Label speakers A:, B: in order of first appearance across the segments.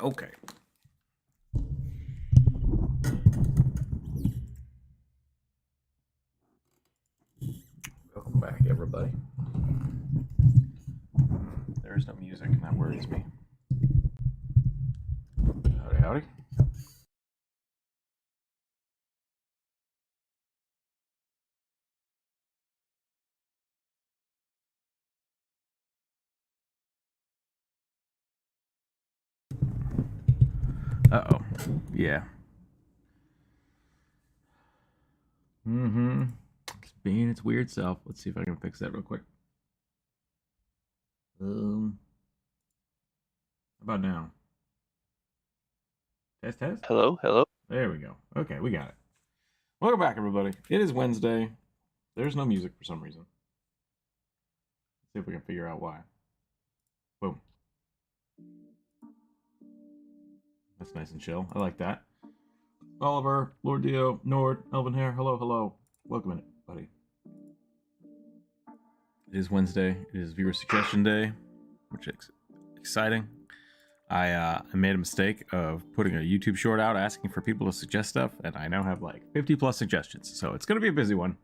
A: Okay. Welcome back, everybody. There is no music, and that worries me. Howdy, howdy. Uh-oh. Yeah. It's being its weird self. Let's see if I can fix that real quick. How about now? Test, test?
B: Hello, hello.
A: There we go. Okay, we got it. Welcome back, everybody. It is Wednesday. There's no music for some reason. Let's see if we can figure out why. Boom. That's nice and chill. I like that. Oliver, Lord Dio, Nord, Elvin Hair, hello, hello. Welcome in, buddy. It is Wednesday. It is viewer suggestion day, which is exciting. I made a mistake of putting a YouTube short out asking for people to suggest stuff, and I now have like 50 plus suggestions. So it's going to be a busy one,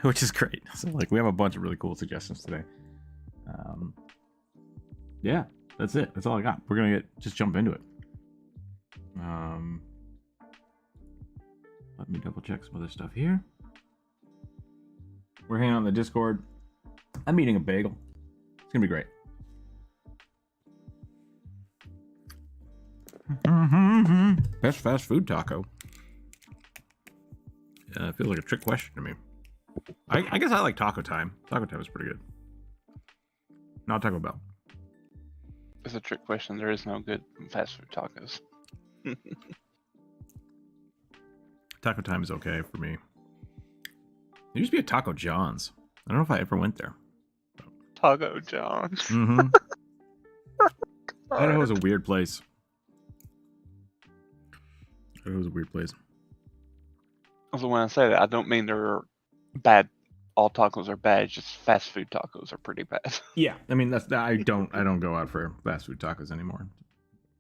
A: which is great. So like we have a bunch of really cool suggestions today. Yeah, that's it. That's all I got. We're going to just jump into it. Let me double check some other stuff here. We're hanging out in the Discord. I'm eating a bagel. It's going to be great. Best fast food taco. Yeah, it feels like a trick question to me. I guess I like Taco Time. Taco Time is pretty good. Not Taco Bell.
B: It's a trick question. There is no good fast food tacos.
A: Taco Time is okay for me. There used to be a Taco John's. I don't know if I ever went there.
B: Taco John's.
A: Mm-hmm. Idaho is a weird place. Idaho's a weird place.
B: So when I say that, I don't mean they're bad. All tacos are bad. Just fast food tacos are pretty bad.
A: Yeah, I mean that's I don't go out for fast food tacos anymore.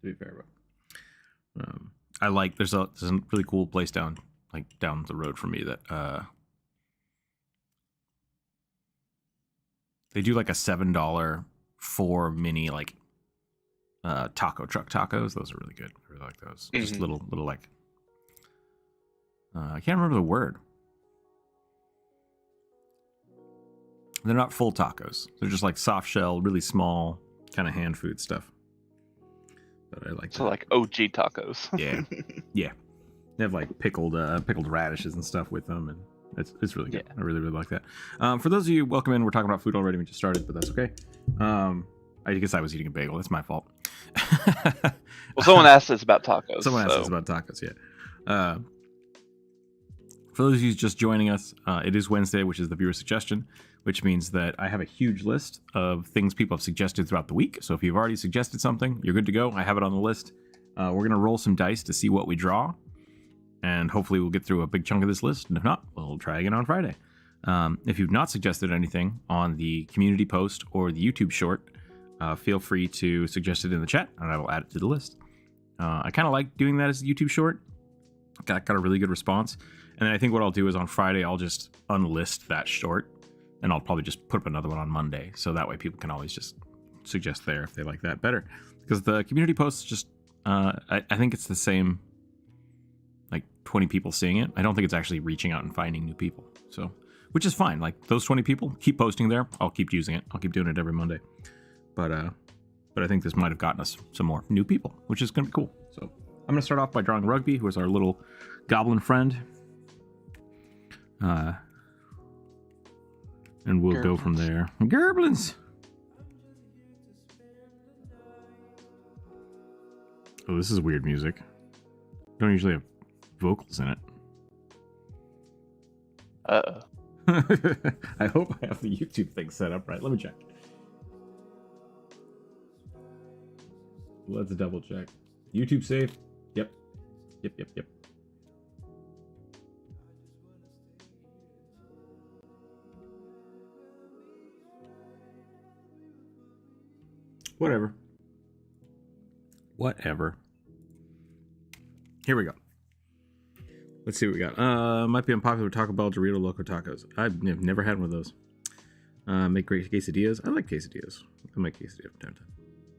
A: To be fair, but I like there's a really cool place down the road from me that they do like a $7 4 mini like taco truck tacos. Those are really good. I really like those. Mm-hmm. Just little like I can't remember the word. They're not full tacos. They're just like soft shell, really small, kind of hand food stuff. But I like
B: so
A: that.
B: Like OG tacos.
A: Yeah, yeah. They have like pickled radishes and stuff with them, and it's really good. Yeah. I really like that. For those of you, welcome in. We're talking about food already. We just started, but that's okay. I guess I was eating a bagel. That's my fault.
B: Well, someone asked us about tacos.
A: Someone asked us about tacos. Yeah. For those of you just joining us, it is Wednesday, which is the viewer suggestion, which means that I have a huge list of things people have suggested throughout the week. So if you've already suggested something, you're good to go. I have it on the list. We're going to roll some dice to see what we draw. And hopefully we'll get through a big chunk of this list. And if not, we'll try again on Friday. If you've not suggested anything on the community post or the YouTube short, feel free to suggest it in the chat, and I will add it to the list. I kind of like doing that as a YouTube short. Got a really good response. And then I think what I'll do is on Friday, I'll just unlist that short, and I'll probably just put up another one on Monday. So that way people can always just suggest there if they like that better. Because the community posts just, I think it's the same, like 20 people seeing it. I don't think it's actually reaching out and finding new people. So, which is fine. Like those 20 people, keep posting there. I'll keep using it. I'll keep doing it every Monday. But I think this might have gotten us some more new people, which is going to be cool. So I'm going to start off by drawing Rugby, who is our little goblin friend. And we'll go from there. Gerblins! Oh, this is weird music. Don't usually have vocals in it. I hope I have the YouTube thing set up right. Let me check. Let's double check. YouTube safe? Yep. Yep. Whatever. Whatever. Here we go. Let's see what we got. Might be unpopular with Taco Bell Dorito Loco Tacos. I've never had one of those. Make great quesadillas. I like quesadillas. I make quesadillas from time to time.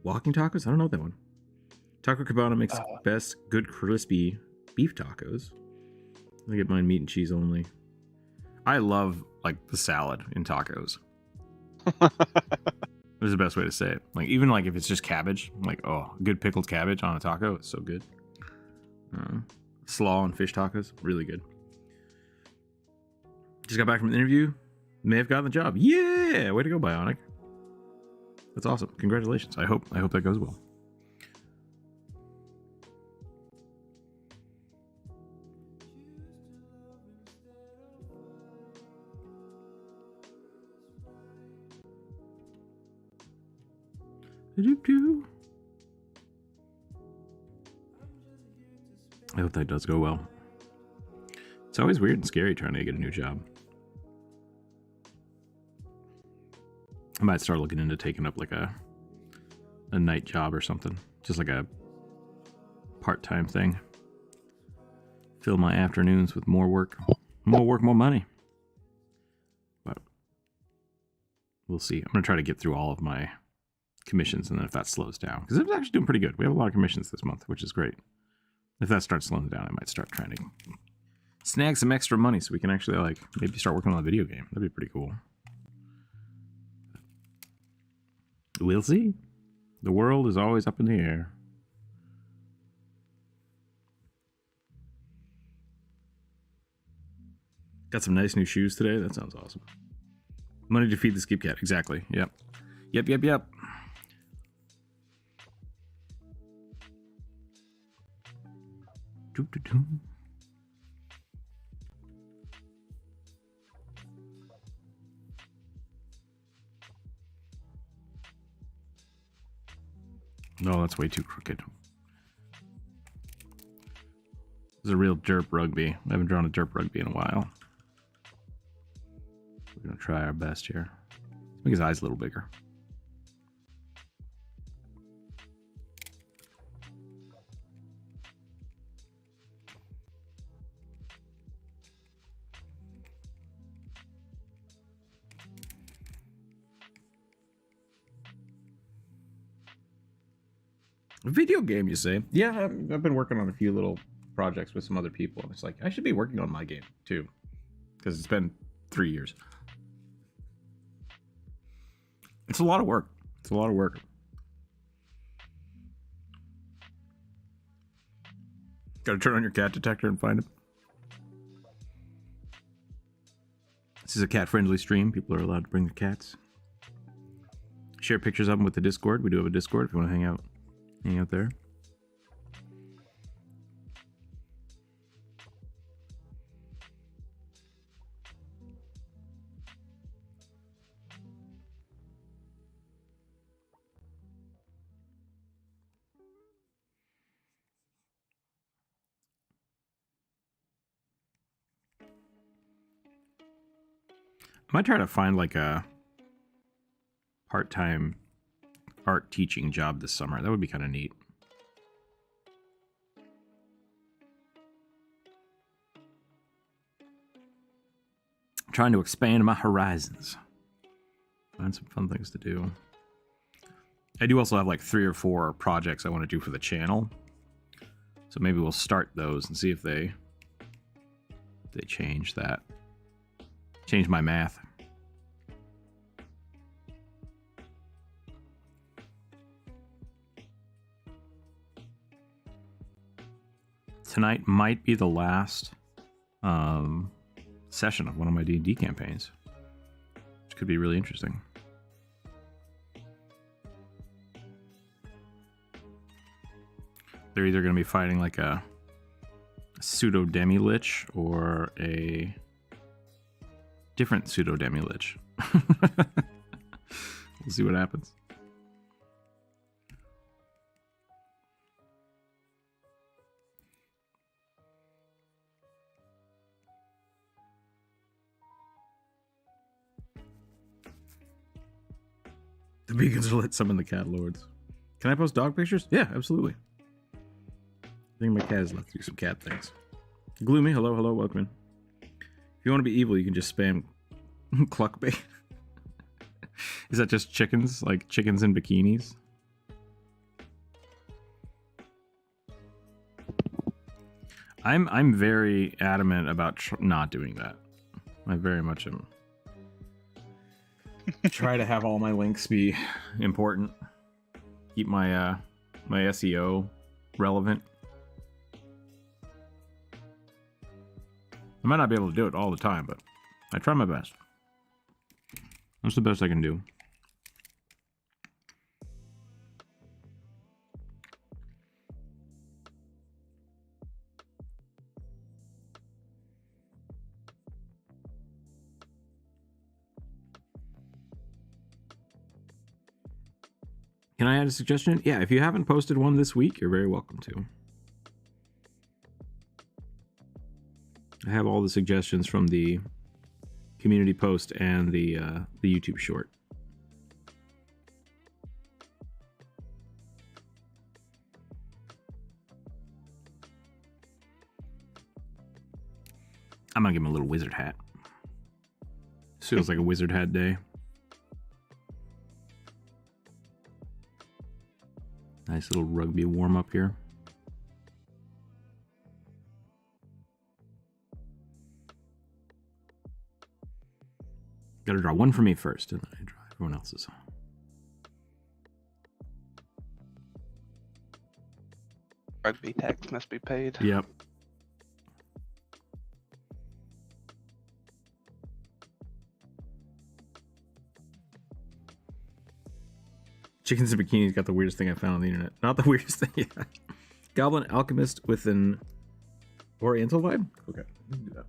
A: Walking tacos? I don't know that one. Taco Cabana makes best good crispy beef tacos. I get mine meat and cheese only. I love like the salad in tacos. This is the best way to say it. Like even like if it's just cabbage, like good pickled cabbage on a taco, it's so good. Slaw and fish tacos, really good. Just got back from the interview. May have gotten the job. Yeah, way to go, Bionic. That's awesome. Congratulations. I hope that goes well. I hope that does go well. It's always weird and scary trying to get a new job. I might start looking into taking up like a night job or something. Just like a part-time thing. Fill my afternoons with more work. More money. But we'll see. I'm going to try to get through all of my commissions, and then if that slows down, because it's actually doing pretty good. We have a lot of commissions this month, which is great. If that starts slowing down, I might start trying to snag some extra money so we can actually like maybe start working on a video game. That'd be pretty cool. We'll see. The world is always up in the air. Got some nice new shoes today. That sounds awesome. Money to feed the skip cat. Exactly. Yep. No, that's way too crooked. This is a real derp rugby. I haven't drawn a derp rugby in a while. We're gonna try our best here. Let's make his eyes a little bigger. A video game, you say? Yeah, I've been working on a few little projects with some other people. It's like, I should be working on my game, too. Because it's been 3 years. It's a lot of work. Gotta turn on your cat detector and find him. This is a cat-friendly stream. People are allowed to bring their cats. Share pictures of them with the Discord. We do have a Discord if you want to hang out there. I might try to find like a part-time art teaching job this summer. That would be kind of neat. I'm trying to expand my horizons. Find some fun things to do. I do also have like 3 or 4 projects I want to do for the channel. So maybe we'll start those and see if they change that. Change my math. Tonight might be the last session of one of my D&D campaigns, which could be really interesting. They're either going to be fighting like a pseudo demi-lich or a different pseudo demi-lich. We'll see what happens. The beacons will let summon the cat lords. Can I post dog pictures? Yeah, absolutely. I think my cat has left through some cat things. Gloomy, hello, welcome in. If you want to be evil, you can just spam cluckbait. Is that just chickens? Like chickens in bikinis? I'm very adamant about not doing that. I very much am. Try to have all my links be important. Keep my my SEO relevant. I might not be able to do it all the time, but I try my best. That's the best I can do. Can I add a suggestion? Yeah, if you haven't posted one this week, you're very welcome to. I have all the suggestions from the community post and the YouTube short. I'm gonna give him a little wizard hat. Feels like a wizard hat day. Nice little rugby warm up here. Gotta draw one for me first, and then I draw everyone else's.
B: Rugby tax must be paid.
A: Yep. Chickens in bikinis got the weirdest thing I found on the internet. Not the weirdest thing yet. Goblin alchemist with an oriental vibe? Okay, we can do that.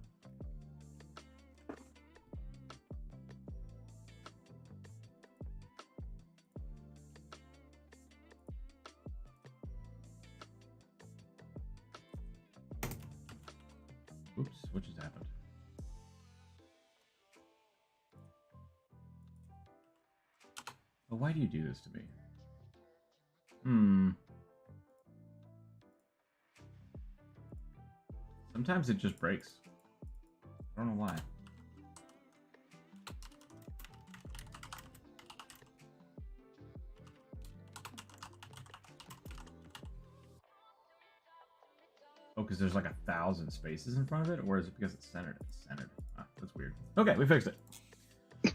A: Oops, what just happened? Well, why do you do this to me? Sometimes it just breaks. I don't know why. Oh, because there's like 1,000 spaces in front of it? Or is it because it's centered? It's centered. Ah, that's weird. Okay, we fixed it.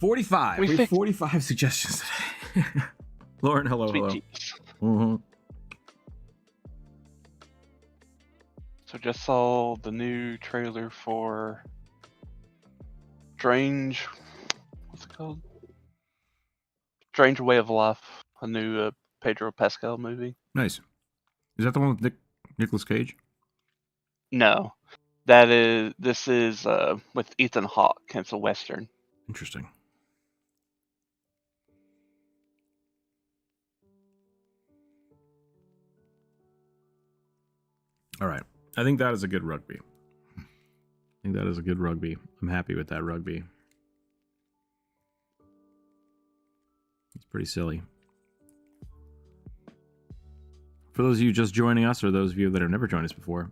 A: 45. We have 45 suggestions today. Lauren, hello,
B: Sweet
A: hello.
B: Mm-hmm. So just saw the new trailer for Strange. What's it called? Strange Way of Life, a new Pedro Pascal movie.
A: Nice. Is that the one with Nicolas Cage?
B: No, this is with Ethan Hawke. It's a Western.
A: Interesting. All right. I think that is a good rugby. I'm happy with that rugby. It's pretty silly. For those of you just joining us, or those of you that have never joined us before,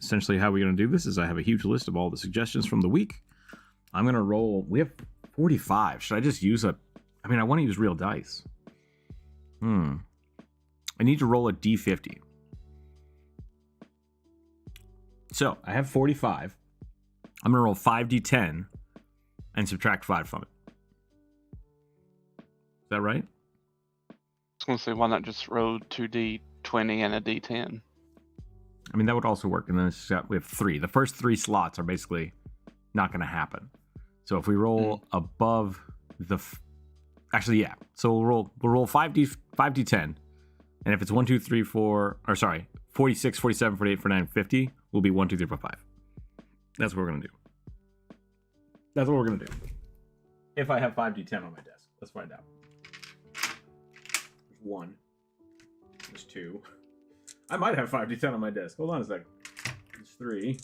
A: essentially how we're going to do this is I have a huge list of all the suggestions from the week. I'm going to roll. We have 45. Should I just use I want to use real dice. I need to roll a D50. So I have 45. I'm going to roll 5d10 and subtract 5 from it. Is that right?
B: I was going to say, why not just roll 2d20 and a d10?
A: I mean, that would also work. And then we have 3. The first 3 slots are basically not going to happen. So if we roll above the... Actually, yeah. So we'll roll 5d10. And if it's 1, 2, 3, 4... Or sorry, 46, 47, 48, 49, 50... will be 1, 2, 3, 4, 5. That's what we're going to do. That's what we're going to do. If I have 5d10 on my desk. Let's find out. There's 1. There's 2. I might have 5d10 on my desk. Hold on a second. There's 3.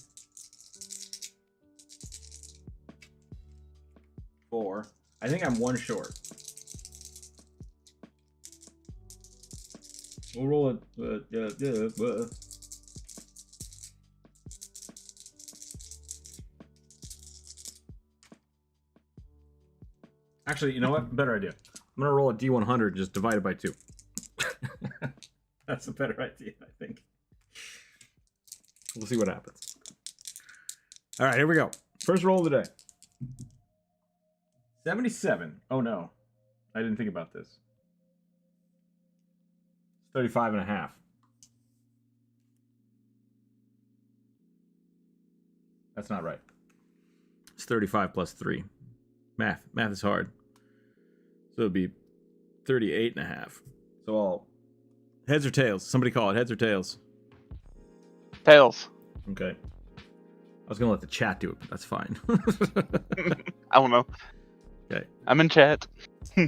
A: 4. I think I'm 1 short. We'll roll it. Actually, you know what? Better idea. I'm gonna roll a D100 and just divide it by 2. That's a better idea, I think. We'll see what happens. All right, here we go. First roll of the day. 77. Oh no, I didn't think about this. 35.5. That's not right. It's 35 plus 3. Math is hard. So it'd be 38.5. So all heads or tails? Somebody call it heads or tails.
B: Tails.
A: Okay. I was gonna let the chat do it, but that's fine.
B: I don't know.
A: Okay.
B: I'm in chat.
A: All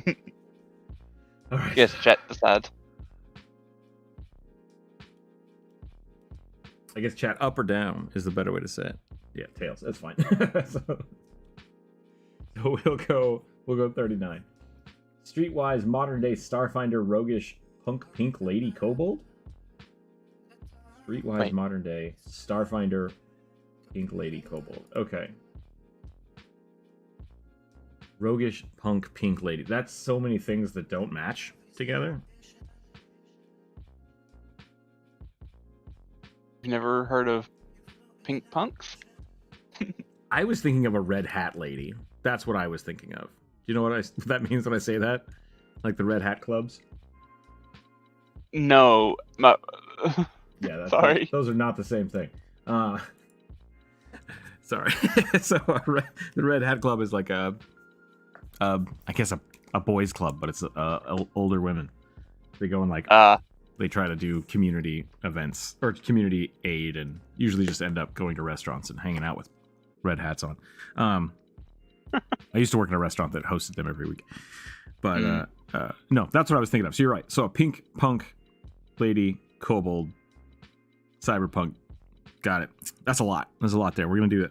A: right.
B: Yes, chat decides.
A: I guess chat up or down is the better way to say it. Yeah, tails. That's fine. so we'll go 39. Streetwise modern day Starfinder roguish punk pink lady kobold. Streetwise
B: Wait.
A: modern day Starfinder pink lady kobold. Okay. Roguish punk pink lady. That's so many things that don't match together.
B: You've never heard of pink punks?
A: I was thinking of a red hat lady. That's what I was thinking of. Do you know what that means when I say that? Like the red hat clubs?
B: No.
A: Yeah,
B: Sorry.
A: Those are not the same thing. Sorry. So the red hat club is like I guess a boys club, but it's older women. They go and like they try to do community events or community aid, and usually just end up going to restaurants and hanging out with red hats on. I used to work in a restaurant that hosted them every week, but no, that's what I was thinking of. So you're right. So a pink punk lady kobold cyberpunk. Got it. That's a lot. There's a lot there. We're gonna do it.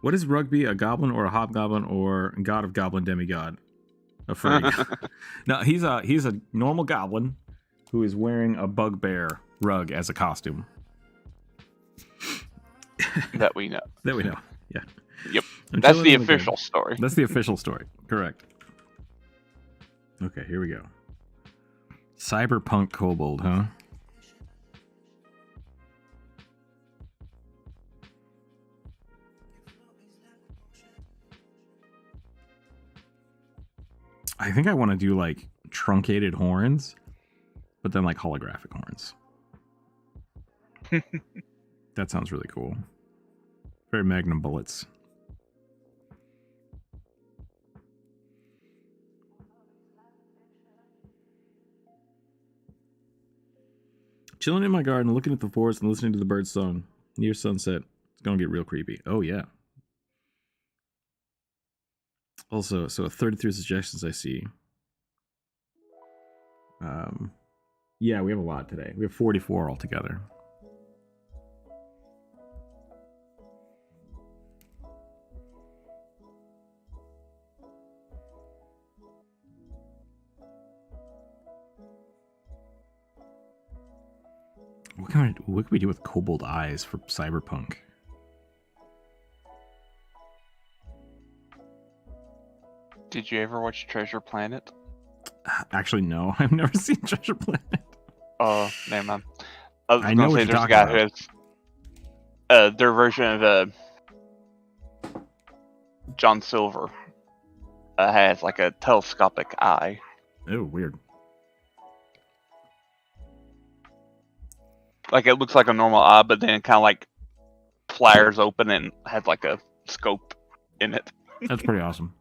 A: What is Rugby? A goblin or a hobgoblin or god of goblin demigod? A furry. No, he's a normal goblin who is wearing a bugbear rug as a costume.
B: That we know.
A: That we know. Yeah.
B: Yep. That's the official story.
A: That's the official story. Correct. Okay, here we go. Cyberpunk kobold, huh? I think I want to do like truncated horns, but then like holographic horns. That sounds really cool. Very Magnum bullets. Chilling in my garden, looking at the forest and listening to the bird song near sunset. It's gonna get real creepy. Oh yeah. Also, so 33 suggestions I see. Yeah, we have a lot today. We have 44 altogether. What can we do with kobold eyes for cyberpunk?
B: Did you ever watch Treasure Planet?
A: Actually, no. I've never seen Treasure Planet.
B: Oh, never mind. I was
A: I
B: gonna
A: know
B: say
A: what you're
B: there's a
A: talking
B: guy
A: about.
B: who has their version of John Silver has like a telescopic eye.
A: Oh, weird.
B: Like it looks like a normal eye, but then it kind of like flares open and has like a scope in it.
A: That's pretty awesome.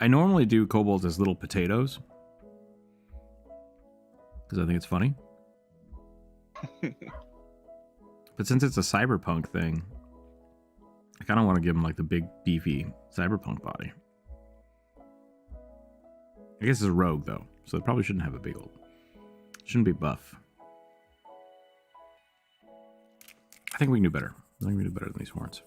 A: I normally do kobolds as little potatoes because I think it's funny. But since it's a cyberpunk thing, I kind of want to give him like the big beefy cyberpunk body. I guess it's a rogue though, so it probably shouldn't have a big old. Shouldn't be buff. think we can do better. I think we can do better than these horns.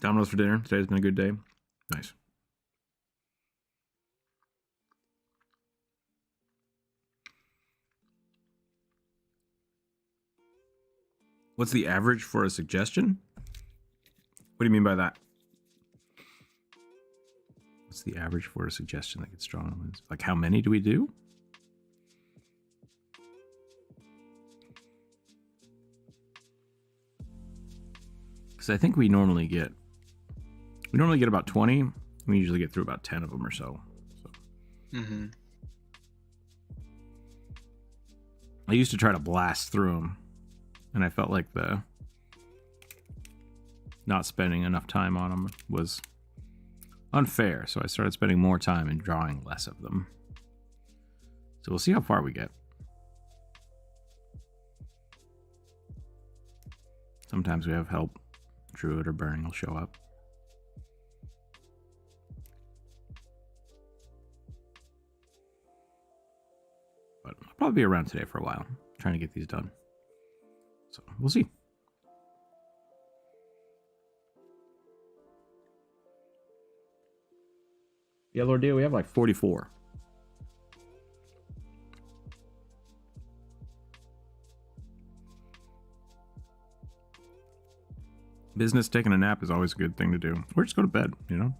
A: Domino's for dinner. Today's been a good day. Nice. What's the average for a suggestion? What do you mean by that? What's the average for a suggestion that gets drawn on? Like, how many do we do? Because I think we normally get about 20. We usually get through about 10 of them or so.
B: Mm-hmm.
A: I used to try to blast through them, and I felt like the not spending enough time on them was unfair. So I started spending more time and drawing less of them. So we'll see how far we get. Sometimes we have help. Druid or Burning will show up. But I'll probably be around today for a while, trying to get these done. So we'll see. Yeah, Lord Dio, we have like 44. Business taking a nap is always a good thing to do. Or just go to bed, you know?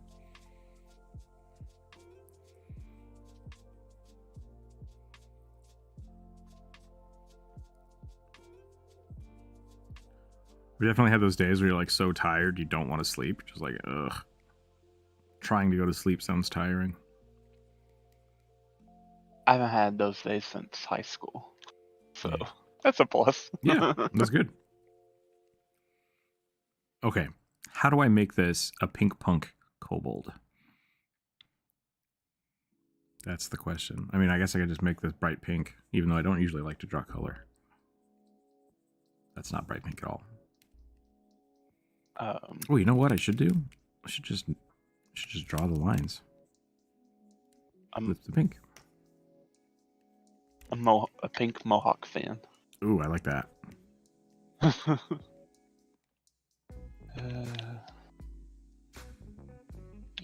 A: We definitely have those days where you're like so tired you don't want to sleep. Just like, ugh. Trying to go to sleep sounds tiring.
B: I haven't had those days since high school. So
A: Yeah.
B: that's a plus.
A: Yeah, that's good. Okay, how do I make this a pink punk kobold? That's the question. I mean, I guess I could just make this bright pink, even though I don't usually like to draw color. That's not bright pink at all. Oh, you know what I should do? I should just draw the lines with the pink.
B: A pink Mohawk fan.
A: Ooh, I like that.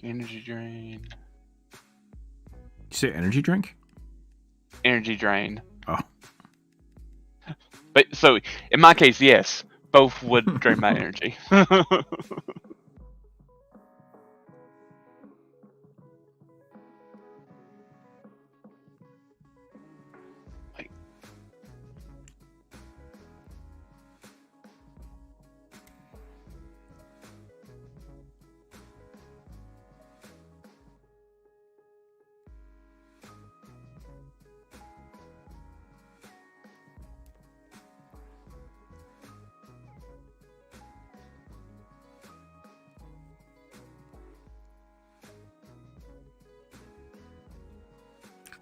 B: Energy drain.
A: You say energy drink?
B: Energy drain.
A: Oh.
B: But so in my case, yes, both would drain my energy.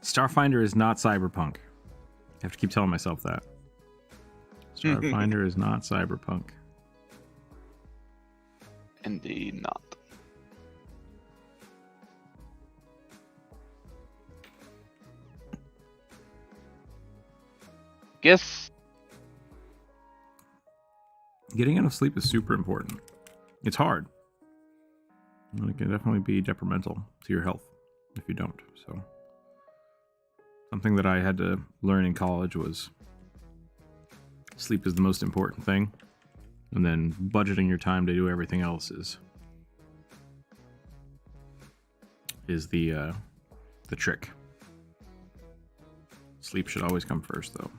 A: Starfinder is not cyberpunk. I have to keep telling myself that. Starfinder is not cyberpunk.
B: Indeed not. Guess
A: Getting enough sleep is super important. It's hard. And it can definitely be detrimental to your health if you don't. So something that I had to learn in college was sleep is the most important thing. And then budgeting your time to do everything else is the trick. Sleep should always come first, though.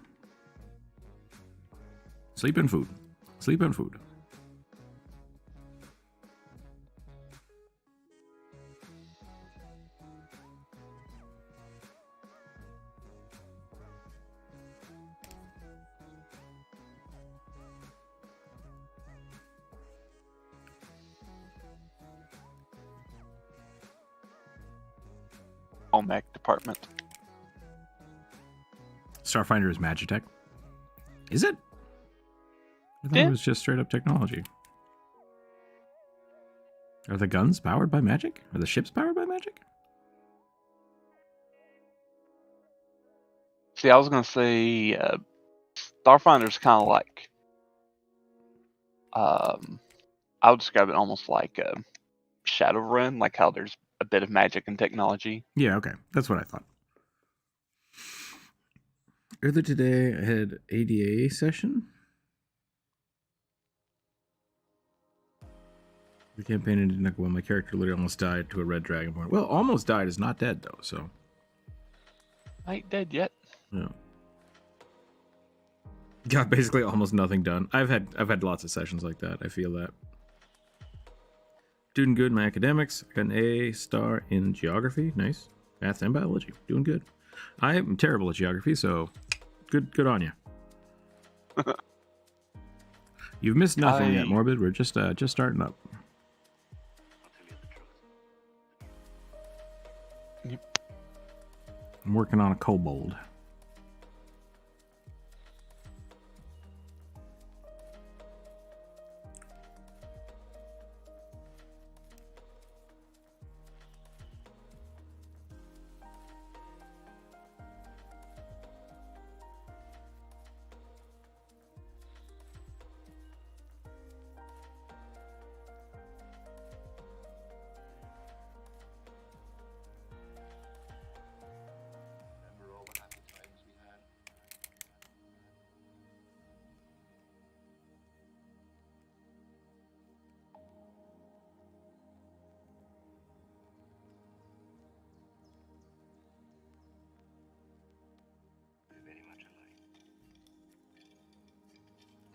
A: Sleep and food. Sleep and food.
B: OMAC department.
A: Starfinder is Magitech. Is it? I thought
B: Yeah.
A: it was just straight up technology. Are the guns powered by magic? Are the ships powered by magic?
B: See, I was gonna say Starfinder's kind of like, I would describe it almost like Shadowrun, like how there's a bit of magic and technology.
A: Yeah, okay. That's what I thought. Earlier today, I had ADA session. The campaign ended in well, my character literally almost died to a red dragonborn. Well, almost died is not dead, though, so.
B: I ain't dead yet.
A: Yeah. Got basically almost nothing done. I've had lots of sessions like that. I feel that. Doing good in my academics. Got an A star in geography. Nice. Math and biology. Doing good. I am terrible at geography, so good on you. You've missed nothing yet, Morbid. We're just starting up.
B: Yep.
A: I'm working on a kobold.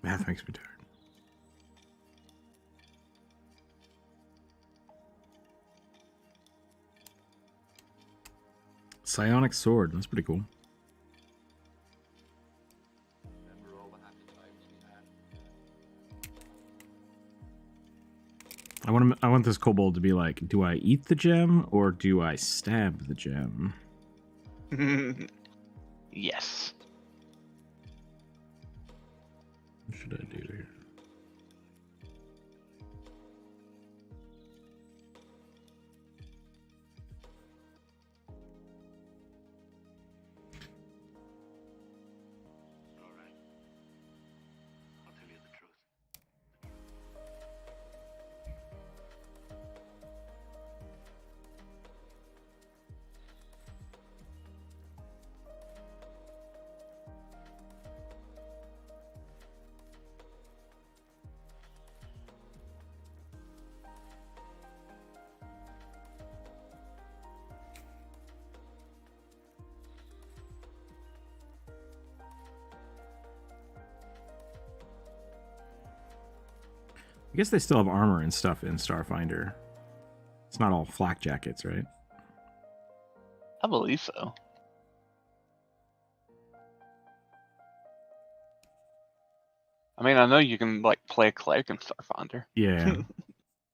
A: Math makes me tired. Psionic sword. That's pretty cool. I want this kobold to be like, do I eat the gem or do I stab the gem?
B: Yes.
A: What should I do here? I guess they still have armor and stuff in Starfinder. It's not all flak jackets, right?
B: I believe so. I mean, I know you can like play a cleric in Starfinder.
A: Yeah.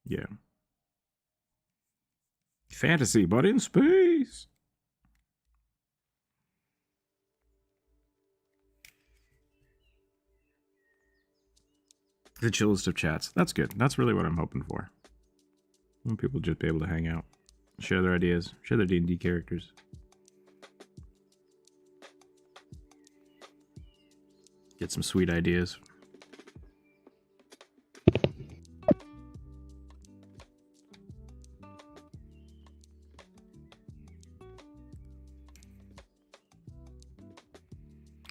A: Yeah. Fantasy, but in space. The chillest of chats. That's good. That's really what I'm hoping for. I want people to just be able to hang out, share their ideas, share their D&D characters. Get some sweet ideas.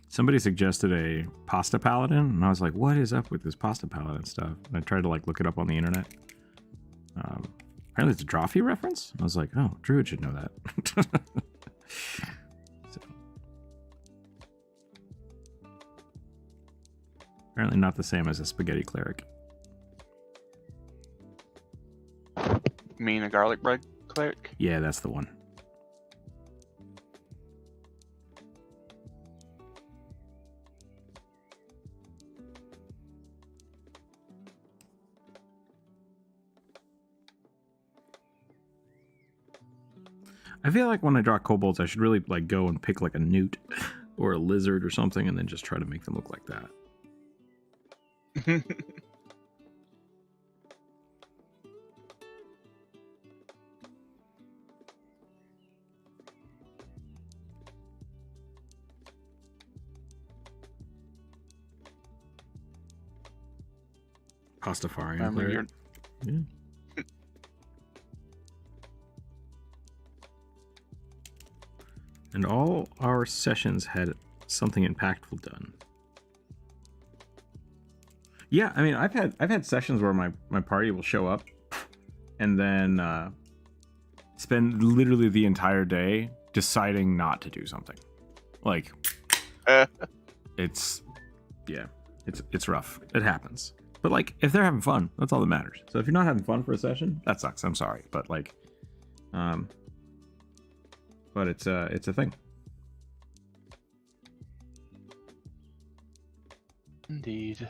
A: Somebody suggested a pasta paladin, and I was like, what is up with this pasta paladin stuff? And I tried to like look it up on the internet. Apparently it's a Drawfee reference. I was like, oh, Druid should know that. So, apparently not the same as a spaghetti cleric.
B: You mean a garlic bread cleric?
A: Yeah, that's the one. I feel like when I draw kobolds, I should really like go and pick like a newt or a lizard or something, and then just try to make them look like that. Pastafarian player. Yeah. And all our sessions had something impactful done. Yeah, I mean, I've had sessions where my party will show up and then spend literally the entire day deciding not to do something. Like, it's rough. It happens. But like, if they're having fun, that's all that matters. So if you're not having fun for a session, that sucks. I'm sorry, but like, but it's a thing.
B: Indeed.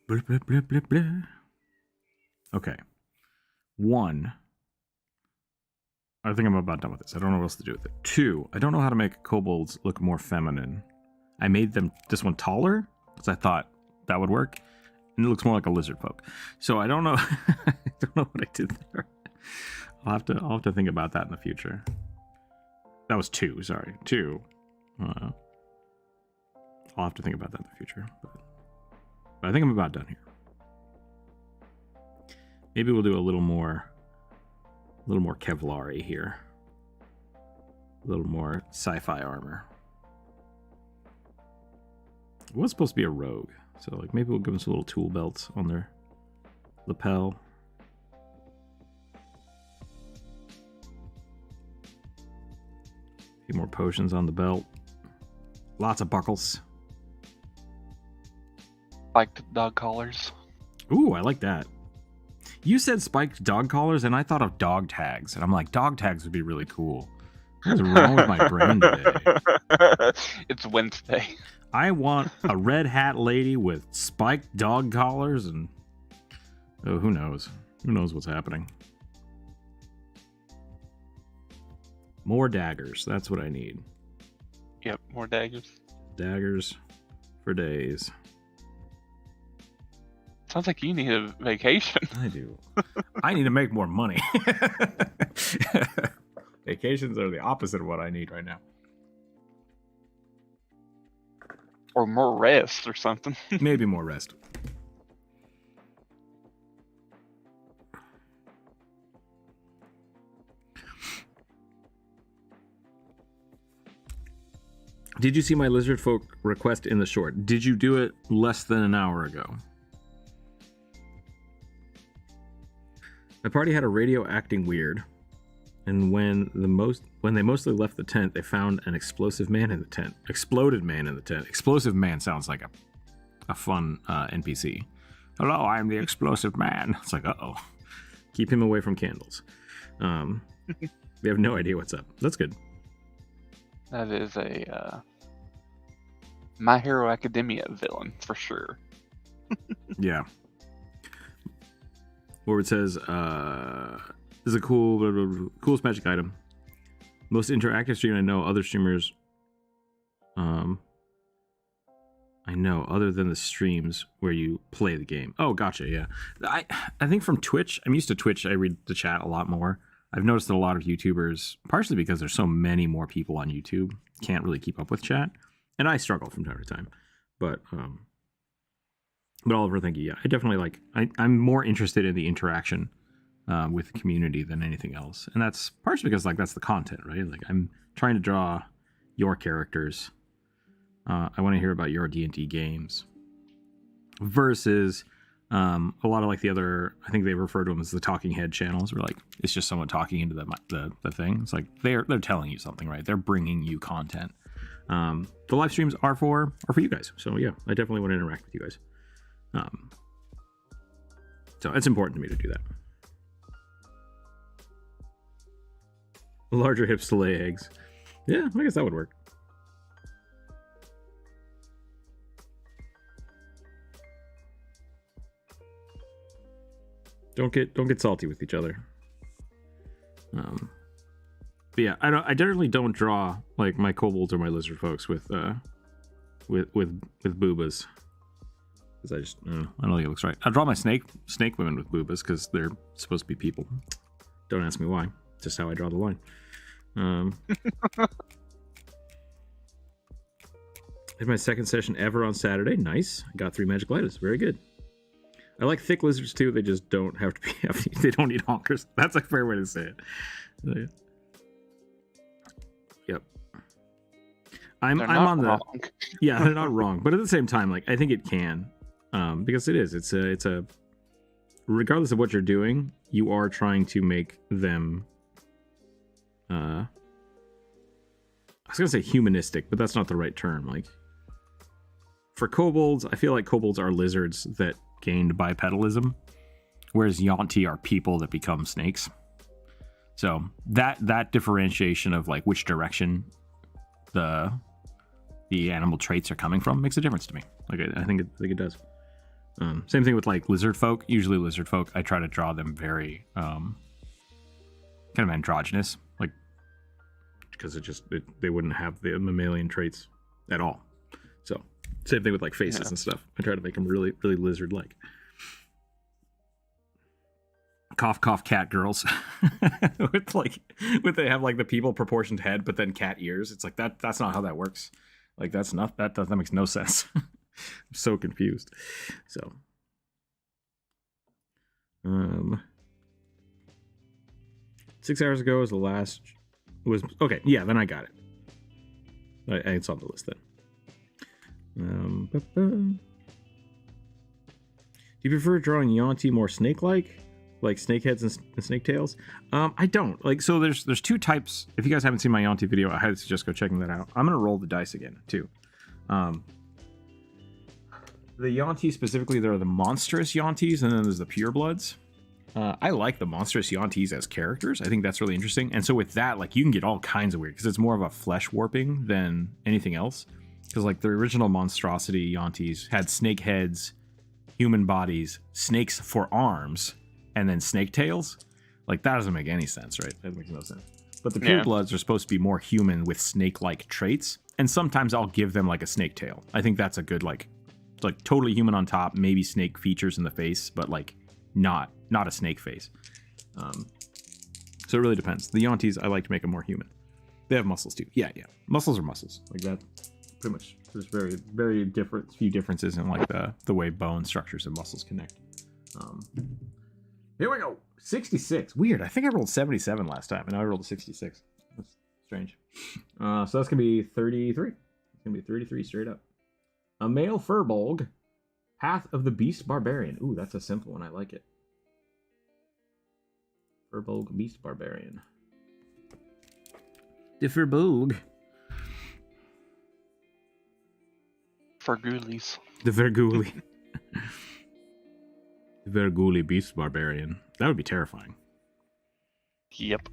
A: Blah, blah, blah, blah, blah. Okay. 1. I think I'm about done with this. I don't know what else to do with it. 2. I don't know how to make kobolds look more feminine. I made this one taller because I thought that would work, and it looks more like a lizard folk. So I don't know. I don't know what I did there. I'll have to think about that in the future. That was 2. Sorry, 2. I'll have to think about that in the future. But I think I'm about done here. Maybe we'll do a little more Kevlar-y here. A little more sci-fi armor. It was supposed to be a rogue, so like maybe we'll give them some little tool belts on their lapel. A few more potions on the belt. Lots of buckles.
B: Spiked dog collars.
A: Ooh, I like that. You said spiked dog collars, and I thought of dog tags. And I'm like, dog tags would be really cool. What's wrong with my brain today?
B: It's Wednesday.
A: I want a red hat lady with spiked dog collars, and oh, who knows? Who knows what's happening? More daggers. That's what I need.
B: Yep, more daggers.
A: Daggers for days.
B: Sounds like you need a vacation.
A: I do. I need to make more money. Vacations are the opposite of what I need right now.
B: Or more rest or something.
A: Maybe more rest. Did you see my lizard folk request in the short? Did you do it less than an hour ago? My party had a radio acting weird, and when they mostly left the tent, they found an explosive man in the tent. Exploded man in the tent. Explosive man sounds like a fun NPC. Hello, I'm the explosive man. It's like, uh-oh. Keep him away from candles. We have no idea what's up. That's good.
B: That is a My Hero Academia villain, for sure.
A: Yeah. Where it says, this is a coolest magic item. Most interactive stream I know. Other streamers, I know, other than the streams where you play the game. Oh, gotcha, yeah. I think from Twitch, I'm used to Twitch, I read the chat a lot more. I've noticed that a lot of YouTubers, partially because there's so many more people on YouTube, can't really keep up with chat. And I struggle from time to time. But Oliver, thank you. Yeah, I definitely I'm more interested in the interaction with the community than anything else. And that's partially because that's the content, right? Like I'm trying to draw your characters. I want to hear about your D&D games versus a lot of the other, I think they refer to them as the talking head channels, where it's just someone talking into the thing. It's like they're telling you something, right? They're bringing you content. The live streams are for you guys. So yeah, I definitely want to interact with you guys. So it's important to me to do that. Larger hips to lay eggs. Yeah, I guess that would work. Don't get salty with each other. But yeah, I generally don't draw like my kobolds or my lizard folks with boobas. Because I don't think it looks right. I draw my snake women with boobas because they're supposed to be people. Don't ask me why. Just how I draw the line. Did my second session ever on Saturday. Nice. I got 3 magical items. Very good. I like thick lizards too. They just don't have to be. They don't need honkers. That's a fair way to say it. Yep. I'm on the. Wrong. Yeah, they're not wrong, but at the same time, like I think it can, because it is. It's a. Regardless of what you're doing, you are trying to make them. I was gonna say humanistic, but that's not the right term. Like for kobolds, I feel like kobolds are lizards that gained bipedalism, whereas Yuan-ti are people that become snakes. So that differentiation of like which direction the animal traits are coming from makes a difference to me. Like I think it does. Same thing with like lizard folk. Usually lizard folk, I try to draw them very kind of androgynous, like because they wouldn't have the mammalian traits at all. So same thing with like faces and stuff. I try to make them really, really lizard-like. Cough, cough, cat girls. They have like the people proportioned head, but then cat ears. It's like that's not how that works. Like that makes no sense. I'm so confused. So, 6 hours ago was the last. Okay. Yeah, then I got it. It's on the list then. Do you prefer drawing Yuan-ti more snake-like, like snake heads and snake tails? I don't. Like, so there's 2 types. If you guys haven't seen my Yuan-ti video, I highly suggest go checking that out. I'm gonna roll the dice again too. The Yuan-ti specifically, there are the monstrous Yuan-tis, and then there's the purebloods. I like the monstrous Yuan-tis as characters. I think that's really interesting. And so with that, like, you can get all kinds of weird because it's more of a flesh warping than anything else. Because like the original monstrosity Yuan-tis had snake heads, human bodies, snakes for arms, and then snake tails. Like that doesn't make any sense, right? That makes no sense. But the purebloods are supposed to be more human with snake-like traits, and sometimes I'll give them like a snake tail. I think that's a good like totally human on top, maybe snake features in the face, but like not a snake face. So it really depends. The Yuan-tis, I like to make them more human. They have muscles too. Yeah. Muscles are muscles. Like that. Pretty much. There's very, very few differences in like the way bone structures and muscles connect. Here we go. 66. Weird. I think I rolled 77 last time, and now I rolled a 66. That's strange. So that's gonna be 33. It's gonna be 33 straight up. A male furbolg, Path of the Beast Barbarian. Ooh, that's a simple one. I like it. Furbolg Beast Barbarian. The furbolg.
B: Fergulis.
A: The Verguli. The Verguli Beast Barbarian. That would be terrifying.
B: Yep.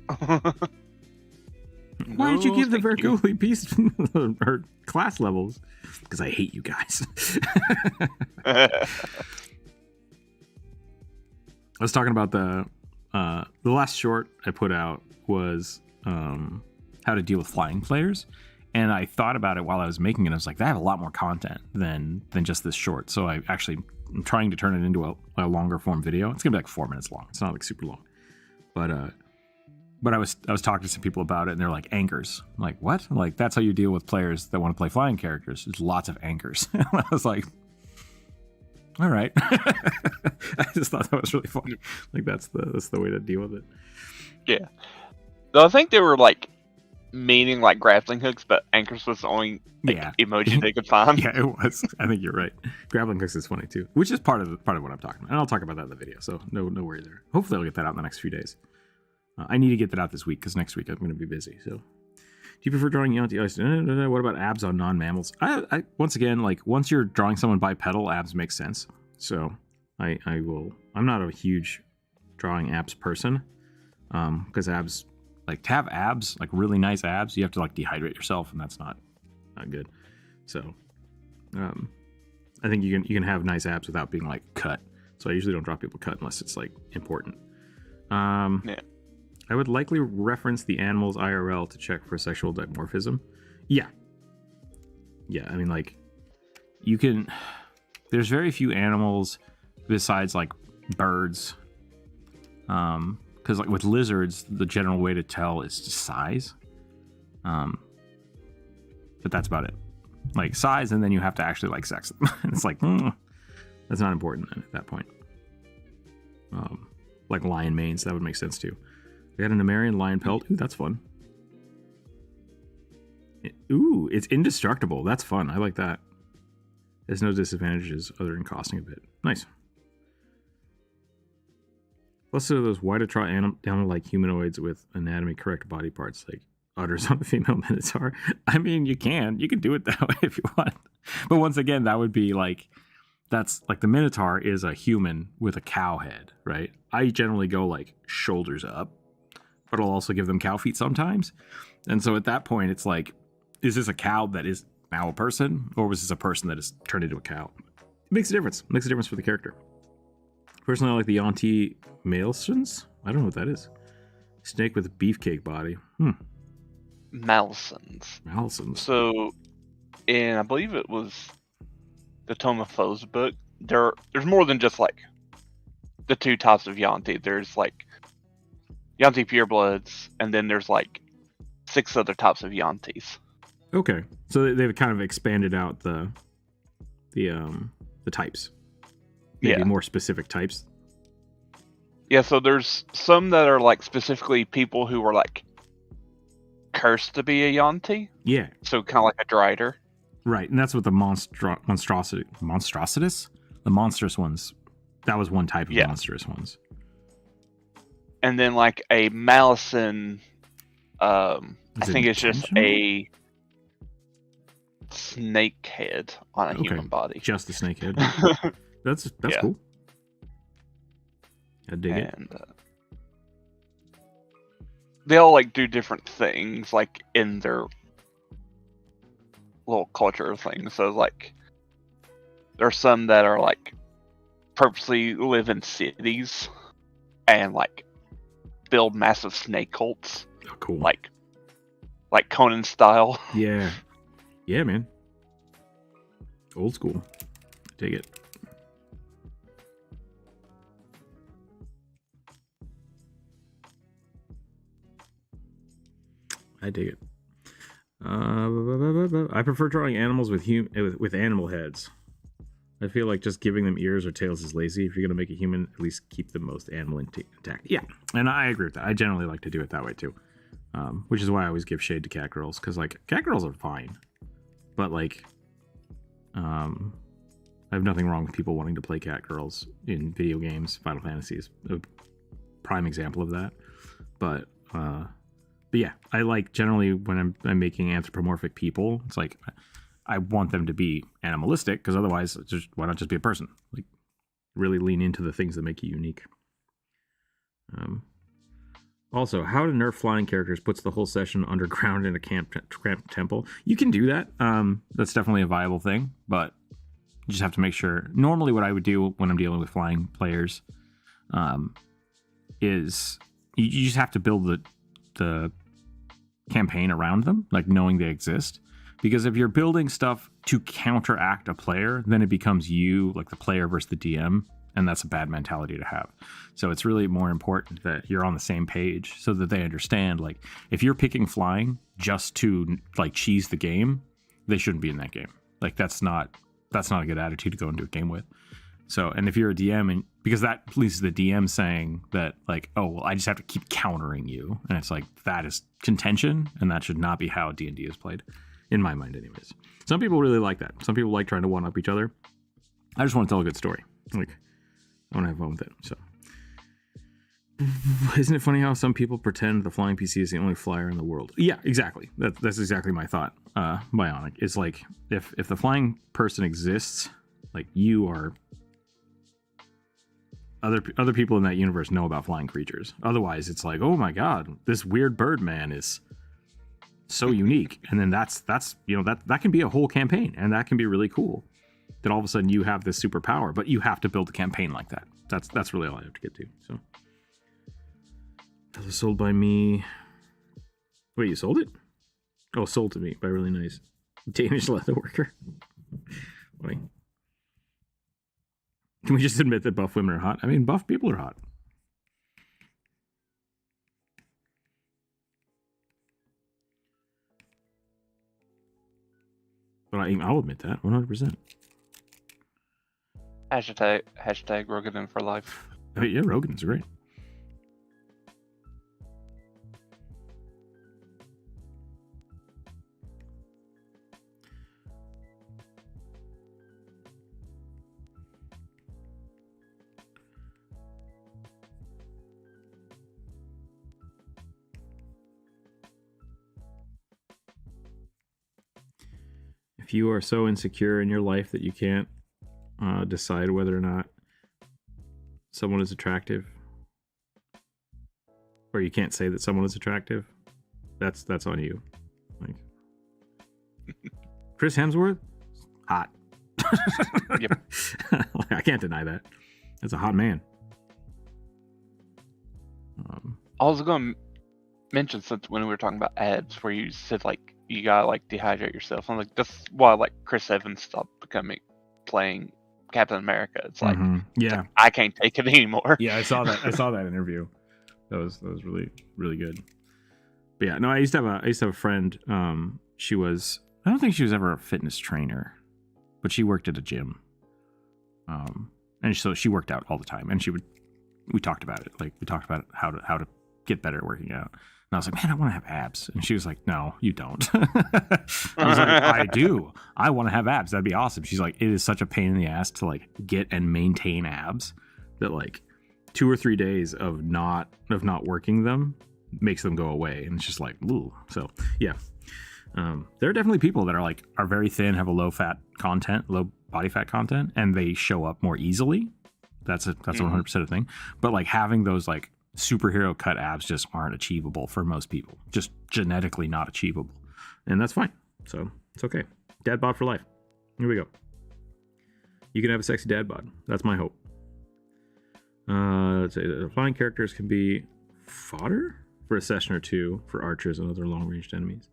A: Why did you give the Verguli Beast her class levels? Because I hate you guys. I was talking about the last short I put out was how to deal with flying players. And I thought about it while I was making it. I was like, I have a lot more content than just this short. So I'm trying to turn it into a longer form video. It's gonna be like 4 minutes long. It's not like super long. But I was talking to some people about it, and they're like, anchors. I'm like, what? I'm like, that's how you deal with players that want to play flying characters. There's lots of anchors. I was like, all right. I just thought that was really funny. Like that's the way to deal with it.
B: Yeah. Though I think they were like meaning like grappling hooks, but anchors was the only emoji they could find.
A: Yeah, it was. I think you're right. Grappling hooks is funny too, which is part of what I'm talking about, and I'll talk about that in the video. So no worry there. Hopefully, I'll get that out in the next few days. I need to get that out this week because next week I'm going to be busy. So, do you prefer drawing Yuan-ti? What about abs on non-mammals? I once again, like once you're drawing someone bipedal, abs make sense. So I will. I'm not a huge drawing abs person because abs Like to have abs, like really nice abs, you have to like dehydrate yourself, and that's not good. So I think you can have nice abs without being like cut. So I usually don't draw people cut unless it's like important.
B: Yeah.
A: I would likely reference the animals IRL to check for sexual dimorphism. Yeah. I mean, like, you can. There's very few animals besides like birds. Because like with lizards, the general way to tell is just size. But that's about it. Like size, and then you have to actually like sex them. It's like that's not important then at that point. Like lion manes, that would make sense too. We had an Nemerian lion pelt. Ooh, that's fun. Ooh, it's indestructible. That's fun. I like that. There's no disadvantages other than costing a bit. Nice. Plus, there are those wide-to-trot animal-like humanoids with anatomy-correct body parts, like udders on a female minotaur. I mean, you can do it that way if you want. But once again, that would be like, that's like the minotaur is a human with a cow head, right? I generally go like shoulders up, but I'll also give them cow feet sometimes. And so at that point, it's like, is this a cow that is now a person, or was this a person that is turned into a cow? It makes a difference. It makes a difference for the character. Personally, I like the Yonti Malesons. I don't know what that is. Snake with a beefcake body.
B: Malisons. So, in I believe it was the Tome of Foes book, there's more than just like the two types of Yonti. There's like Yonti purebloods, and then there's like 6 other types of Yontis.
A: Okay, so they've kind of expanded out the types. Maybe more specific types.
B: Yeah, so there's some that are like specifically people who were like cursed to be a Yonti.
A: Yeah.
B: So kind of like a Drider.
A: Right, and that's what the monstrositus? The monstrous ones. That was one type of monstrous ones.
B: And then like a Malison, I think it's just a snake head on a human body.
A: Just a snake head. That's cool. I dig it.
B: They all like do different things like in their little culture things. So like there's some that are like purposely live in cities and like build massive snake cults.
A: Oh, cool.
B: Like Conan style.
A: Yeah, man. Old school. Dig it. I dig it. I prefer drawing animals with animal heads. I feel like just giving them ears or tails is lazy. If you're going to make a human, at least keep the most animal intact. Yeah, and I agree with that. I generally like to do it that way too, which is why I always give shade to cat girls, because like cat girls are fine, but like, I have nothing wrong with people wanting to play cat girls in video games. Final Fantasy is a prime example of that, but yeah, I like generally when I'm making anthropomorphic people, it's like I want them to be animalistic, because otherwise, why not just be a person? Like, really lean into the things that make you unique. Also, how to nerf flying characters puts the whole session underground in a cramped temple. You can do that. That's definitely a viable thing, but you just have to make sure. Normally, what I would do when I'm dealing with flying players is you just have to build the campaign around them, like knowing they exist. Because if you're building stuff to counteract a player, then it becomes you, like the player versus the DM, and that's a bad mentality to have. So it's really more important that you're on the same page so that they understand, like, if you're picking flying just to like cheese the game, they shouldn't be in that game. Like that's not a good attitude to go into a game with. So, and if you're a DM, and because that leads to the DM saying that, like, oh, well, I just have to keep countering you, and it's like that is contention, and that should not be how D&D is played, in my mind, anyways. Some people really like that. Some people like trying to one up each other. I just want to tell a good story. Like, I want to have fun with it. So, isn't it funny how some people pretend the flying PC is the only flyer in the world? Yeah, exactly. That's exactly my thought. Bionic. It's like if the flying person exists, like you are other people in that universe know about flying creatures. Otherwise, it's like, oh my god, this weird bird man is so unique. And then that's that can be a whole campaign, and that can be really cool. That all of a sudden you have this superpower, but you have to build a campaign like that. That's really all I have to get to. So that was sold by me. Wait, you sold it? Oh, sold to me by a really nice Danish leather worker. Wait. Can we just admit that buff women are hot? I mean, buff people are hot. But I'll admit that 100%.
B: Hashtag Rogan for life.
A: I mean, yeah, Rogan's great. If you are so insecure in your life that you can't decide whether or not someone is attractive, or you can't say that someone is attractive, that's on you. Like Chris Hemsworth, hot.
B: Yep.
A: I can't deny that. That's a hot man.
B: I was going to mention, since when we were talking about ads, where you said like you gotta like dehydrate yourself. I'm like, that's why like Chris Evans stopped playing Captain America. It's like,
A: yeah,
B: like, I can't take it anymore.
A: Yeah, I saw that. I saw that interview. That was really really good. But yeah, no, I used to have a friend. She was, I don't think she was ever a fitness trainer, but she worked at a gym. And so she worked out all the time, and we talked about it. Like we talked about how to get better at working out. And I was like, man, I want to have abs. And she was like, no, you don't. I was like, I do. I want to have abs. That'd be awesome. She's like, it is such a pain in the ass to like get and maintain abs that like 2 or 3 days of not working them makes them go away. And it's just like, ooh. So yeah. There are definitely people that are very thin, have a low body fat content, and they show up more easily. That's 100% a thing. But like having those like superhero cut abs just aren't achievable for most people. Just genetically not achievable. And that's fine. So it's okay. Dad bod for life. Here we go. You can have a sexy dad bod. That's my hope. Let's say the flying characters can be fodder for a session or two for archers and other long-ranged enemies.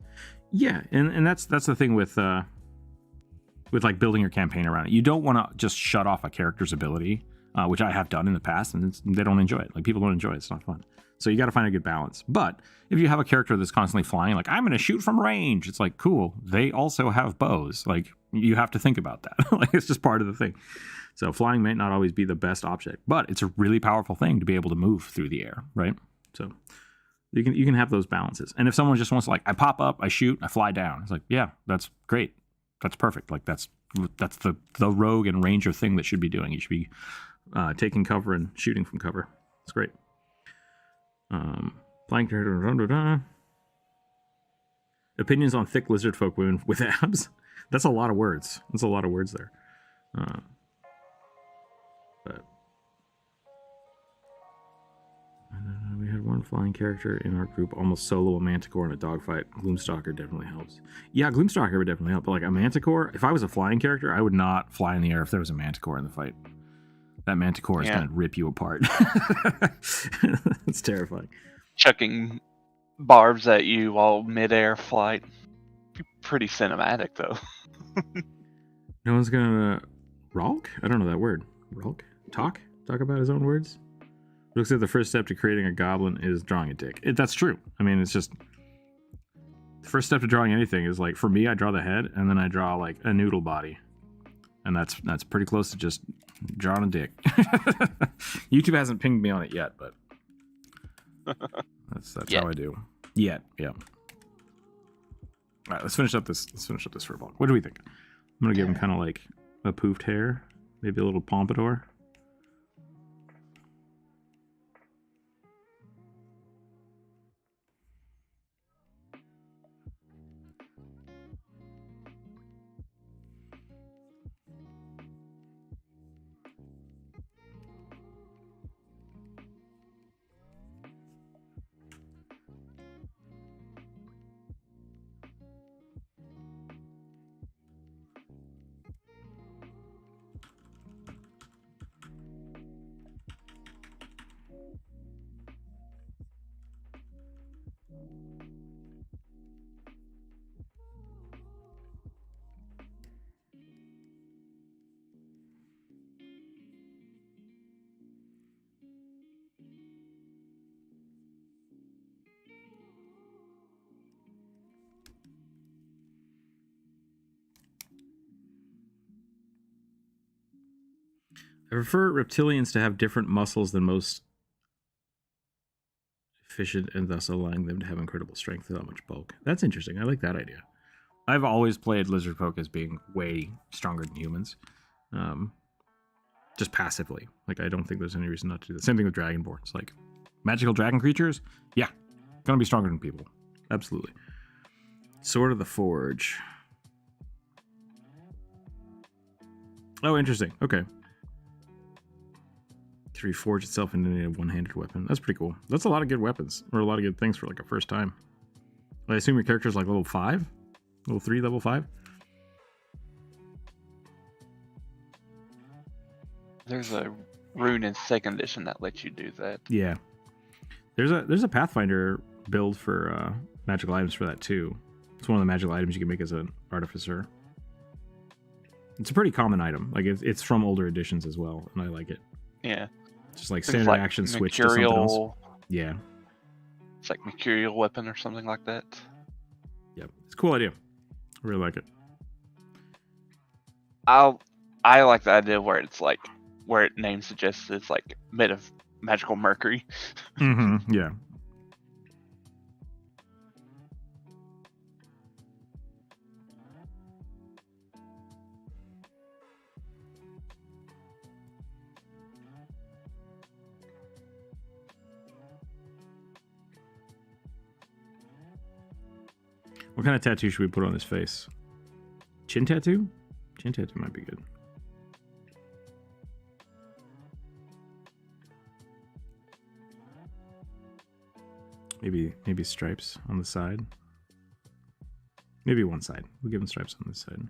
A: Yeah, and that's the thing with like building your campaign around it. You don't want to just shut off a character's ability, which I have done in the past, and they don't enjoy it. Like people don't enjoy it. It's not fun. So you got to find a good balance. But if you have a character that's constantly flying, like I'm going to shoot from range, it's like cool. They also have bows. Like you have to think about that. Like it's just part of the thing. So flying might not always be the best object, but it's a really powerful thing to be able to move through the air, right? So you can have those balances. And if someone just wants to like, I pop up, I shoot, I fly down, it's like, yeah, that's great. That's perfect. Like that's the rogue and ranger thing that should be doing. You should be taking cover and shooting from cover. It's great. Flying character. Opinions on thick lizard folk women with abs. That's a lot of words. That's a lot of words there. But we had one flying character in our group almost solo a manticore in a dogfight. Gloomstalker definitely helps. Yeah, Gloomstalker would definitely help. But like a manticore, if I was a flying character, I would not fly in the air if there was a manticore in the fight. That manticore is going to rip you apart. It's terrifying.
B: Chucking barbs at you while mid-air flight. Pretty cinematic, though.
A: No one's going to... Ralk? I don't know that word. Ralk? Talk about his own words? Looks like the first step to creating a goblin is drawing a dick. That's true. I mean, it's just... The first step to drawing anything is like, for me, I draw the head, and then I draw like a noodle body. And that's pretty close to just drawing a dick. YouTube hasn't pinged me on it yet, but that's how I do. Yeah. All right, let's finish up this for a block. What do we think? I'm gonna give him kind of like a poofed hair, maybe a little pompadour. I prefer reptilians to have different muscles than most efficient, and thus allowing them to have incredible strength without much bulk. That's interesting. I like that idea. I've always played lizard folk as being way stronger than humans. Just passively. Like, I don't think there's any reason not to do that. Same thing with dragonborns. Like, magical dragon creatures? Yeah. Gonna be stronger than people. Absolutely. Sword of the Forge. Oh, interesting. Okay. To reforge itself into a one-handed weapon. That's pretty cool. That's a lot of good weapons. Or a lot of good things for, like, a first time. I assume your character's, like, level 5? Level 3, level 5?
B: There's a rune in 2nd edition that lets you do that.
A: Yeah. There's a Pathfinder build for magical items for that, too. It's one of the magical items you can make as an artificer. It's a pretty common item. Like, it's from older editions as well, and I like it.
B: Yeah.
A: Just like standard action switch to something else. Yeah.
B: It's like mercurial weapon or something like that.
A: Yep. It's a cool idea. I really like it.
B: I like the idea where it's like, where it name suggests it's like made of magical mercury.
A: Mm-hmm. Yeah. What kind of tattoo should we put on his face? Chin tattoo? Chin tattoo might be good. Maybe stripes on the side. Maybe one side. We'll give him stripes on this side.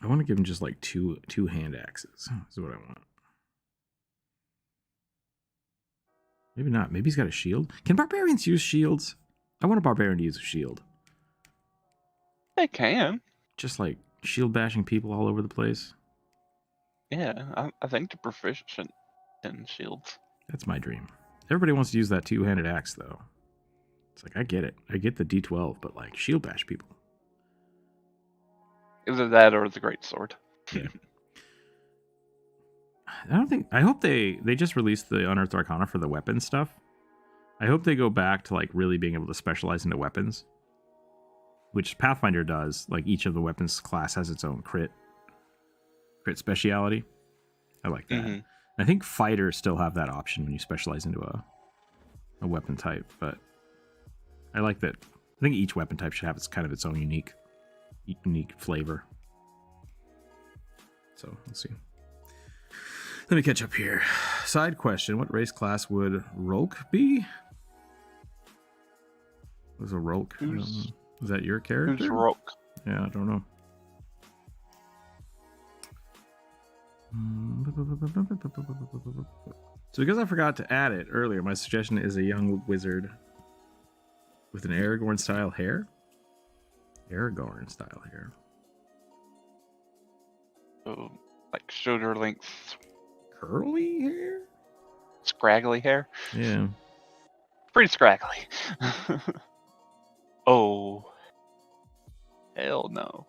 A: I want to give him just like two hand axes. Is what I want. Maybe not. Maybe he's got a shield. Can barbarians use shields? I want a barbarian to use a shield.
B: They can.
A: Just like shield bashing people all over the place.
B: Yeah, I think they're proficient in shields.
A: That's my dream. Everybody wants to use that two-handed axe, though. It's like, I get it. I get the D12, but like, shield bash people.
B: Either that or the great sword.
A: Yeah. I hope they just released the Unearthed Arcana for the weapon stuff. I hope they go back to like really being able to specialize into weapons. Which Pathfinder does. Like each of the weapons class has its own crit speciality. I like that. Mm-hmm. I think fighters still have that option when you specialize into a weapon type, but I like that. I think each weapon type should have its own unique flavor. So let's see. Let me catch up here. Side question: what race class would Rolk be? What's a Rolk? Is that your character?
B: Who's Rolk?
A: Yeah, I don't know. So because I forgot to add it earlier, my suggestion is a young wizard with an Aragorn style hair. Aragorn style hair.
B: Oh, like shoulder length,
A: curly hair,
B: scraggly hair.
A: Yeah,
B: pretty scraggly. Oh, hell no.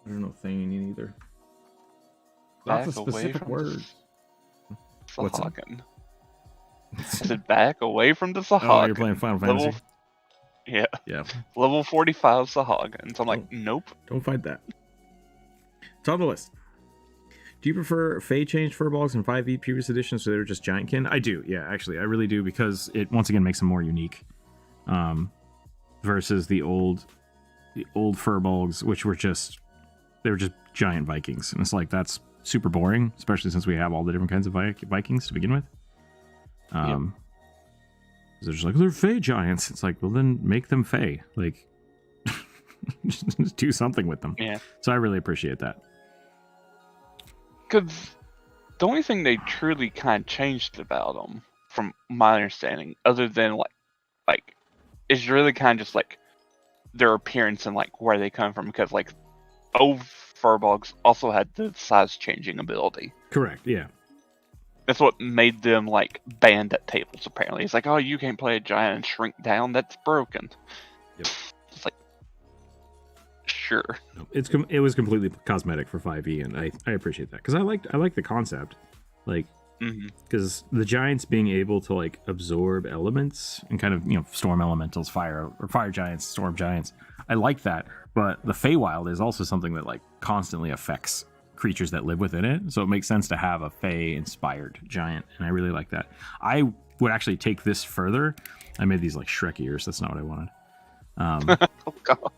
A: I don't know Thane either. That's a specific word.
B: Sahagin. I said back away from the Sahagin.
A: Oh, you're playing Final Fantasy.
B: Yeah. Level 45 Sahagins. I'm like, nope.
A: Don't fight that. It's on the list. Do you prefer Fey changed furballs in 5e previous editions so they're just giantkin? I do, yeah, actually. I really do, because it once again makes them more unique. Versus the old furbolgs, which were just giant Vikings. And it's like, that's super boring, especially since we have all the different kinds of Vikings to begin with. They're just like, they're Fey giants. It's like, well, then make them Fey. Like, just do something with them.
B: Yeah.
A: So I really appreciate that.
B: Because the only thing they truly kind of changed about them, from my understanding, other than like it's really kind of just like their appearance and like where they come from, because like old furbolgs also had the size changing ability.
A: Correct. Yeah.
B: That's what made them like banned at tables. Apparently, it's like, oh, you can't play a giant and shrink down. That's broken.
A: Yep.
B: It's like, sure.
A: No, it was completely cosmetic for 5e, and I appreciate that because I like the concept, like because the giants being able to like absorb elements and kind of storm elementals, fire giants, storm giants. I like that, but the Feywild is also something that like constantly affects creatures that live within it, so it makes sense to have a Fey inspired giant, and I really like that. I would actually take this further. I made these like Shrek ears. That's not what I wanted.
B: Oh god.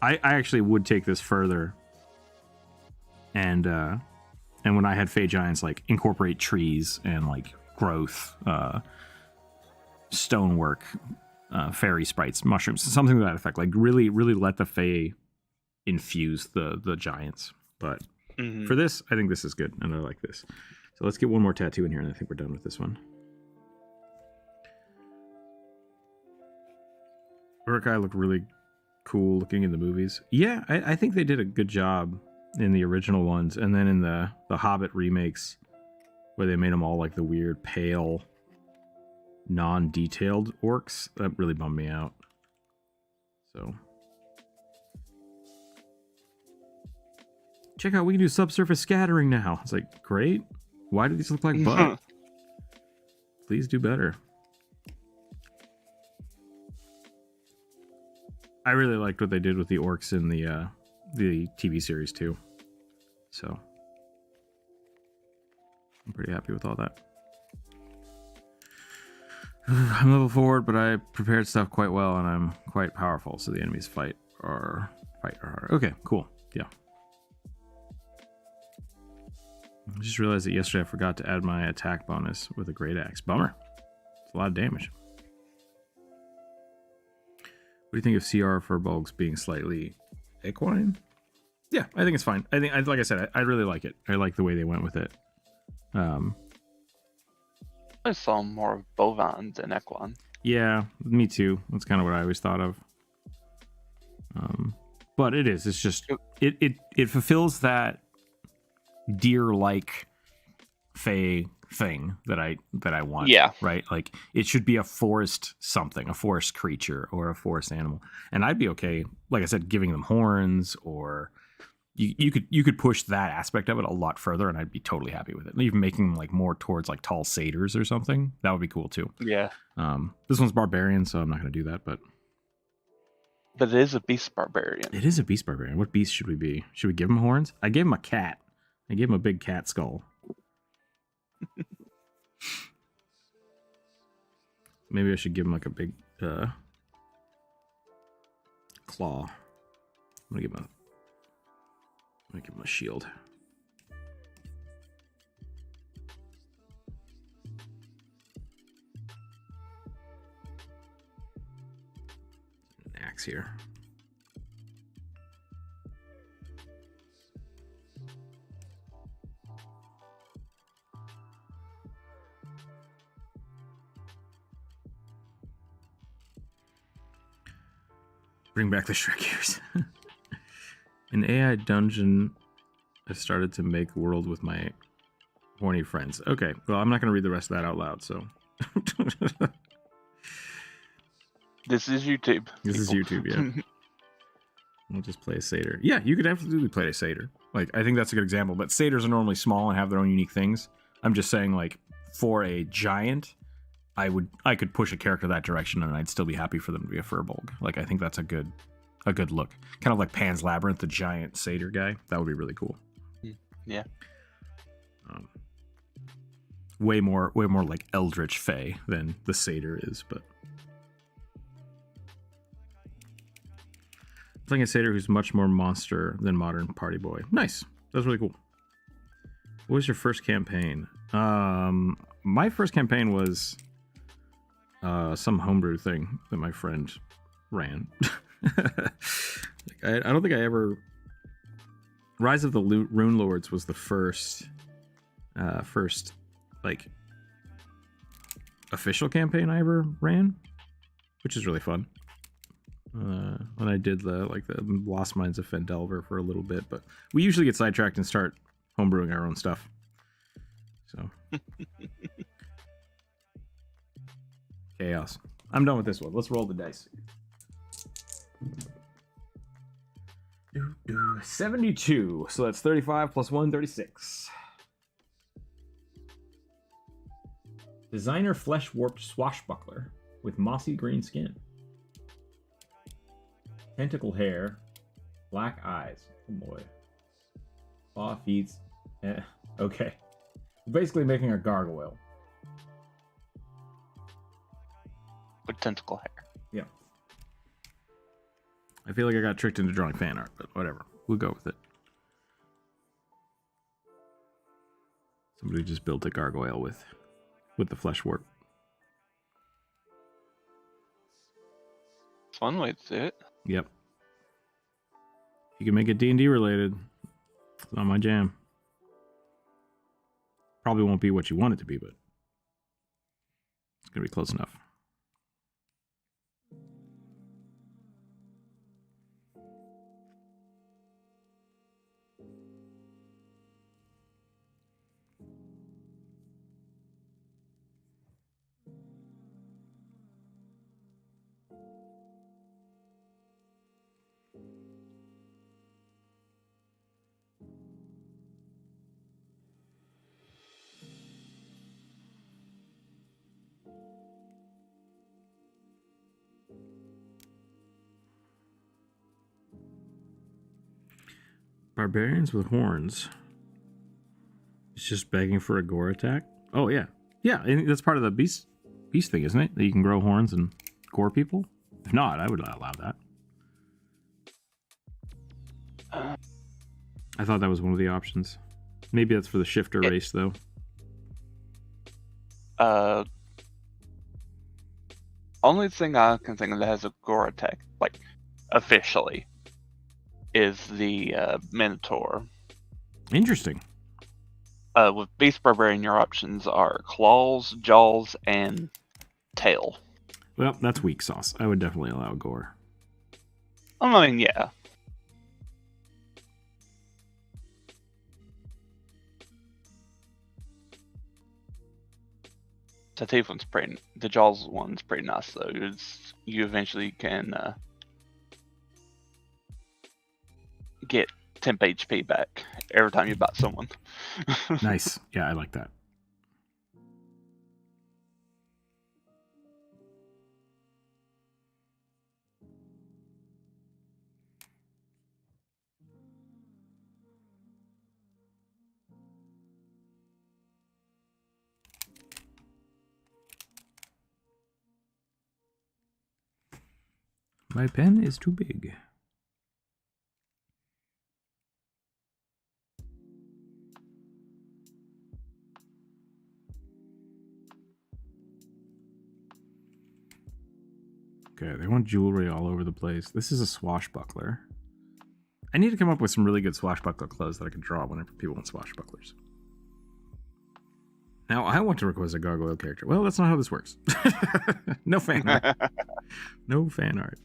A: I actually would take this further, and when I had Fey giants, like incorporate trees and like growth, stonework, fairy sprites, mushrooms, something to that effect. Like really let the Fey infuse the giants. But for this, I think this is good, and I like this. So let's get one more tattoo in here, and I think we're done with this one. Uruk-hai looked really cool looking in the movies. Yeah, I think they did a good job in the original ones, and then in the Hobbit remakes, where they made them all like the weird pale, non-detailed orcs. That really bummed me out. So check out, we can do subsurface scattering now. It's like, great. Why do these look like butt? Please do better. I really liked what they did with the orcs in the TV series too. So I'm pretty happy with all that. I'm level 4, but I prepared stuff quite well, and I'm quite powerful, so the enemies fight are hard. Okay, cool. Yeah. I just realized that yesterday I forgot to add my attack bonus with a great axe. Bummer. It's a lot of damage. What do you think of CR for bulks being slightly equine? Yeah, I think it's fine. Like I said, I really like it. I like the way they went with it.
B: I saw more of bovine than equine.
A: Yeah, me too. That's kind of what I always thought of. But it is. It's just it fulfills that deer-like Fey thing that I want.
B: Yeah.
A: Right. Like it should be a forest something, a forest creature or a forest animal, and I'd be okay. Like I said, giving them horns, or you could push that aspect of it a lot further, and I'd be totally happy with it. Even making them like more towards like tall satyrs or something, that would be cool too.
B: Yeah.
A: This one's barbarian, so I'm not going to do that, but
B: it is a beast barbarian.
A: It is a beast barbarian. What beast should we be? Should we give him horns? I gave him a cat. I gave him a big cat skull. Maybe I should give him like a big claw. I'm gonna give him a shield. An axe here. Bring back the Shrek ears. In AI dungeon, I started to make a world with my horny friends. Okay, well, I'm not going to read the rest of that out loud, so.
B: This is YouTube.
A: This is YouTube, yeah. We'll just play a satyr. Yeah, you could absolutely play a satyr. Like, I think that's a good example, but satyrs are normally small and have their own unique things. I'm just saying, like, for a giant, I could push a character that direction, and I'd still be happy for them to be a furbolg. Like, I think that's a good look. Kind of like Pan's Labyrinth, the giant satyr guy. That would be really cool.
B: Yeah.
A: Way more like Eldritch Fey than the satyr is, but playing a satyr who's much more monster than modern party boy. Nice. That's really cool. What was your first campaign? My first campaign was some homebrew thing that my friend ran. I don't think I ever. Rise of the Rune Lords was the first like official campaign I ever ran. which is really fun. When I did the Lost Mines of Fendelver for a little bit, but we usually get sidetracked and start homebrewing our own stuff. So chaos. I'm done with this one. Let's roll the dice. 72. So that's 35 plus 1, 36. Designer flesh warped swashbuckler with mossy green skin. Tentacle hair, black eyes. Oh boy. Claw feet. Okay. Basically making a gargoyle.
B: With tentacle hair.
A: Yeah. I feel like I got tricked into drawing fan art, but whatever. We'll go with it. Somebody just built a gargoyle with the flesh warp.
B: It's one way to do it.
A: Yep. You can make it D&D related. It's not my jam. Probably won't be what you want it to be, but it's going to be close enough. Barbarians with horns. It's just begging for a gore attack. Oh yeah, yeah. That's part of the beast thing, isn't it? That you can grow horns and gore people. If not, I would not allow that. I thought that was one of the options. Maybe that's for the shifter race, though.
B: Only thing I can think of that has a gore attack, like officially, is the Minotaur.
A: Interesting.
B: With Beast Barbarian, your options are claws, jaws, and tail.
A: Well, that's weak sauce. I would definitely allow gore.
B: I mean, yeah. The teeth one's pretty. The jaws one's pretty nice though. You eventually can get temp HP back every time you bite someone.
A: Nice. Yeah, I like that. My pen is too big. Okay, they want jewelry all over the place. This is a swashbuckler. I need to come up with some really good swashbuckler clothes that I can draw whenever people want swashbucklers. Now, I want to request a gargoyle character. Well, that's not how this works. No fan art. No fan art.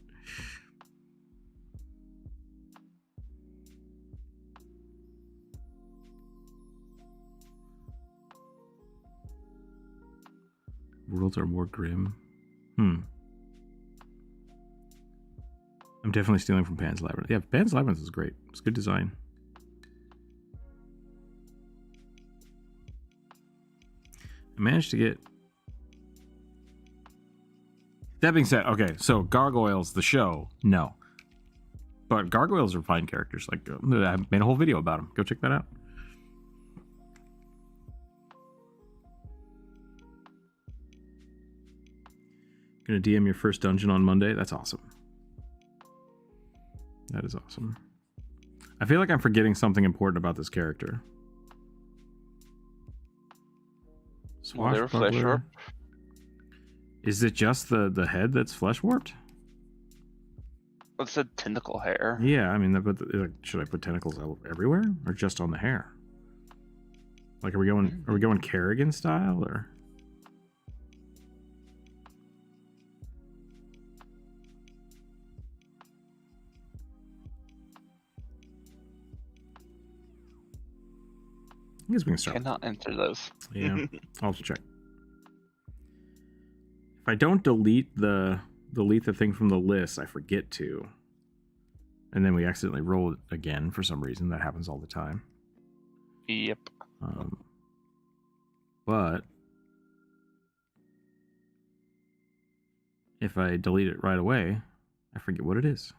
A: Worlds are more grim. I'm definitely stealing from Pan's Labyrinth. Yeah, Pan's Labyrinth is great. It's good design. I managed to get... That being said, okay, so Gargoyles, the show, no. But Gargoyles are fine characters. Like, I made a whole video about them. Go check that out. Gonna DM your first dungeon on Monday? That's awesome. That is awesome. I feel like I'm forgetting something important about this character.
B: Well, they were flesh warped.
A: Is it just the head that's flesh warped?
B: It said tentacle hair.
A: Yeah, I mean, should I put tentacles everywhere or just on the hair? Like, are we going Kerrigan style or? I guess we can start.
B: Cannot enter those.
A: Yeah, I'll check. If I don't delete the thing from the list, I forget to. And then we accidentally roll it again for some reason. That happens all the time.
B: Yep.
A: But if I delete it right away, I forget what it is.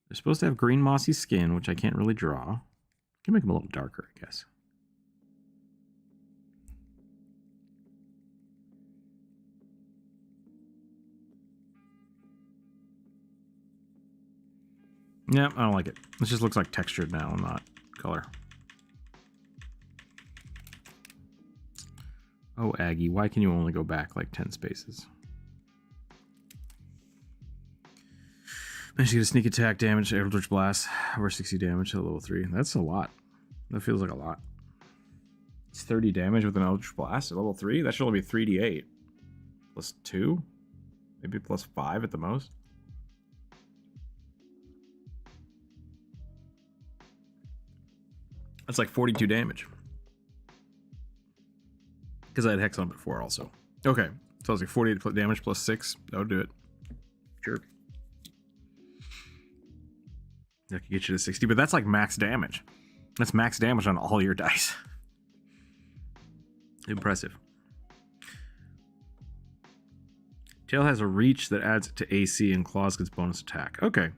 A: They're supposed to have green mossy skin, which I can't really draw. I can make them a little darker, I guess. Yeah, I don't like it. This just looks like textured now, not color. Oh, Aggie, why can you only go back like 10 spaces? Managed to get a sneak attack damage, Eldritch Blast, over 60 damage at level 3. That's a lot. That feels like a lot. It's 30 damage with an Eldritch Blast at level 3? That should only be 3d8. Plus 2? Maybe plus 5 at the most? That's like 42 damage. Because I had Hex on before also. Okay, so I was like 48 damage plus 6. That would do it. Sure. That could get you to 60, but that's like max damage. That's max damage on all your dice. Impressive. Tail has a reach that adds it to AC and claws gets bonus attack. Okay.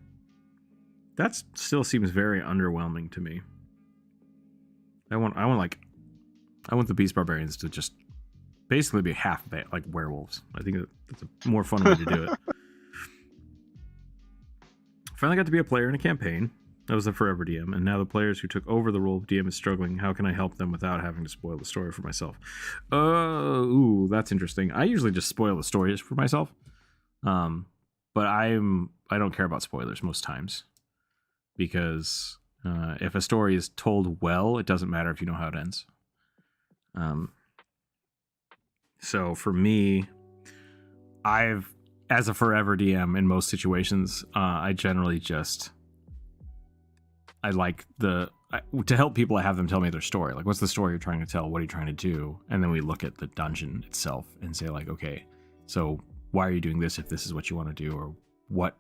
A: That still seems very underwhelming to me. I want the Beast Barbarians to just basically be half like werewolves. I think that's a more fun way to do it. Finally got to be a player in a campaign. That was the Forever DM, and now the players who took over the role of DM is struggling. How can I help them without having to spoil the story for myself? Ooh, that's interesting. I usually just spoil the stories for myself, but I don't care about spoilers most times because if a story is told well, it doesn't matter if you know how it ends. So for me, as a Forever DM in most situations, I generally just to help people, I have them tell me their story. Like, what's the story you're trying to tell? What are you trying to do? And then we look at the dungeon itself and say, like, okay, so why are you doing this if this is what you want to do? Or what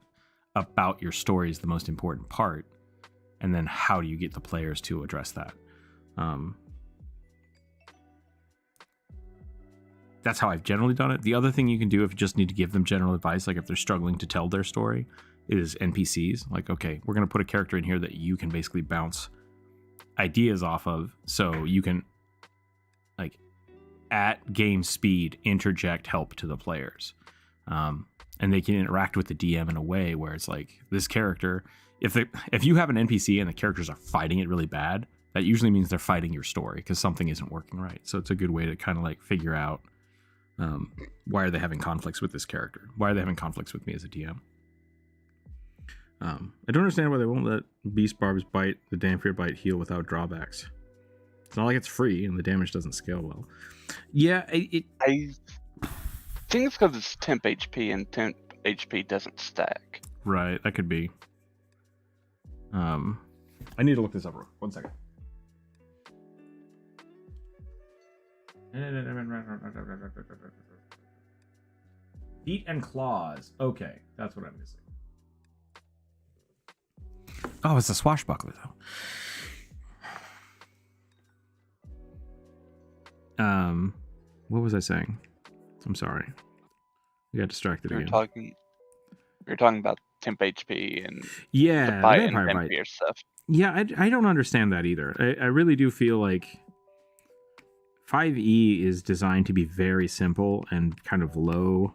A: about your story is the most important part? And then how do you get the players to address that? That's how I've generally done it. The other thing you can do if you just need to give them general advice, like if they're struggling to tell their story, is NPCs. Like, okay, we're going to put a character in here that you can basically bounce ideas off of, so you can, like, at game speed, interject help to the players. And they can interact with the DM in a way where it's like, this character, if you have an NPC and the characters are fighting it really bad, that usually means they're fighting your story because something isn't working right. So it's a good way to kind of like figure out why are they having conflicts with this character? Why are they having conflicts with me as a DM? I don't understand why they won't let Beast Barb's bite, the Dampier bite, heal without drawbacks. It's not like it's free and the damage doesn't scale well. Yeah,
B: I think it's because it's temp HP and temp HP doesn't stack.
A: Right, that could be. I need to look this up. 1 second. Feet and claws. Okay, that's what I'm missing. Oh, it's a swashbuckler though. What was I saying? I'm sorry. I got distracted again.
B: You're talking about temp HP and
A: the
B: bite
A: vampire
B: and
A: bite
B: Dampier stuff.
A: Yeah, I don't understand that either. I really do feel like 5e is designed to be very simple and kind of low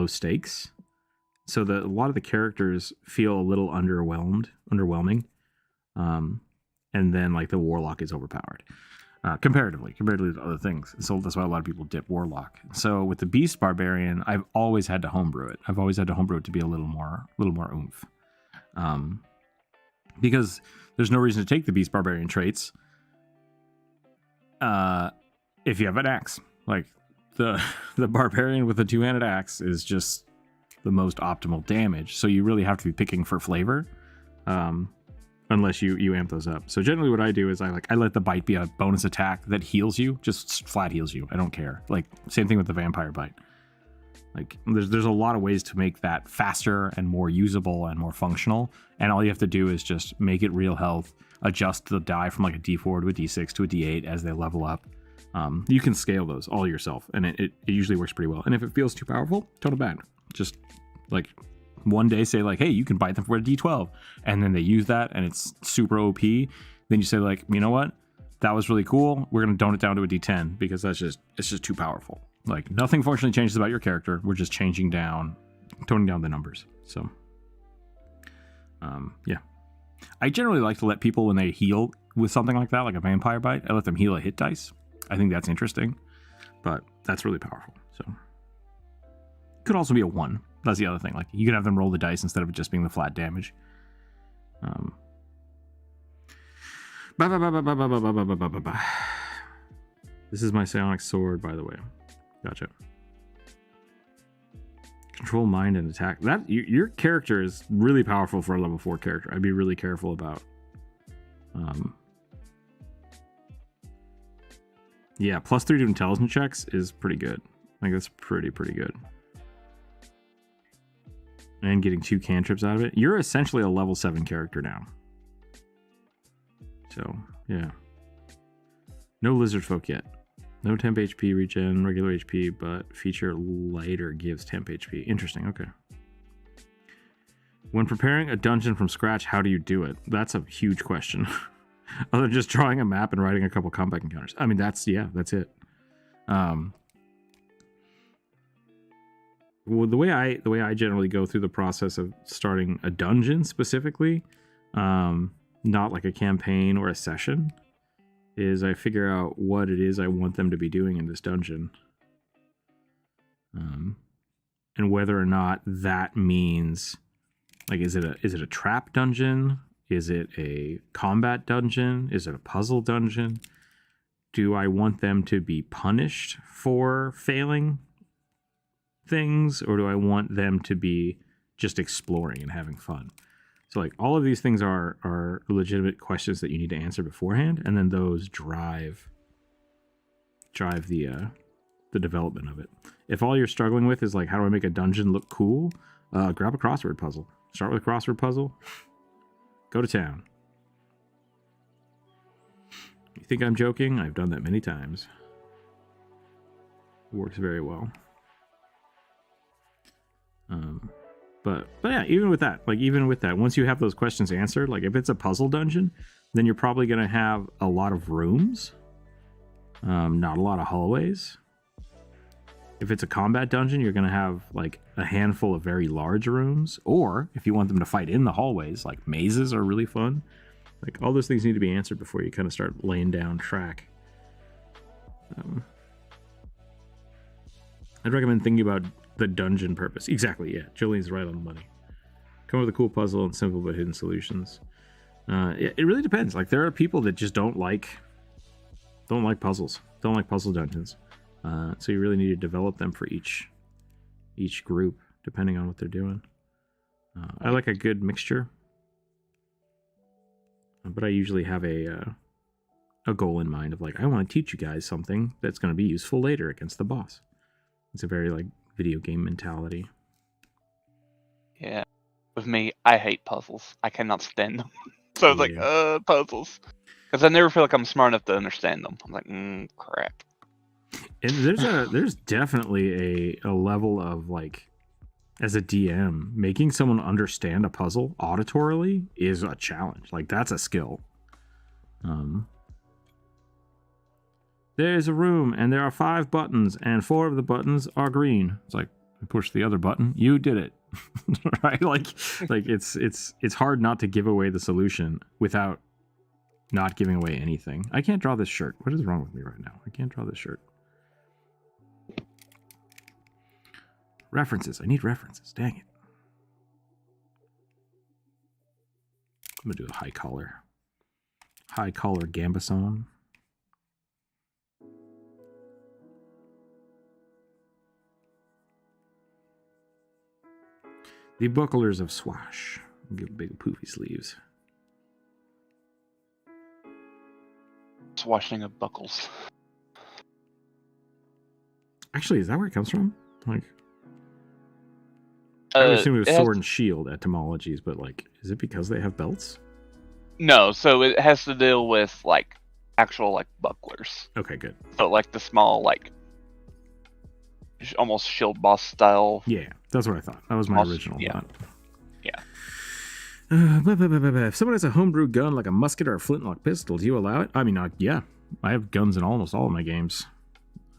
A: stakes, so that a lot of the characters feel a little underwhelming, and then like the warlock is overpowered comparatively to other things. So that's why a lot of people dip warlock. So with the beast barbarian, I've always had to homebrew it. I've always had to homebrew it to be a little more oomph, because there's no reason to take the beast barbarian traits if you have an axe. Like the barbarian with a two-handed axe is just the most optimal damage, so you really have to be picking for flavor. unless you amp those up. So generally what I do is I let the bite be a bonus attack that heals you, just flat heals you. I don't care. Like same thing with the vampire bite. Like there's a lot of ways to make that faster and more usable and more functional. And all you have to do is just make it real health, adjust the die from like a D4 to a D6 to a D8 as they level up. You can scale those all yourself, and it usually works pretty well. And if it feels too powerful, tone it back. Just like one day say like, hey, you can bite them for a D12, and then they use that and it's super OP. Then you say like, you know what, that was really cool, we're gonna tone it down to a D10 because it's just too powerful. Like nothing fortunately changes about your character, we're just toning down the numbers. So yeah, I generally like to let people, when they heal with something like that, like a vampire bite, I let them heal a hit dice. I think that's interesting, but that's really powerful. So could also be a 1. That's the other thing. Like you can have them roll the dice instead of it just being the flat damage. This is my psionic sword, by the way. Gotcha. Control mind and attack. That your character is really powerful for a level 4 character. I'd be really careful about. Yeah, +3 to intelligence checks is pretty good. Like that's pretty good. And getting 2 cantrips out of it. You're essentially a level 7 character now. So, yeah. No lizard folk yet. No temp HP regen, regular HP, but feature lighter gives temp HP. Interesting, okay. When preparing a dungeon from scratch, how do you do it? That's a huge question. Other than just drawing a map and writing a couple combat encounters. I mean, that's it. Well, the way I generally go through the process of starting a dungeon specifically, not like a campaign or a session, is I figure out what it is I want them to be doing in this dungeon, and whether or not that means like is it a trap dungeon? Is it a combat dungeon? Is it a puzzle dungeon? Do I want them to be punished for failing things, or do I want them to be just exploring and having fun? So like all of these things are legitimate questions that you need to answer beforehand, and then those drive the development of it. If all you're struggling with is like, how do I make a dungeon look cool? Grab a crossword puzzle. Start with a crossword puzzle. Go to town. You think I'm joking? I've done that many times. It works very well. But yeah, even with that, once you have those questions answered, like if it's a puzzle dungeon, then you're probably going to have a lot of rooms, not a lot of hallways. If it's a combat dungeon, you're going to have like a handful of very large rooms, or if you want them to fight in the hallways, like mazes are really fun. Like all those things need to be answered before you kind of start laying down track. I'd recommend thinking about the dungeon purpose. Exactly, yeah. Jolene's right on the money. Come up with a cool puzzle and simple but hidden solutions. It really depends. Like there are people that just don't like puzzles. Don't like puzzle dungeons. So you really need to develop them for each group, depending on what they're doing. I like a good mixture, but I usually have a goal in mind of like, I want to teach you guys something that's going to be useful later against the boss. It's a very like video game mentality.
B: Yeah. With me, I hate puzzles. I cannot stand them. So it's like, puzzles. Because I never feel like I'm smart enough to understand them. I'm like, crap.
A: And there's definitely a level of like, as a DM, making someone understand a puzzle auditorily is a challenge. Like that's a skill. There's a room and there are 5 buttons and 4 of the buttons are green. It's like, push the other button. You did it. Right? Like it's hard not to give away the solution without not giving away anything. I can't draw this shirt. What is wrong with me right now? I can't draw this shirt. References. I need references. Dang it. I'm gonna do a high collar. High collar Gambison. The bucklers of Swash. Give big poofy sleeves.
B: Swashing of buckles.
A: Actually, is that where it comes from? Like, I would assume it was sword and shield etymologies, but like, is it because they have belts?
B: No, so it has to deal with like actual like bucklers.
A: Okay, good.
B: So like the small like almost shield boss style.
A: Yeah, that's what I thought. That was my original thought.
B: Yeah.
A: If someone has a homebrew gun like a musket or a flintlock pistol, do you allow it? I mean, yeah, I have guns in almost all of my games.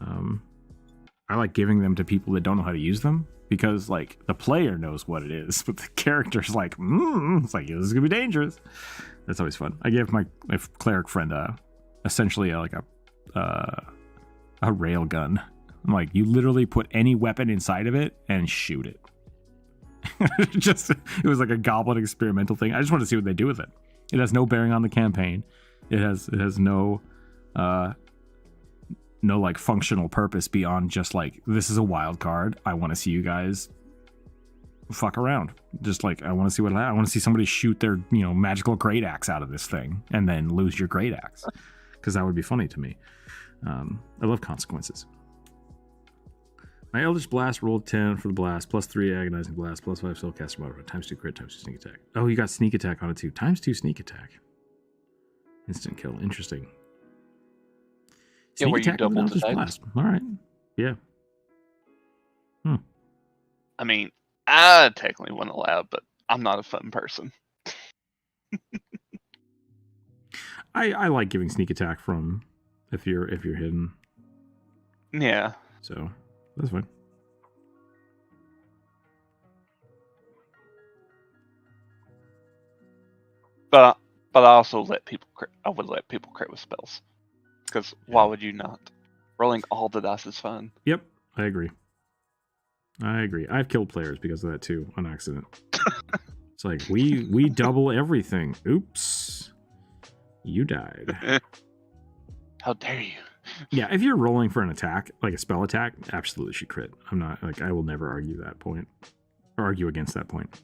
A: I like giving them to people that don't know how to use them because, like, the player knows what it is, but the character's like, it's like, this is gonna be dangerous. That's always fun. I gave my cleric friend essentially a rail gun. I'm like, you literally put any weapon inside of it and shoot it. It was like a goblin experimental thing. I just want to see what they do with it. It has no bearing on the campaign. It has no like functional purpose beyond just like, this is a wild card. I want to see you guys fuck around. Just like, I want to see I want to see somebody shoot their magical great axe out of this thing and then lose your great axe, because that would be funny to me. I love consequences. My Eldritch Blast rolled 10 for the blast, plus 3 agonizing blast, plus 5 spellcaster modifier, times 2 crit, times 2 sneak attack. Oh, you got sneak attack on it too. Times 2 sneak attack. Instant kill. Interesting. Sneak
B: where you
A: attack with
B: double
A: Eldritch
B: the
A: Blast. All right. Yeah.
B: I mean, I technically wouldn't allow it, but I'm not a fun person.
A: I like giving sneak attack from if you're hidden.
B: Yeah.
A: So that's fine.
B: But I also let people crit. I would let people crit with spells. Because why would you not? Rolling all the dice is fun.
A: Yep, I agree. I've killed players because of that too, on accident. It's like, we double everything. Oops. You died.
B: How dare you?
A: Yeah, if you're rolling for an attack, like a spell attack, absolutely should crit. I'm not, like, I will never argue that point. Or argue against that point.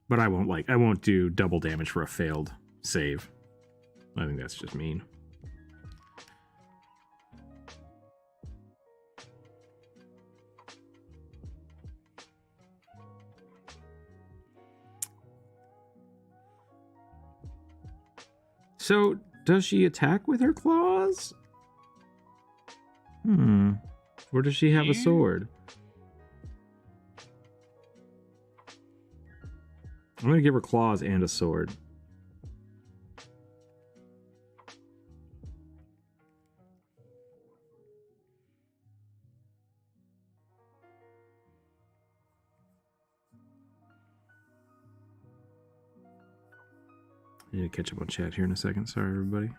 A: But I won't do double damage for a failed save. I think that's just mean. So, does she attack with her claws? Or does she have a sword? I'm going to give her claws and a sword. I need to catch up on chat here in a second. Sorry, everybody.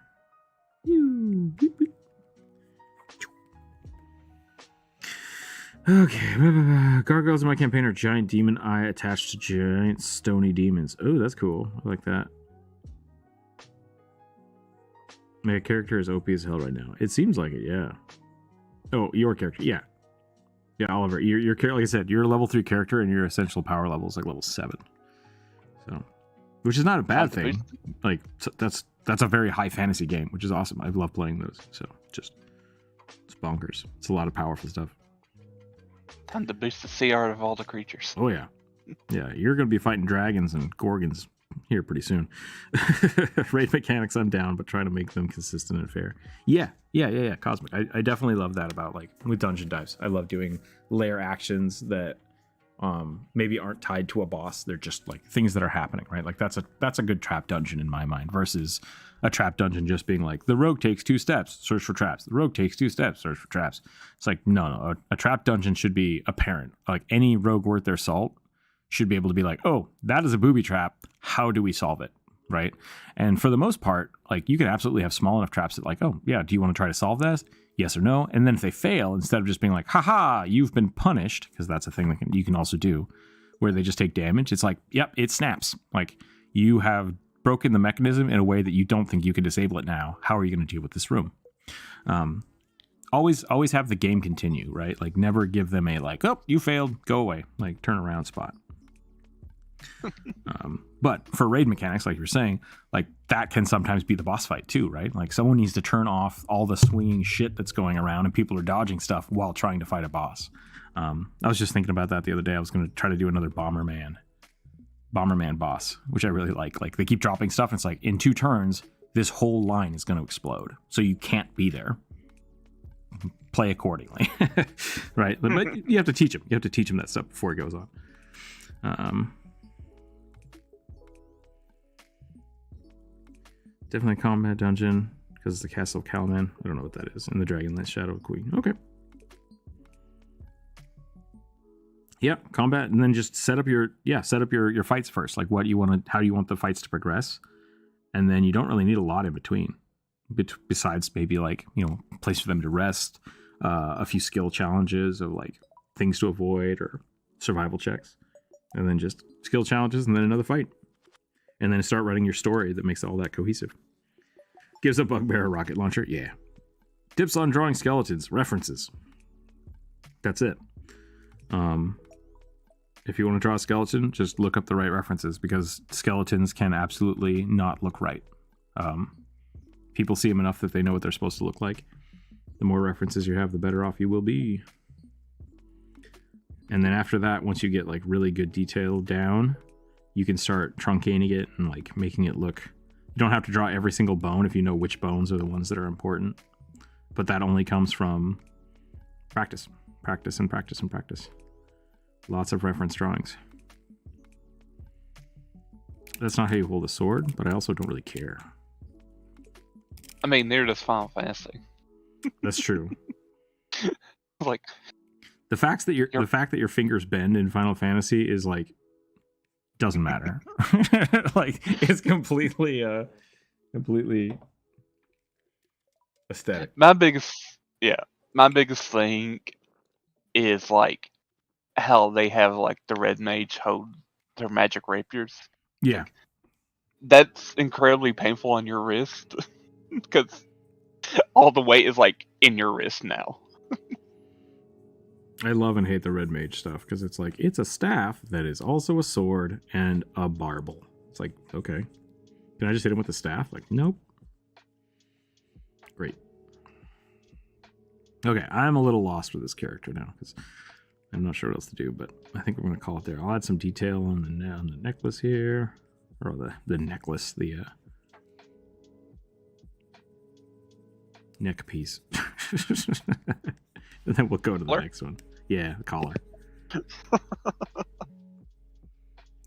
A: Okay. Gargoyles in my campaign are giant demon eye attached to giant stony demons. Oh, that's cool. I like that. My character is OP as hell right now. It seems like it, yeah. Oh, your character, yeah. Yeah, Oliver, your character, like I said, you're a level 3 character and your essential power level is like level 7. So, which is not a bad thing. Like, that's a very high fantasy game, which is awesome. I love playing those. So, it's bonkers. It's a lot of powerful stuff.
B: Time to boost the CR of all the creatures.
A: Oh, yeah. Yeah, you're going to be fighting dragons and gorgons here pretty soon. Raid mechanics, I'm down, but try to make them consistent and fair. Yeah. Cosmic. I definitely love that about, like, with dungeon dives. I love doing lair actions that maybe aren't tied to a boss. They're just like things that are happening, right? Like that's a good trap dungeon in my mind versus a trap dungeon just being like, the rogue takes 2 steps, search for traps. The rogue takes 2 steps, search for traps. It's like, no. A trap dungeon should be apparent. Like any rogue worth their salt should be able to be like, oh, that is a booby trap. How do we solve it? Right. And for the most part, like you can absolutely have small enough traps that like, oh yeah, do you want to try to solve this? Yes or no? And then if they fail, instead of just being like, haha, you've been punished, because that's a thing that you can also do, where they just take damage. It's like, yep, it snaps. Like you have broken the mechanism in a way that you don't think you can disable it now. How are you going to deal with this room? Always have the game continue, right? Like never give them a like, oh, you failed, go away, like turn around spot. But for raid mechanics, like you were saying, like that can sometimes be the boss fight too, right? Like someone needs to turn off all the swinging shit that's going around and people are dodging stuff while trying to fight a boss. I was just thinking about that the other day. I was going to try to do another Bomberman boss, which I really like. Like they keep dropping stuff and it's like in 2 turns, this whole line is going to explode. So you can't be there. Play accordingly. Right? But you have to teach them. You have to teach them that stuff before it goes on. Definitely a combat dungeon because it's the Castle of Calman. I don't know what that is. And the Dragonlance Shadow Queen. Okay. Yeah, combat, and then just set up your fights first. Like what you want to, how you want the fights to progress, and then you don't really need a lot in between. Besides maybe like place for them to rest, a few skill challenges of like things to avoid or survival checks, and then just skill challenges, and then another fight. And then start writing your story that makes all that cohesive. Gives a bugbear a rocket launcher. Yeah. Tips on drawing skeletons. References. That's it. If you want to draw a skeleton, just look up the right references because skeletons can absolutely not look right. People see them enough that they know what they're supposed to look like. The more references you have, the better off you will be. And then after that, once you get like really good detail down, you can start truncating it and like making it look. You don't have to draw every single bone if you know which bones are the ones that are important. But that only comes from practice. Practice and practice and practice. Lots of reference drawings. That's not how you hold a sword, but I also don't really care.
B: I mean, they're just Final Fantasy.
A: That's true.
B: Like
A: the fact that your fingers bend in Final Fantasy is like doesn't matter. Like it's completely aesthetic.
B: My biggest thing is like how they have like the red mage hold their magic rapiers.
A: Yeah.
B: That's incredibly painful on your wrist because all the weight is like in your wrist now.
A: I love and hate the red mage stuff because it's like it's a staff that is also a sword and a barbel. It's like, okay, can I just hit him with the staff? Like, nope. Great. Okay, I'm a little lost with this character now because I'm not sure what else to do, but I think we're going to call it there. I'll add some detail on the necklace here, or the necklace, the neck piece. And then we'll go to the next one. Yeah, the collar.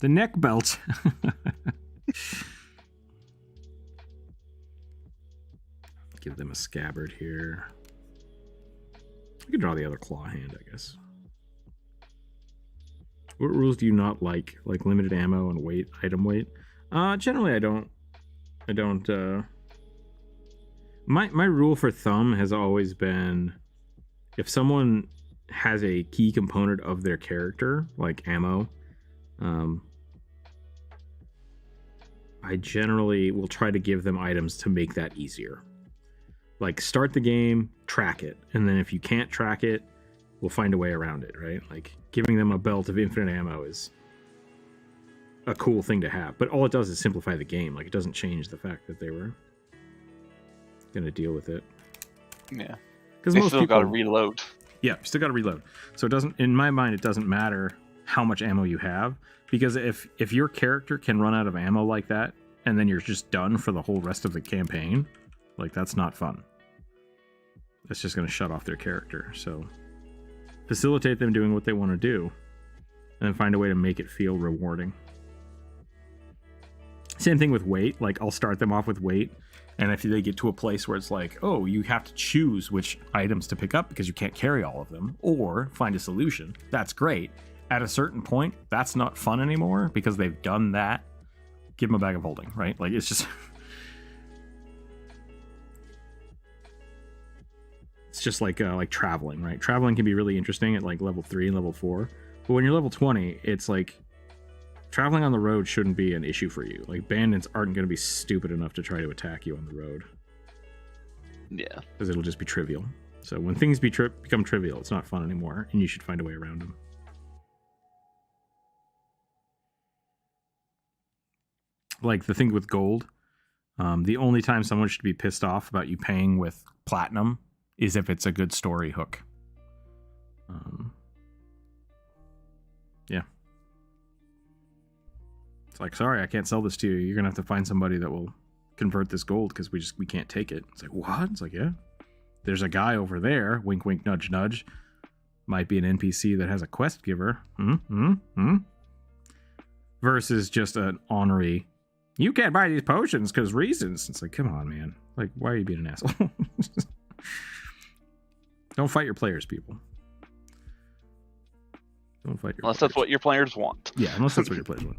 A: The neck belt. Give them a scabbard here. I could draw the other claw hand, I guess. What rules do you not like? Like limited ammo and weight, item weight? Generally I don't. My rule for thumb has always been if someone has a key component of their character, like ammo, I generally will try to give them items to make that easier. Like start the game, track it, and then if you can't track it, we'll find a way around it, right? Like giving them a belt of infinite ammo is a cool thing to have, but all it does is simplify the game. Like it doesn't change the fact that they were going to deal with it.
B: Yeah.
A: Because
B: most people got to reload.
A: Yeah, you still got to reload. So it doesn't, in my mind, it doesn't matter how much ammo you have, because if your character can run out of ammo like that, and then you're just done for the whole rest of the campaign, like that's not fun. That's just going to shut off their character. So facilitate them doing what they want to do, and then find a way to make it feel rewarding. Same thing with weight. Like I'll start them off with weight. And if they get to a place where it's like, oh, you have to choose which items to pick up because you can't carry all of them, or find a solution, that's great. At a certain point, that's not fun anymore because they've done that. Give them a bag of holding, right? Like it's just... it's just like traveling, right? Traveling can be really interesting at like level 3 and level 4. But when you're level 20, it's like... traveling on the road shouldn't be an issue for you. Like, bandits aren't going to be stupid enough to try to attack you on the road.
B: Yeah.
A: Because it'll just be trivial. So when things become trivial, it's not fun anymore, and you should find a way around them. like the thing with gold, the only time someone should be pissed off about you paying with platinum is if it's a good story hook. Yeah. It's like, sorry, I can't sell this to you. You're gonna have to find somebody that will convert this gold because we can't take it. It's like, what? It's like, yeah. There's a guy over there, wink wink nudge nudge. Might be an NPC that has a quest giver. Versus just an ornery, you can't buy these potions because reasons. It's like, come on, man. Like, why are you being an asshole? Don't fight your players, people. Don't fight your
B: Unless
A: players.
B: that's what your players want.
A: Yeah, unless that's what your players want.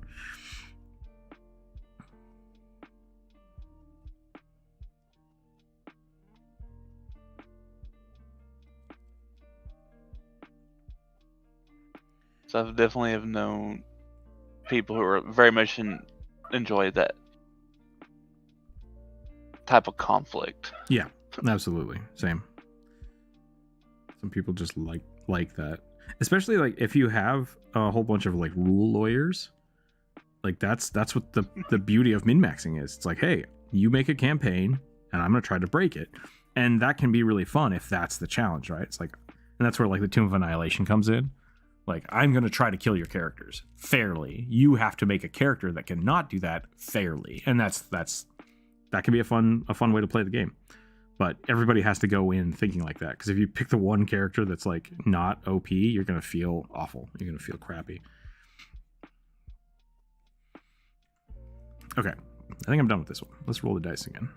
B: So I've definitely have known people who are very much enjoy that type of conflict.
A: Yeah, absolutely. Same. Some people just like that. Especially like if you have a whole bunch of like rule lawyers, like that's what the beauty of min-maxing is. It's like, hey, you make a campaign and I'm gonna try to break it. And that can be really fun if that's the challenge, right? It's like, and that's where like the Tomb of Annihilation comes in. Like, I'm going to try to kill your characters fairly. You have to make a character that cannot do that fairly. And that can be a fun way to play the game. But everybody has to go in thinking like that. Because if you pick the one character that's like not OP, you're going to feel awful. You're going to feel crappy. Okay. I think I'm done with this one. Let's roll the dice again.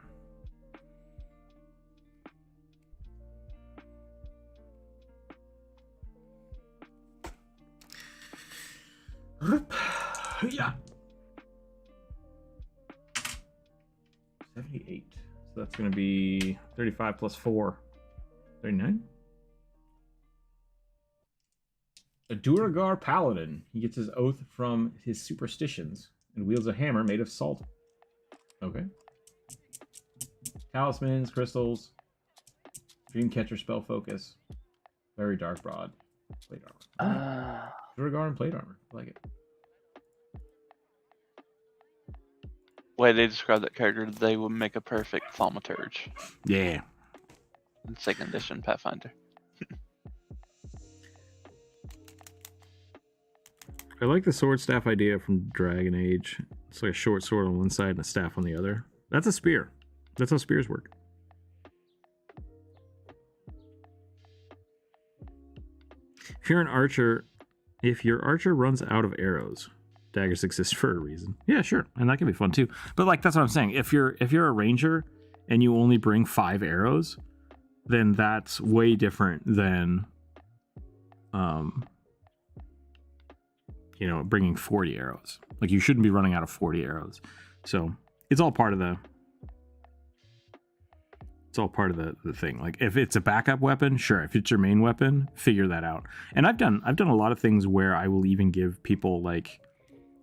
A: Yeah. 78. So that's going to be 35 plus 4. 39? A Duragar Paladin. He gets his oath from his superstitions and wields a hammer made of salt. Okay. Talismans, crystals, Dreamcatcher spell focus, very dark broad, plate armor. Duragar and plate armor. I like it.
B: Way they describe that character, they would make a perfect thaumaturge.
A: Yeah.
B: In 2nd edition Pathfinder.
A: I like the sword staff idea from Dragon Age. It's like a short sword on one side and a staff on the other. That's a spear. That's how spears work. If you're an archer, if your archer runs out of arrows, daggers exist for a reason. Yeah, sure. And that can be fun too. But like, that's what I'm saying. If you're a ranger and you only bring 5 arrows, then that's way different than bringing 40 arrows. Like, you shouldn't be running out of 40 arrows. So it's all part of the thing. Like, if it's a backup weapon, sure. If it's your main weapon, figure that out. And I've done a lot of things where I will even give people, like,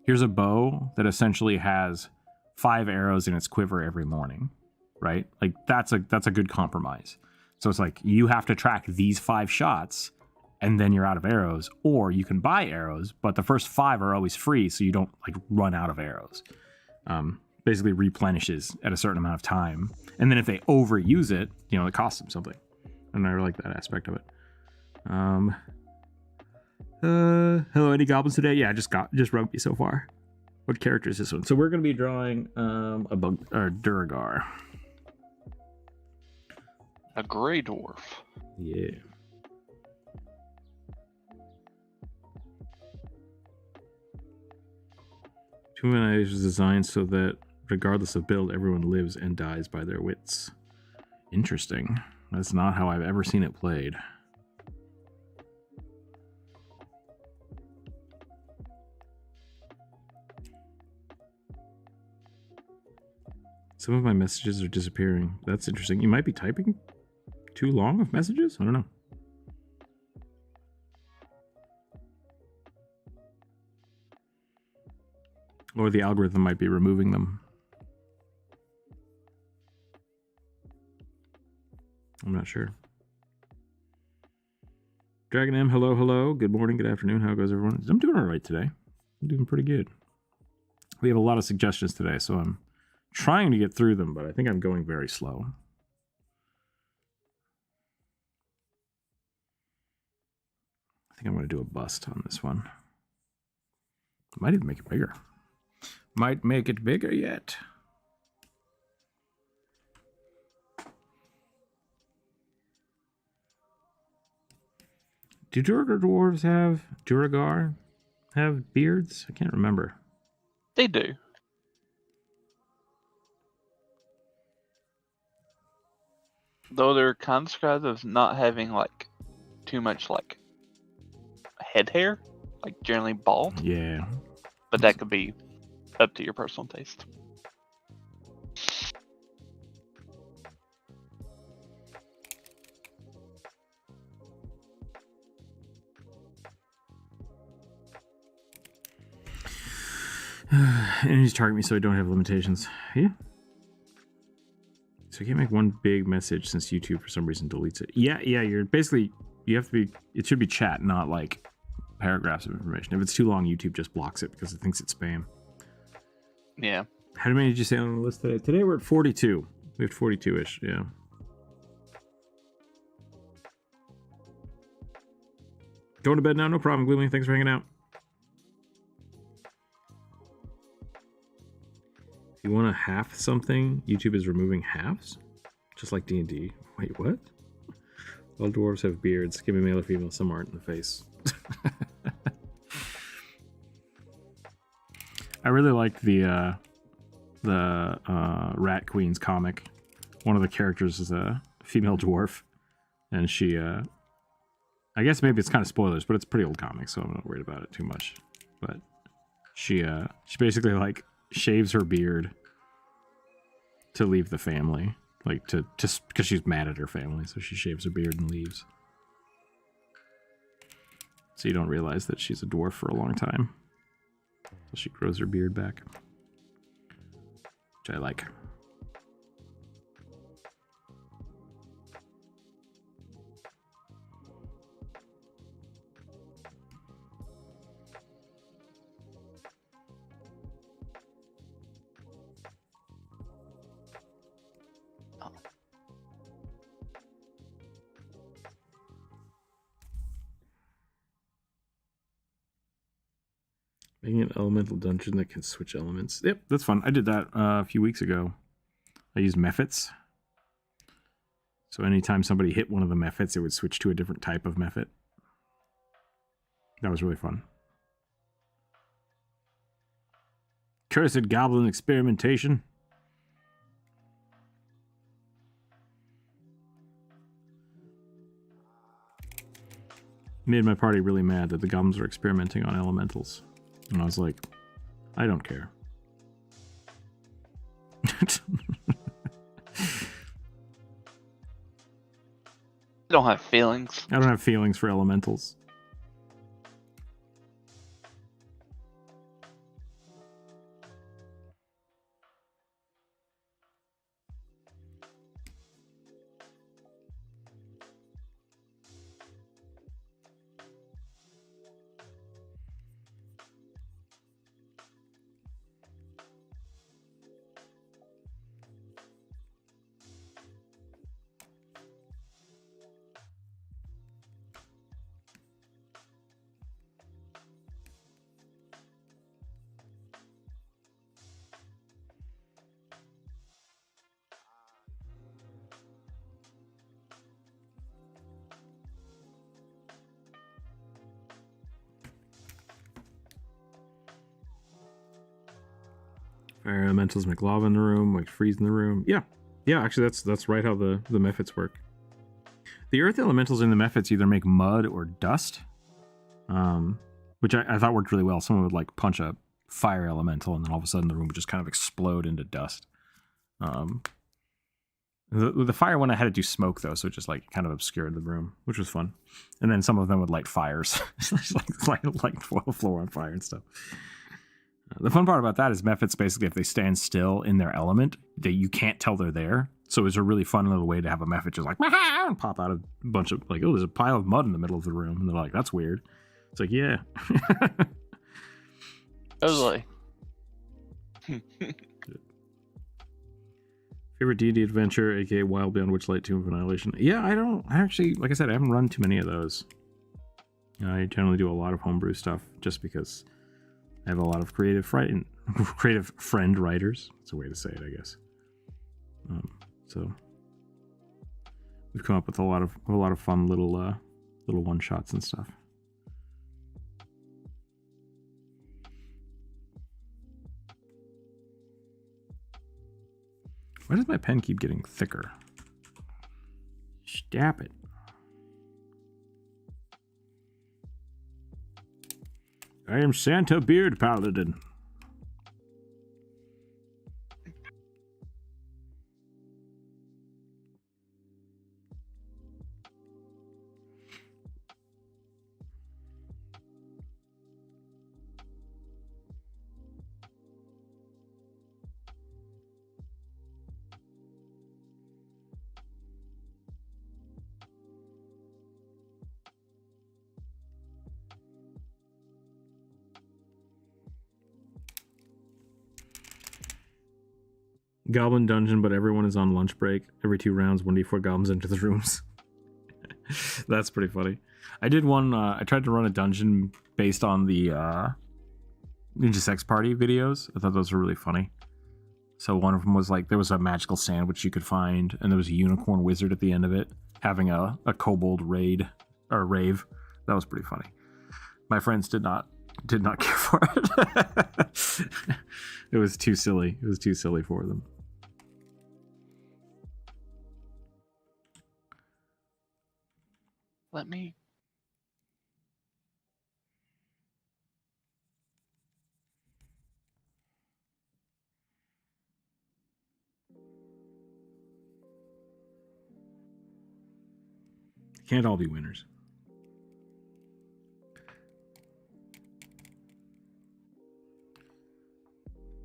A: here's a bow that essentially has 5 arrows in its quiver every morning, right? Like, that's a good compromise. So it's like, you have to track these 5 shots and then you're out of arrows, or you can buy arrows, but the first 5 are always free, so you don't like run out of arrows. Basically replenishes at a certain amount of time, and then if they overuse it, it costs them something. And I like that aspect of it. Hello, any goblins today? Yeah, just rubbed me so far. What character is this one? So we're gonna be drawing a Duragar,
B: a gray dwarf.
A: Yeah. Tomb of Annihilation was designed so that, regardless of build, everyone lives and dies by their wits. Interesting. That's not how I've ever seen it played. Some of my messages are disappearing. That's interesting. You might be typing too long of messages? I don't know. Or the algorithm might be removing them. I'm not sure. Dragon M, hello. Good morning, good afternoon. How goes everyone? I'm doing all right today. I'm doing pretty good. We have a lot of suggestions today, so I'm trying to get through them, but I think I'm going very slow. I think I'm going to do a bust on this one. Might even make it bigger. Might make it bigger yet. Do Duragar have beards? I can't remember.
B: They do. Though they're kind of described as not having like too much like head hair, like generally bald.
A: Yeah.
B: But that could be up to your personal taste.
A: And he's targeting me so I don't have limitations. Yeah. So I can't make one big message since YouTube for some reason deletes it. Yeah, you're basically, you have to be, it should be chat, not like paragraphs of information. If it's too long, YouTube just blocks it because it thinks it's spam.
B: Yeah.
A: How many did you say on the list today? Today we're at 42. We have 42-ish, yeah. Going to bed now? No problem, Gloomy. Thanks for hanging out. If you want to half something, YouTube is removing halves? Just like D&D. Wait, what? All dwarves have beards. Give me male or female. Some aren't in the face. I really like the Rat Queens comic. One of the characters is a female dwarf, and she, I guess maybe it's kind of spoilers, but it's a pretty old comic, so I'm not worried about it too much. But she basically like shaves her beard to leave the family, like to just because she's mad at her family, so she shaves her beard and leaves. So you don't realize that she's a dwarf for a long time. So she grows her beard back, which I like. Making an elemental dungeon that can switch elements. Yep, that's fun. I did that a few weeks ago. I used mephits. So anytime somebody hit one of the mephits, it would switch to a different type of mephit. That was really fun. Cursed goblin experimentation. Made my party really mad that the goblins were experimenting on elementals. And I was like, I don't care.
B: I don't have feelings.
A: I don't have feelings for elementals. Fire elementals make lava in the room, like freeze in the room. Yeah, actually that's right how the mephits work. The earth elementals in the mephits either make mud or dust, which I thought worked really well. Someone would like punch a fire elemental, and then all of a sudden the room would just kind of explode into dust. The fire one I had to do smoke though, so it just like kind of obscured the room, which was fun. And then some of them would light fires, like floor on fire and stuff. The fun part about that is mephits basically, if they stand still in their element, you can't tell they're there. So it's a really fun little way to have a mephit just like and pop out a bunch of like, oh, there's a pile of mud in the middle of the room, and they're like, that's weird. It's like, yeah.
B: Totally.
A: Favorite D&D adventure, aka Wild Beyond Witchlight, Tomb of Annihilation. Yeah, I actually, like I said, I haven't run too many of those. I generally do a lot of homebrew stuff just because I have a lot of creative friend writers. That's a way to say it, I guess. So we've come up with a lot of fun little one shots and stuff. Why does my pen keep getting thicker? Stop it. I am Santa Beard Paladin. Goblin dungeon, but everyone is on lunch break. Every 2 rounds, 1d4 goblins enter the rooms. That's pretty funny. I did one, I tried to run a dungeon based on the Ninja Sex Party videos. I thought those were really funny. So one of them was like, there was a magical sandwich you could find, and there was a unicorn wizard at the end of it, having a kobold rave. That was pretty funny. My friends did not care for it. It was too silly. It was too silly for them.
B: Let me.
A: Can't all be winners.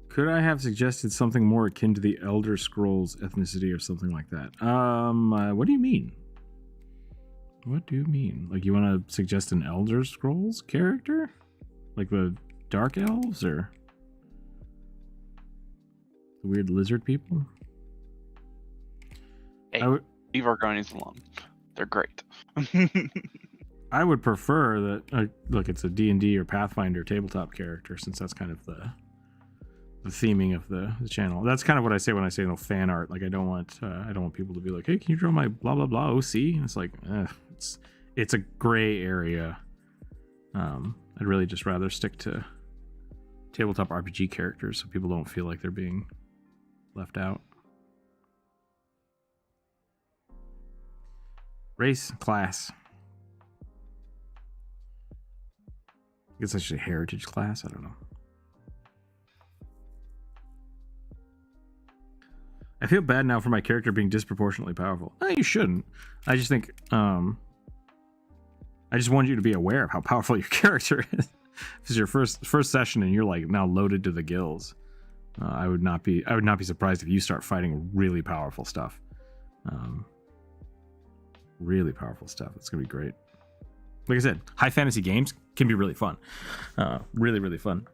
A: Could I have suggested something more akin to the Elder Scrolls ethnicity or something like that? What do you mean? What do you mean? Like, you want to suggest an Elder Scrolls character? Like the Dark Elves or the weird lizard people?
B: Hey, leave our Argonians alone. They're great.
A: I would prefer that, look, it's a D&D or Pathfinder tabletop character, since that's kind of the theming of the channel. That's kind of what I say when I say fan art. Like, I don't want people to be like, hey, can you draw my blah blah blah OC? It's like, it's a gray area. I'd really just rather stick to tabletop RPG characters so people don't feel like they're being left out. Race, class. I guess I should say heritage class. I don't know. I feel bad now for my character being disproportionately powerful. No, you shouldn't. I just think, I just want you to be aware of how powerful your character is. This is your first session and you're like now loaded to the gills. I would not be surprised if you start fighting really powerful stuff. Really powerful stuff. It's gonna be great. Like I said, high fantasy games can be really fun. Really, really fun.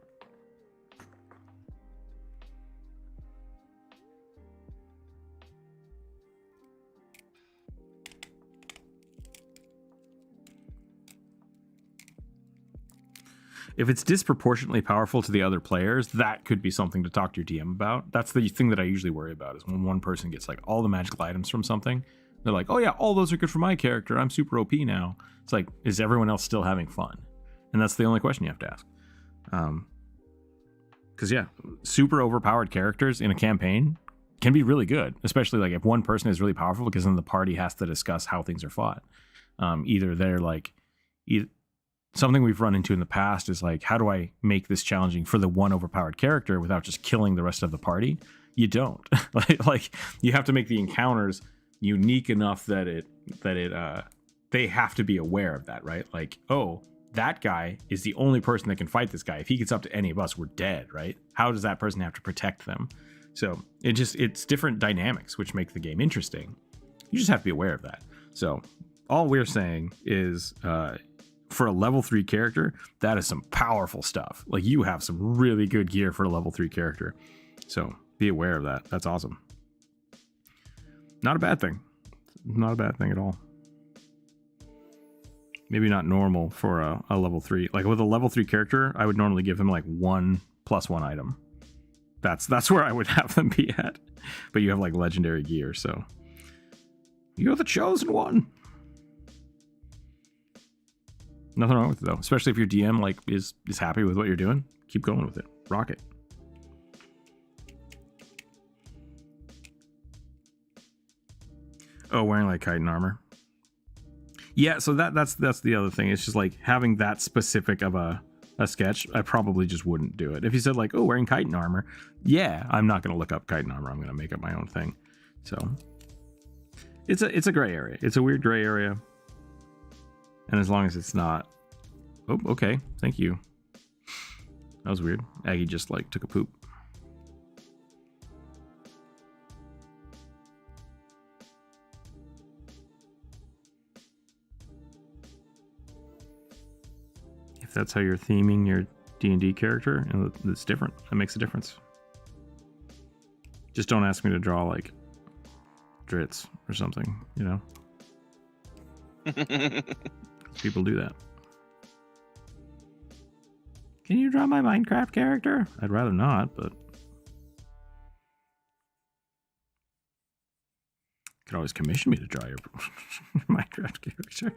A: If it's disproportionately powerful to the other players, that could be something to talk to your DM about. That's the thing that I usually worry about, is when one person gets like all the magical items from something. They're like, oh yeah, all those are good for my character. I'm super OP now. It's like, is everyone else still having fun? And that's the only question you have to ask. Because yeah, super overpowered characters in a campaign can be really good, especially like if one person is really powerful, because then the party has to discuss how things are fought. Either they're like, something we've run into in the past is like, how do I make this challenging for the one overpowered character without just killing the rest of the party? You don't. like you have to make the encounters unique enough that they have to be aware of that, right? Like, oh, that guy is the only person that can fight this guy. If he gets up to any of us, we're dead, right? How does that person have to protect them? So it's different dynamics which make the game interesting. You just have to be aware of that. So all we're saying is, for a level 3 character, that is some powerful stuff. Like, you have some really good gear for a level 3 character. So be aware of that. That's awesome. Not a bad thing. Not a bad thing at all. Maybe not normal for a level 3. Like with a level 3 character, I would normally give him like 1 + 1 item. That's where I would have them be at. But you have like legendary gear, so you're the chosen one. Nothing wrong with it though, especially if your DM like is happy with what you're doing. Keep going with it. Rock it. Oh, wearing like chitin armor. Yeah, so that's the other thing. It's just like having that specific of a sketch. I probably just wouldn't do it. If you said like, oh, wearing chitin armor, yeah, I'm not gonna look up chitin armor. I'm gonna make up my own thing. So it's a gray area. It's a weird gray area. And as long as it's not, oh, okay, thank you. That was weird. Aggie just like took a poop. If that's how you're theming your D&D character, and it's different. That makes a difference. Just don't ask me to draw like Dritz or something, you know? People do that. Can you draw my Minecraft character? I'd rather not, but you could always commission me to draw your Minecraft character.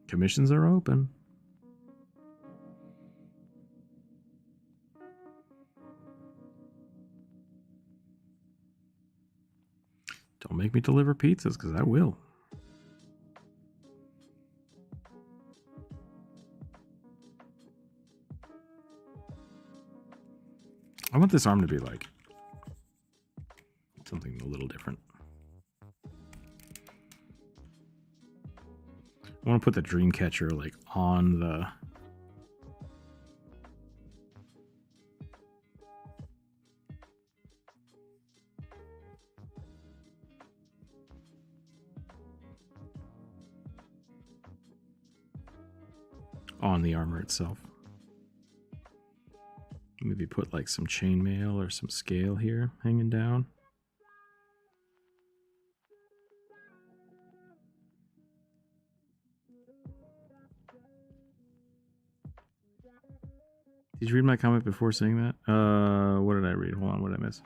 A: Commissions are open. Don't make me deliver pizzas, because I will. I want this arm to be like something a little different. I want to put the dream catcher like on the armor itself. Maybe put like some chainmail or some scale here hanging down. Did you read my comment before saying that? What did I read? Hold on, what did I miss?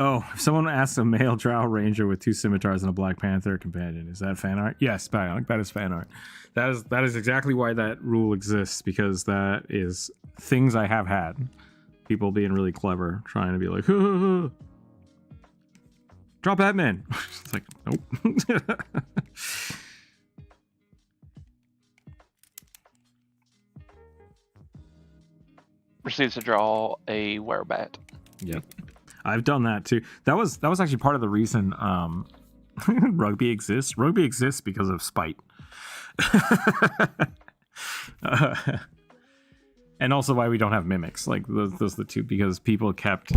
A: Oh, if someone asks a male drow ranger with 2 scimitars and a black panther companion, is that fan art? Yes, that is fan art. That is exactly why that rule exists, because that is things I have had. People being really clever, trying to be like, draw Batman. It's like, nope.
B: Proceeds to draw a werebat.
A: Yep. I've done that too. That was actually part of the reason Rugby exists. Rugby exists because of spite. And also why we don't have mimics. Like those are the two, because people kept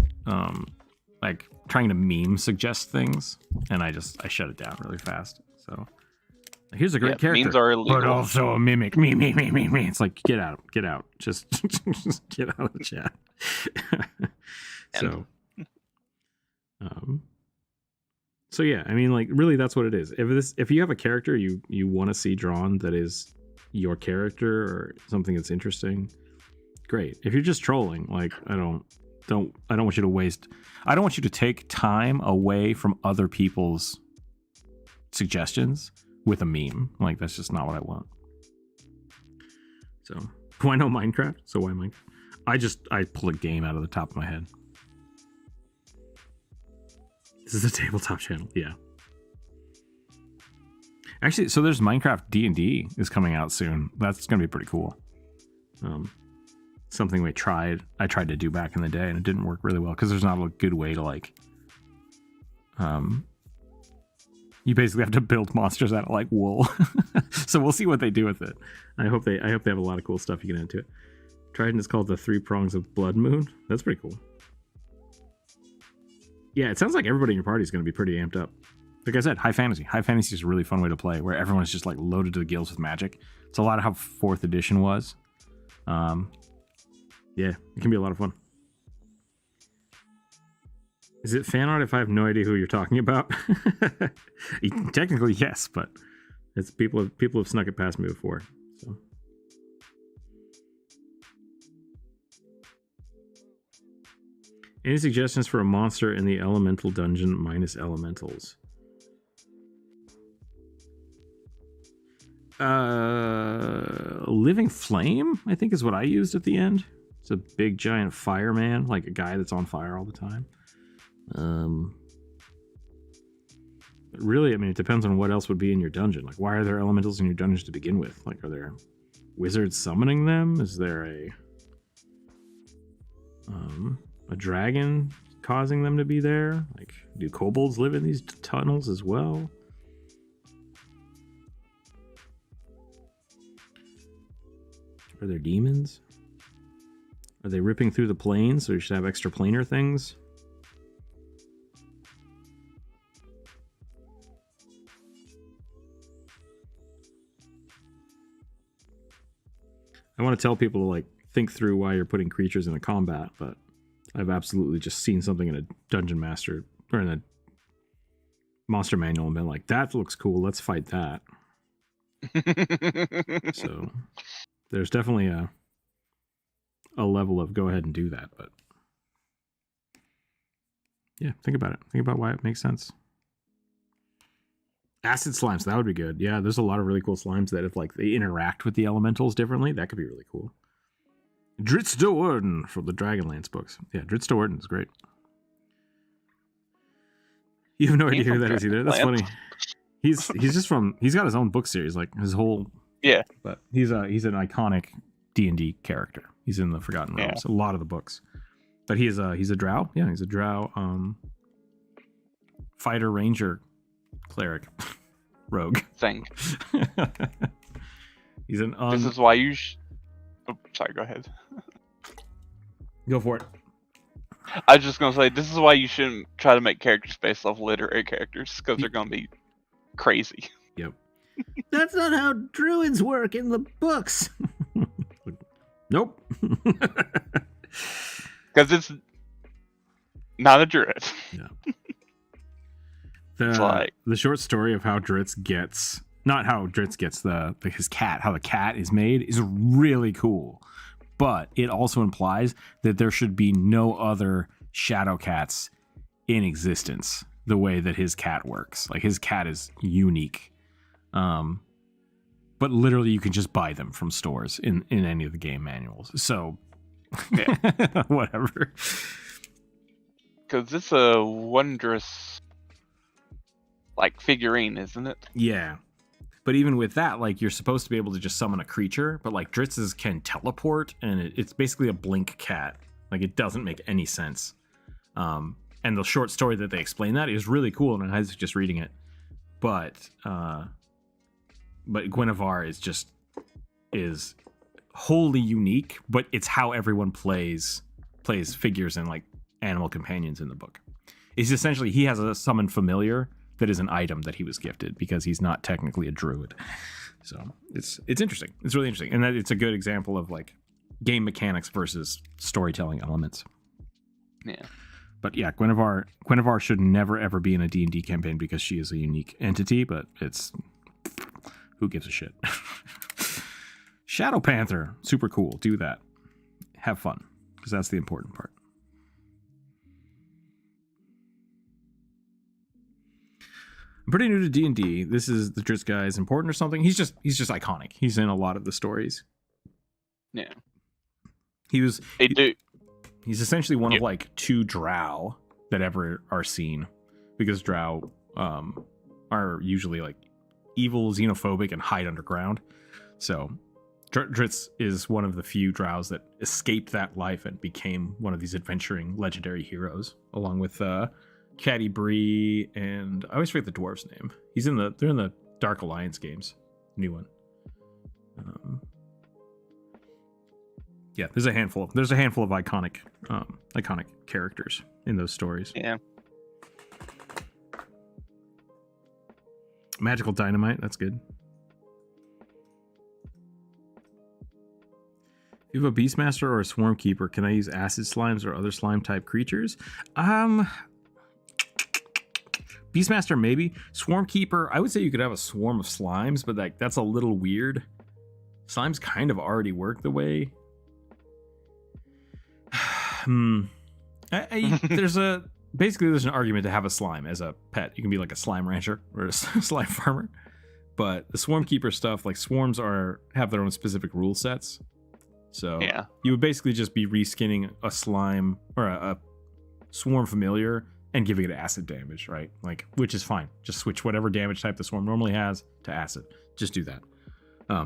A: like trying to meme suggest things, and I shut it down really fast. So here's a great character,
B: memes are illegal,
A: but also a mimic. Me. It's like get out. Just get out of the chat. So yeah, I mean, like, really, that's what it is. If you have a character you want to see drawn that is your character or something that's interesting, great. If you're just trolling, like, I don't want you to waste. I don't want you to take time away from other people's suggestions with a meme. Like, that's just not what I want. So, do I know Minecraft? So why Minecraft? I pull a game out of the top of my head. This is a tabletop channel, yeah. Actually, so there's Minecraft D&D is coming out soon. That's going to be pretty cool. Something I tried to do back in the day, and it didn't work really well because there's not a good way to like. You basically have to build monsters out of like wool. So we'll see what they do with it. I hope they have a lot of cool stuff you can add to it. Trident is called the 3 Prongs of Blood Moon. That's pretty cool. Yeah, it sounds like everybody in your party is going to be pretty amped up. Like I said, high fantasy. High fantasy is a really fun way to play, where everyone's just like loaded to the gills with magic. It's a lot of how 4th edition was. Yeah, it can be a lot of fun. Is it fan art if I have no idea who you're talking about? Technically, yes, but it's people have snuck it past me before. So. Any suggestions for a monster in the elemental dungeon minus elementals? Living Flame, I think, is what I used at the end. It's a big giant fireman, like a guy that's on fire all the time. Really, I mean, it depends on what else would be in your dungeon. Like, why are there elementals in your dungeons to begin with? Like, are there wizards summoning them? Is there a dragon causing them to be there? Like, do kobolds live in these tunnels as well? Are there demons? Are they ripping through the planes, so you should have extra planar things? I want to tell people to like think through why you're putting creatures in a combat, but I've absolutely just seen something in a dungeon master or in a monster manual and been like, that looks cool, let's fight that. So there's definitely a level of go ahead and do that, but yeah, think about it. Think about why it makes sense. Acid slimes, that would be good. Yeah, there's a lot of really cool slimes that if like they interact with the elementals differently, that could be really cool. Dritz de Warden from the Dragonlance books. Yeah, Dritz de Warden is great. You have no idea who that is either. That's funny. He's got his own book series, like his whole.
B: Yeah.
A: But he's an iconic D&D character. He's in the Forgotten Realms. A lot of the books. But he's a drow. Yeah, he's a drow fighter ranger cleric rogue
B: thing.
A: He's an
B: This is why you sorry, go ahead.
A: Go for it.
B: I was just gonna say, this is why you shouldn't try to make characters based off literary characters, because they're gonna be crazy.
A: Yep. That's not how druids work in the books. Nope.
B: Because it's not a druid.
A: Yeah. The short story of how Dritz gets, not how Dritz gets his cat, how the cat is made is really cool. But it also implies that there should be no other shadow cats in existence the way that his cat works. Like, his cat is unique. But literally you can just buy them from stores in any of the game manuals. So, yeah. Whatever.
B: Because it's a wondrous, like, figurine, isn't it?
A: Yeah. But even with that, like, you're supposed to be able to just summon a creature, but like Dritz's can teleport, and it's basically a blink cat. Like, it doesn't make any sense. And the short story that they explain that is really cool, and I was just reading it. But Guinevere is wholly unique, but it's how everyone plays figures and like animal companions in the book. It's essentially, he has a summoned familiar that is an item that he was gifted because he's not technically a druid. So it's interesting. It's really interesting. And that it's a good example of like game mechanics versus storytelling elements.
B: Yeah.
A: But yeah, Guinevere should never ever be in a D&D campaign because she is a unique entity, but it's, who gives a shit? Shadow Panther, super cool. Do that. Have fun, because that's the important part. I'm pretty new to D&D. This is the Dritz guy is important or something. He's just iconic. He's in a lot of the stories.
B: Yeah.
A: He's essentially one
B: of
A: like two drow that ever are seen, because drow are usually like evil, xenophobic, and hide underground. So Dritz is one of the few drows that escaped that life and became one of these adventuring legendary heroes, along with Caddy Bree, and I always forget the dwarf's name. They're in the Dark Alliance games, new one. Yeah, there's a handful of iconic characters in those stories.
B: Yeah.
A: Magical Dynamite, that's good. If you have a Beastmaster or a Swarm Keeper, can I use acid slimes or other slime type creatures? Beastmaster, maybe. Swarmkeeper, I would say you could have a swarm of slimes, but like that's a little weird. Slimes kind of already work the way. There's an argument to have a slime as a pet. You can be like a slime rancher or a slime farmer. But the Swarmkeeper stuff, like swarms have their own specific rule sets. So
B: Yeah.
A: you would basically just be reskinning a slime or a swarm familiar and giving it acid damage, right? Like, which is fine. Just switch whatever damage type the swarm normally has to acid. Just do that.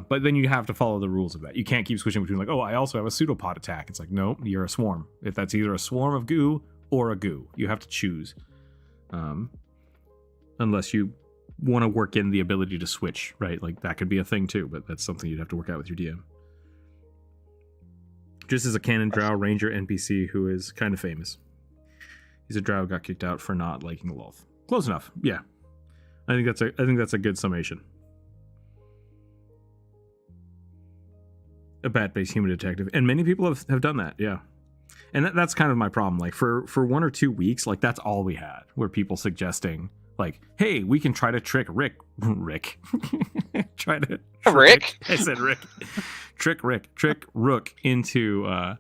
A: But then you have to follow the rules of that. You can't keep switching between like, oh, I also have a pseudopod attack. It's like, no, you're a swarm. If that's either a swarm of goo or a goo, you have to choose. Unless you want to work in the ability to switch, right? Like that could be a thing too, but that's something you'd have to work out with your DM. Just as a canon drow ranger NPC who is kind of famous. He's a drow who got kicked out for not liking the Lolth. Close enough. Yeah. I think that's a good summation. A bat-based human detective. And many people have done that, yeah. And that's kind of my problem. Like for 1 or 2 weeks, like that's all we had were people suggesting like, hey, we can try to trick Rick. Try to
B: Rick?
A: I said Rick. Trick Rook into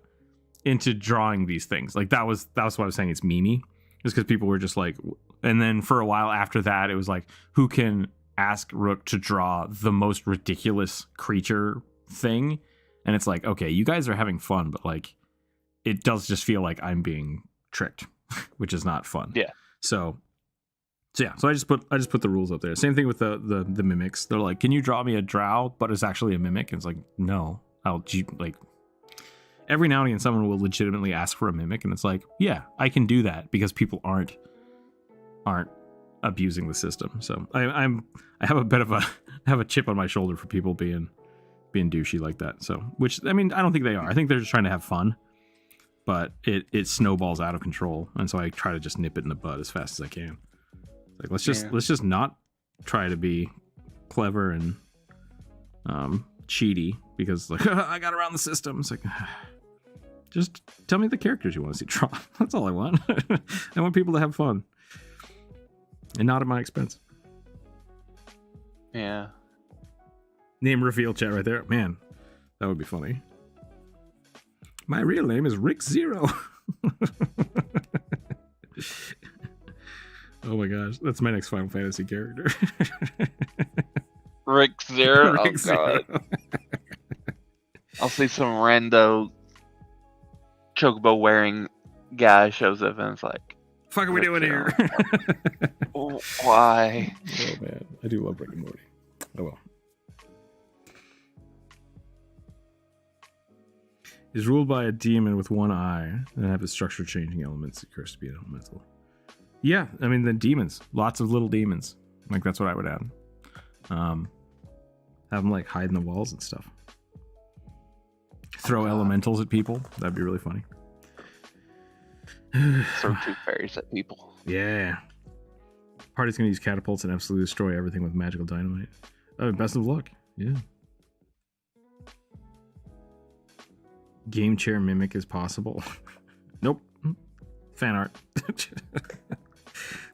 A: drawing these things. Like that was what I was saying. It's memey. Just because people were just like, and then for a while after that, it was like, who can ask Rook to draw the most ridiculous creature thing? And it's like, okay, you guys are having fun, but like, it does just feel like I'm being tricked, which is not fun.
B: Yeah.
A: So I just put the rules up there. Same thing with the mimics. They're like, can you draw me a drow, but it's actually a mimic? And it's like, no. Like every now and again, someone will legitimately ask for a mimic, and it's like, yeah, I can do that because people aren't abusing the system. So I have a chip on my shoulder for people being douchey like that. So, which I mean, I don't think they are. I think they're just trying to have fun, but it snowballs out of control, and so I try to just nip it in the bud as fast as I can. Like let's just not try to be clever and cheaty because like I got around the system. It's like just tell me the characters you want to see draw. That's all I want. I want people to have fun and not at my expense.
B: Yeah.
A: Name reveal chat right there. Man, that would be funny. My real name is Rookzer0. Oh my gosh, that's my next Final Fantasy character.
B: Rookzer0. Oh god. I'll see some rando chocobo wearing guy shows up and it's like,
A: fuck are we doing here?
B: Why?
A: Oh man, I do love Rick and Morty. Oh well. Is ruled by a demon with one eye and have its structure changing elements. It occurs to be elemental. Yeah, I mean the demons, lots of little demons. Like that's what I would add. Have them like hide in the walls and stuff. Throw elementals at people. That'd be really funny.
B: Throw 2 fairies at people.
A: Yeah. Party's gonna use catapults and absolutely destroy everything with magical dynamite. Oh, best of luck. Yeah. Game chair mimic is possible. Nope. Fan art.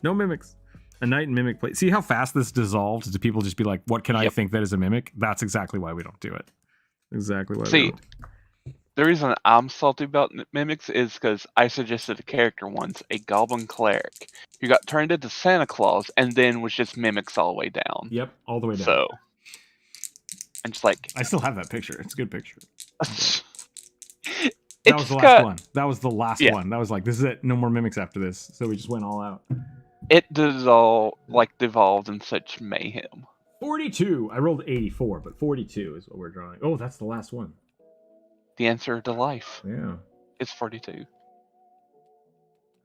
A: No mimics. A knight and mimic play. See how fast this dissolved? Do people just be like, what can I think that is a mimic? That's exactly why we don't do it. Exactly why we don't.
B: The reason I'm salty about mimics is because I suggested a character once, a goblin cleric, who got turned into Santa Claus and then was just mimics all the way down.
A: Yep, all the way down.
B: So, I'm just like...
A: I still have that picture. It's a good picture.
B: That
A: was the last one. That was the last one. That was like, this is it. No more mimics after this. So we just went all out.
B: It devolved in such mayhem.
A: 42. I rolled 84, but 42 is what we're drawing. Oh, that's the last one.
B: The answer to life.
A: Yeah.
B: It's 42.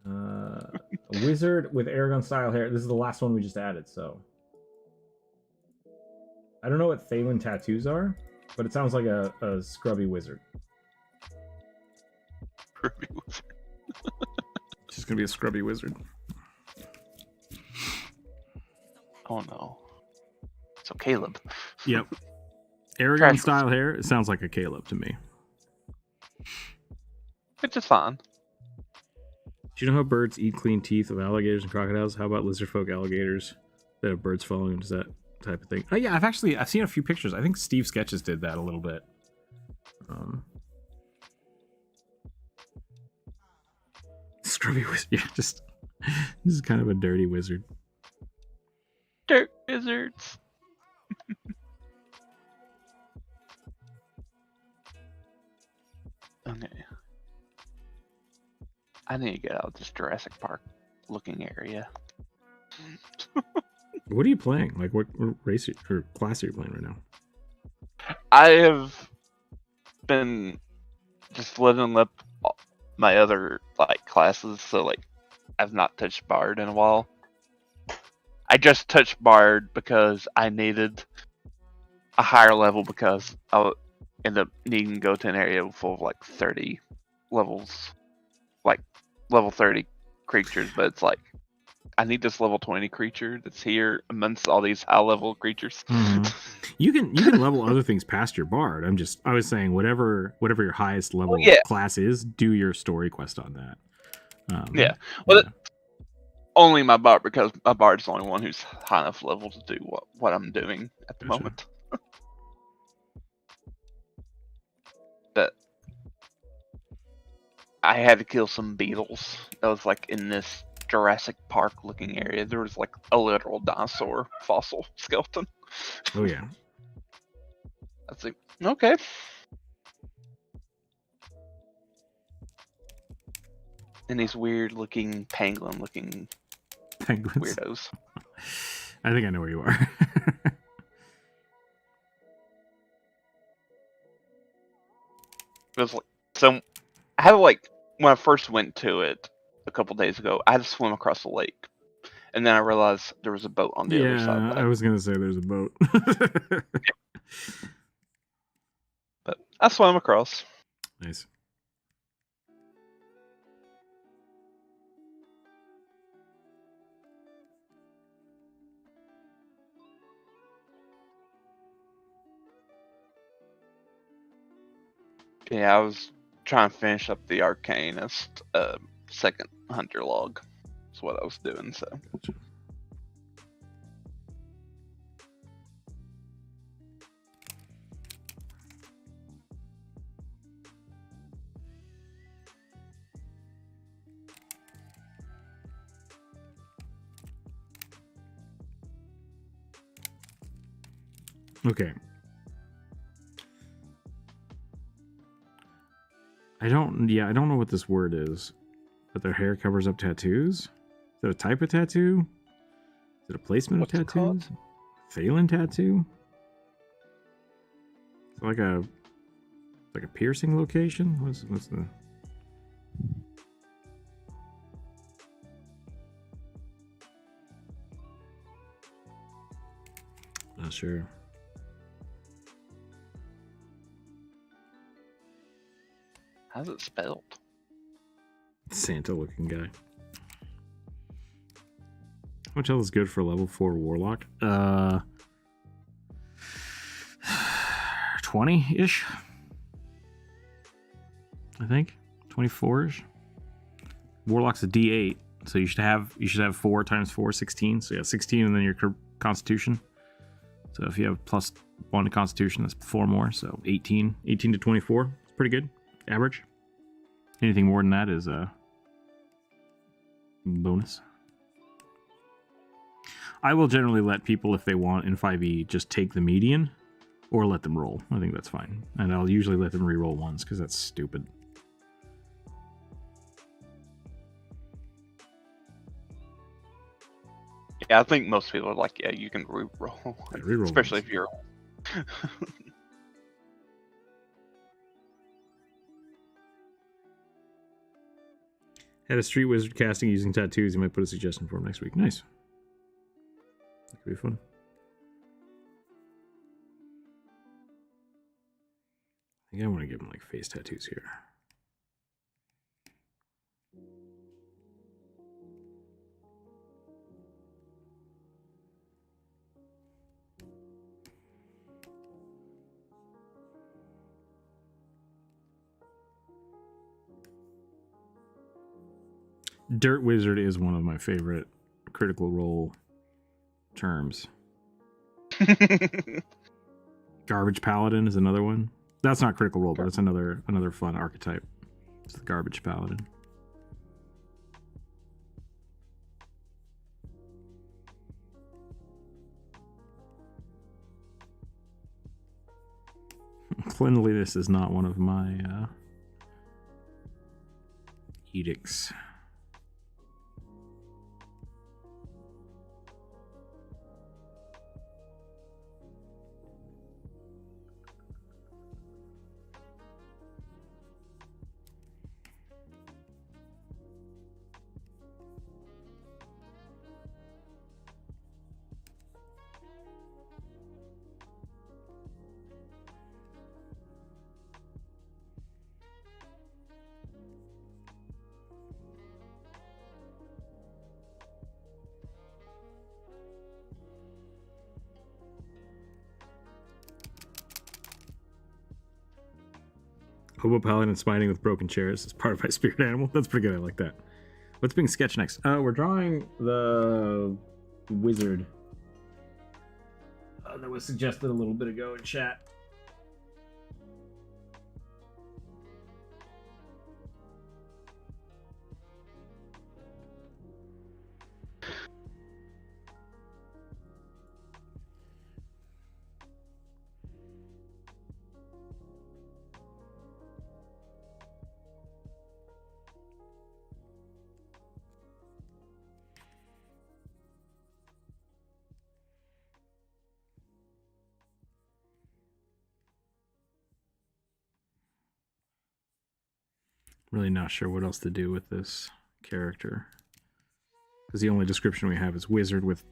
A: A wizard with Aragon style hair. This is the last one we just added, so. I don't know what Thalen tattoos are, but it sounds like a scrubby wizard.
B: Scrubby wizard.
A: Just gonna be a scrubby wizard.
B: Oh no. So Caleb.
A: Yep. Aragon style hair. It sounds like a Caleb to me.
B: Which is fine.
A: Do you know how birds eat clean teeth of alligators and crocodiles? How about lizard folk alligators that have birds following them? Does that type of thing? Oh yeah, I've seen a few pictures. I think Steve Sketches did that a little bit. Scrubby wizard. Yeah, just this is kind of a dirty wizard.
B: Dirt wizards. Okay. I need to get out of this Jurassic Park looking area.
A: What are you playing? Like, what race or class are you playing right now?
B: I have been just leveling up my other like classes, so like I've not touched Bard in a while. I just touched Bard because I needed a higher level because I would end up needing to go to an area full of like 30 levels, like level 30 creatures, but it's like I need this level 20 creature that's here amongst all these high level creatures.
A: Mm-hmm. You can level other things past your Bard. I was saying whatever your highest level class is, do your story quest on that.
B: Well, only my Bard, because my Bard's the only one who's high enough level to do what I'm doing at the moment. But I had to kill some beetles. That was like in this Jurassic Park looking area. There was like a literal dinosaur fossil skeleton.
A: Oh yeah.
B: That's like, okay. And these weird looking penguin looking
A: penguins.
B: Weirdos.
A: I think I know where you are.
B: It was like, so I had like when I first went to it a couple days ago, I had to swim across the lake, and then I realized there was a boat on the other side.
A: Yeah, I was gonna say there's a boat.
B: But I swam across.
A: Nice.
B: Yeah, I was trying to finish up the Arcanist second hunter log. That's what I was doing. So.
A: Gotcha. Okay. I don't know what this word is, but their hair covers up tattoos? Is it a type of tattoo? Is it a placement of tattoos? Phelan tattoo? It's like a piercing location? What's the... Not sure.
B: How's it spelled?
A: Santa-looking guy. How much health is good for a level 4 warlock? 20-ish. I think 24-ish. Warlock's a D8, so you should have 4 times 4, 16. So yeah, 16, and then your Constitution. So if you have plus 1 to Constitution, that's 4 more. So 18 to 24. It's pretty good. Average. Anything more than that is a bonus. I will generally let people, if they want in 5e, just take the median or let them roll. I think that's fine. And I'll usually let them re-roll once because that's stupid.
B: Yeah, I think most people are like, yeah, you can re-roll.
A: Yeah, re-roll
B: especially
A: once.
B: if you're...
A: Had a street wizard casting using tattoos. You might put a suggestion for him next week. Nice. That could be fun. I think I want to give him like face tattoos here. Dirt Wizard is one of my favorite Critical Role terms. Garbage Paladin is another one. That's not Critical Role, but it's another fun archetype. It's the Garbage Paladin. Cleanliness is not one of my edicts. Hobo Paladin smiting with broken chairs is part of my spirit animal. That's pretty good. I like that. What's being sketched next? We're drawing the wizard that was suggested a little bit ago in chat. Really not sure what else to do with this character, because the only description we have is wizard with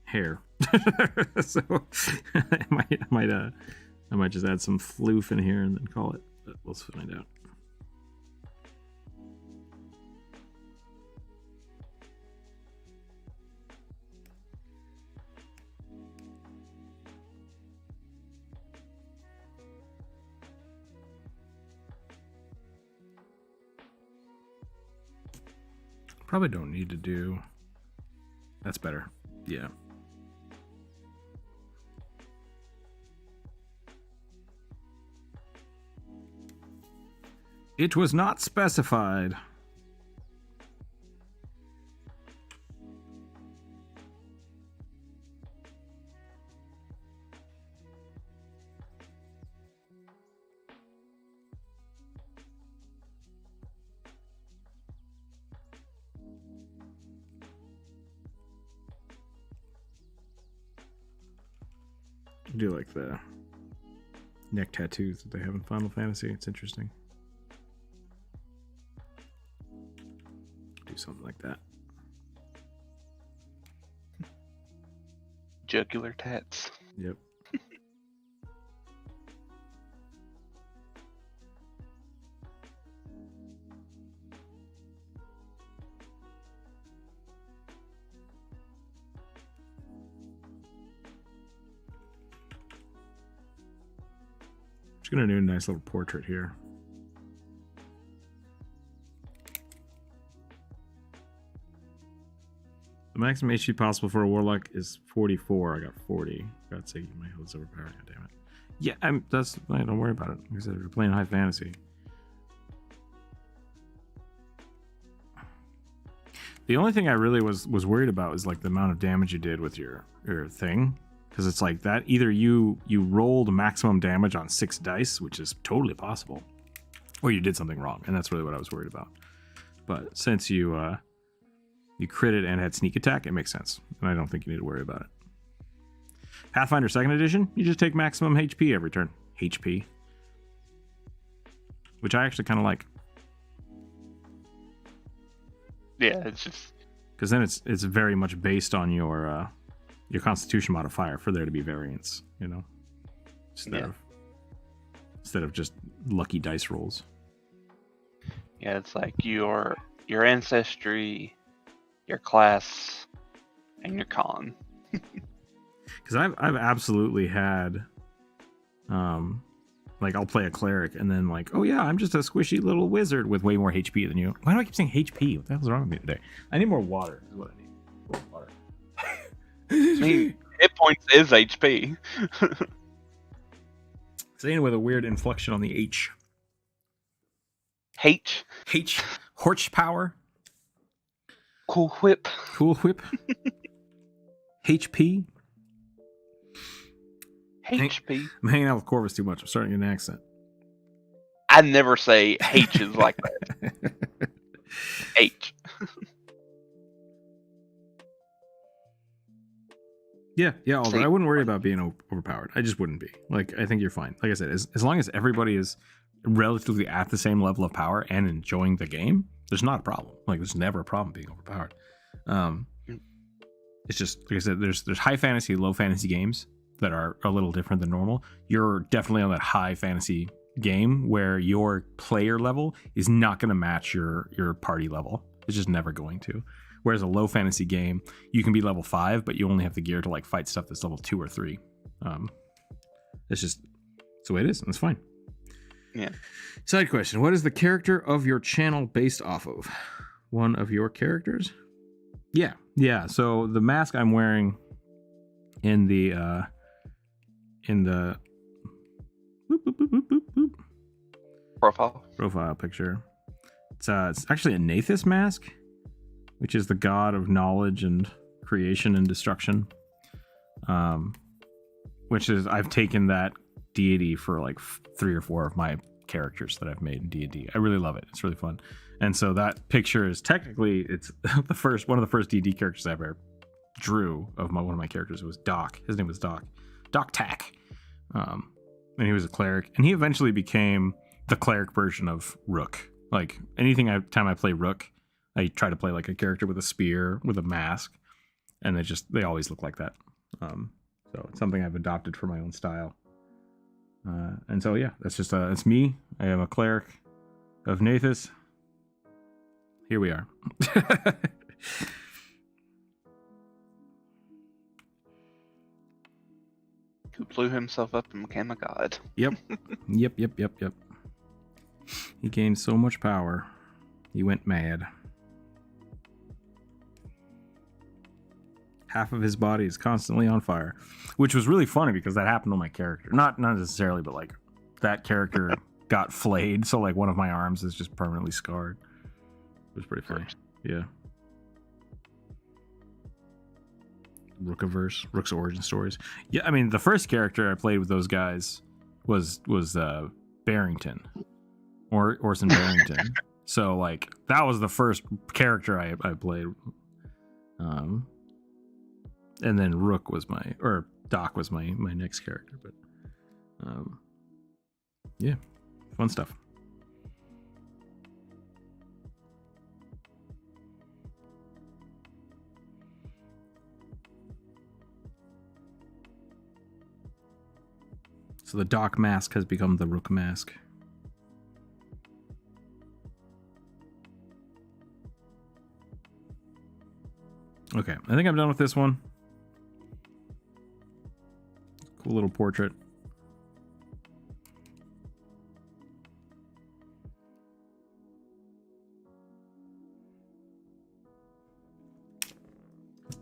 A: hair. So I might just add some floof in here and then call it, but we'll find out. Probably don't need to do. That's better. Yeah. It was not specified. I do like the neck tattoos that they have in Final Fantasy. It's interesting. Do something like that.
B: Jugular tats.
A: Yep. Just gonna do a nice little portrait here. The maximum HP possible for a warlock is 44. I got 40. God's sake, my health's overpowered. God damn it. Yeah, don't worry about it. Like I said, we're playing high fantasy. The only thing I really was worried about was like the amount of damage you did with your thing. Because it's like that either you rolled maximum damage on 6 dice, which is totally possible, or you did something wrong, and that's really what I was worried about. But since you critted and had sneak attack, it makes sense, and I don't think you need to worry about it. Pathfinder 2nd Edition, you just take maximum HP every turn. HP. Which I actually kind of like.
B: Yeah, it's just...
A: Because then it's very much based on your Constitution modifier for there to be variance, you know? Instead of just lucky dice rolls.
B: Yeah, it's like your ancestry, your class, and your con.
A: Because I've absolutely had Like, I'll play a cleric, and then like, oh yeah, I'm just a squishy little wizard with way more HP than you. Why do I keep saying HP? What the hell's wrong with me today? I need more water. Is what I need. More water.
B: I mean, hit points is HP.
A: Saying with a weird inflection on the H.
B: H.
A: Horsepower.
B: Cool whip.
A: Cool whip. HP.
B: HP.
A: I'm hanging out with Corvus too much. I'm starting to get an accent.
B: I never say H's like that. H.
A: Yeah. Although I wouldn't worry about being overpowered. I just wouldn't be. Like, I think you're fine. Like I said, as long as everybody is relatively at the same level of power and enjoying the game, there's not a problem. Like, there's never a problem being overpowered. It's just, like I said, there's high fantasy, low fantasy games that are a little different than normal. You're definitely on that high fantasy game where your player level is not going to match your party level. It's just never going to. Whereas a low fantasy game, you can be level 5, but you only have the gear to like fight stuff that's level 2 or 3. It's just it's the way it is, and it's fine.
B: Yeah.
A: Side question: what is the character of your channel based off of? One of your characters? Yeah. So the mask I'm wearing in the profile picture, it's actually a Nathus mask, which is the god of knowledge and creation and destruction. Which is, I've taken that deity for like 3 or 4 of my characters that I've made in D&D. I really love it. It's really fun. And so that picture is technically, it's one of the first D&D characters I ever drew of one of my characters. It was Doc. His name was Doc Tack. And he was a cleric, and he eventually became the cleric version of Rook. Like, time I play Rook, I try to play like a character with a spear, with a mask, and they always look like that. So it's something I've adopted for my own style. And so, yeah, that's just, it's me. I am a cleric of Nathus. Here we are.
B: Who blew himself up and became a god.
A: Yep. He gained so much power. He went mad. Half of his body is constantly on fire, which was really funny because that happened to my character. Not necessarily, but like that character got flayed, so like one of my arms is just permanently scarred. It was pretty funny. Yeah. Rook's origin stories. Yeah, I mean, the first character I played with those guys was Barrington, or Orson Barrington. So like that was the first character I played. And then Doc was my next character, but yeah, fun stuff. So the Doc mask has become the Rook mask. Okay, I think I'm done with this one. Cool little portrait.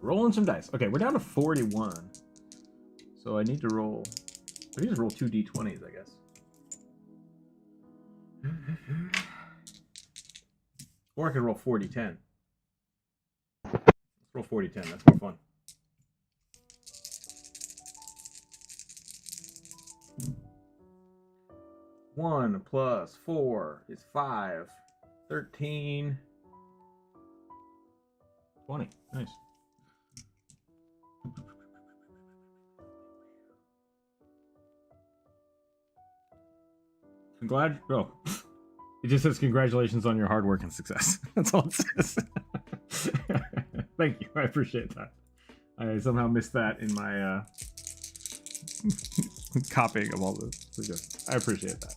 A: Rolling some dice. Okay, we're down to 41. So I need to roll 2 d20s, I guess. Or I could roll 40-10. Let's roll 40-10, that's more fun. One plus 4 is 5. 13. 20. Nice. It just says congratulations on your hard work and success. That's all it says. Thank you. I appreciate that. I somehow missed that in my copying of all this. I appreciate that.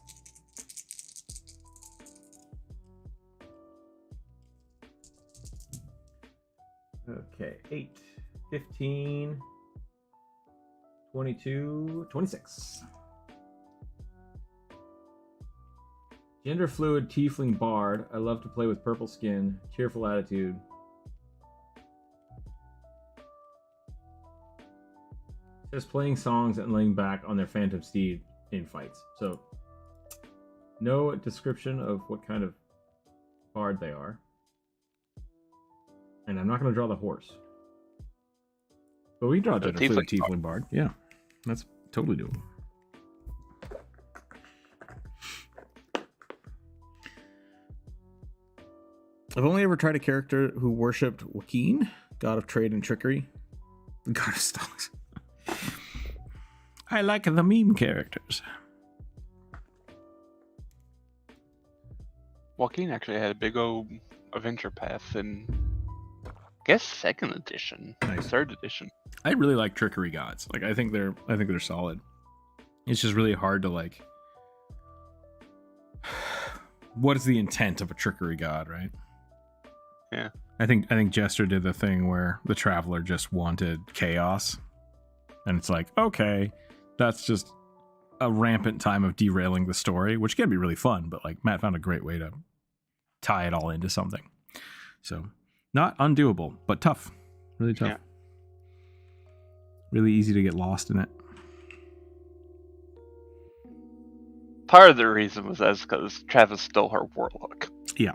A: Okay, 8, 15, 22, 26. Gender fluid tiefling bard. I love to play with purple skin. Cheerful attitude. Just playing songs and laying back on their phantom steed in fights. So, no description of what kind of bard they are. And I'm not going to draw the horse. But we can draw a gender fluid tiefling bard. Yeah, that's totally doable. I've only ever tried a character who worshipped Joaquin, god of trade and trickery. The god of stocks. I like the meme characters.
B: Joaquin actually had a big old adventure path in, I guess, 2nd edition,
A: Nice.
B: 3rd edition.
A: I really like trickery gods. Like I think they're solid. It's just really hard to like. What is the intent of a trickery god, right?
B: Yeah.
A: I think Jester did the thing where the Traveler just wanted chaos. And it's like, okay, that's just a rampant time of derailing the story, which can be really fun, but like Matt found a great way to tie it all into something. So, not undoable, but tough. Really tough.
B: Yeah.
A: Really easy to get lost in it.
B: Part of the reason was that's because Travis stole her warlock.
A: Yeah.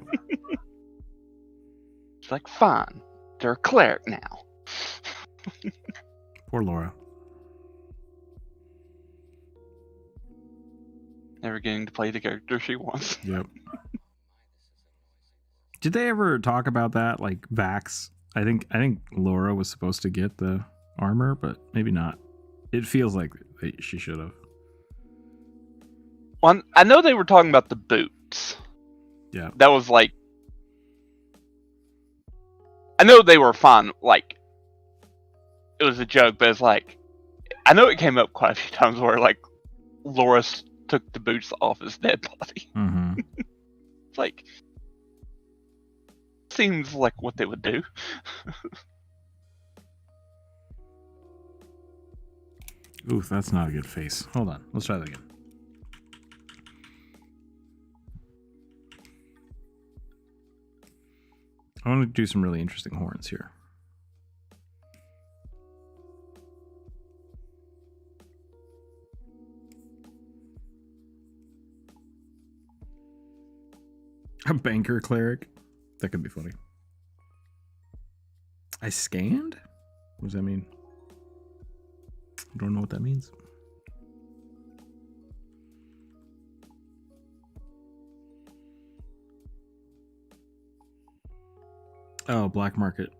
B: It's like, fine, they're a cleric now.
A: Poor Laura.
B: Never getting to play the character she wants.
A: Yep. Did they ever talk about that? Like Vax? I think Laura was supposed to get the armor, but maybe not. It feels like she should have.
B: Well, I know they were talking about the boots.
A: Yeah.
B: That was like, I know they were fun. Like, it was a joke, but it's like, I know it came up quite a few times where like Laura took the boots off his dead body.
A: Mm-hmm.
B: It's like, seems like what they would do.
A: Oof, that's not a good face. Hold on. Let's try that again. I want to do some really interesting horns here. A banker cleric? That could be funny. I scanned? What does that mean? I don't know what that means. Oh, black market.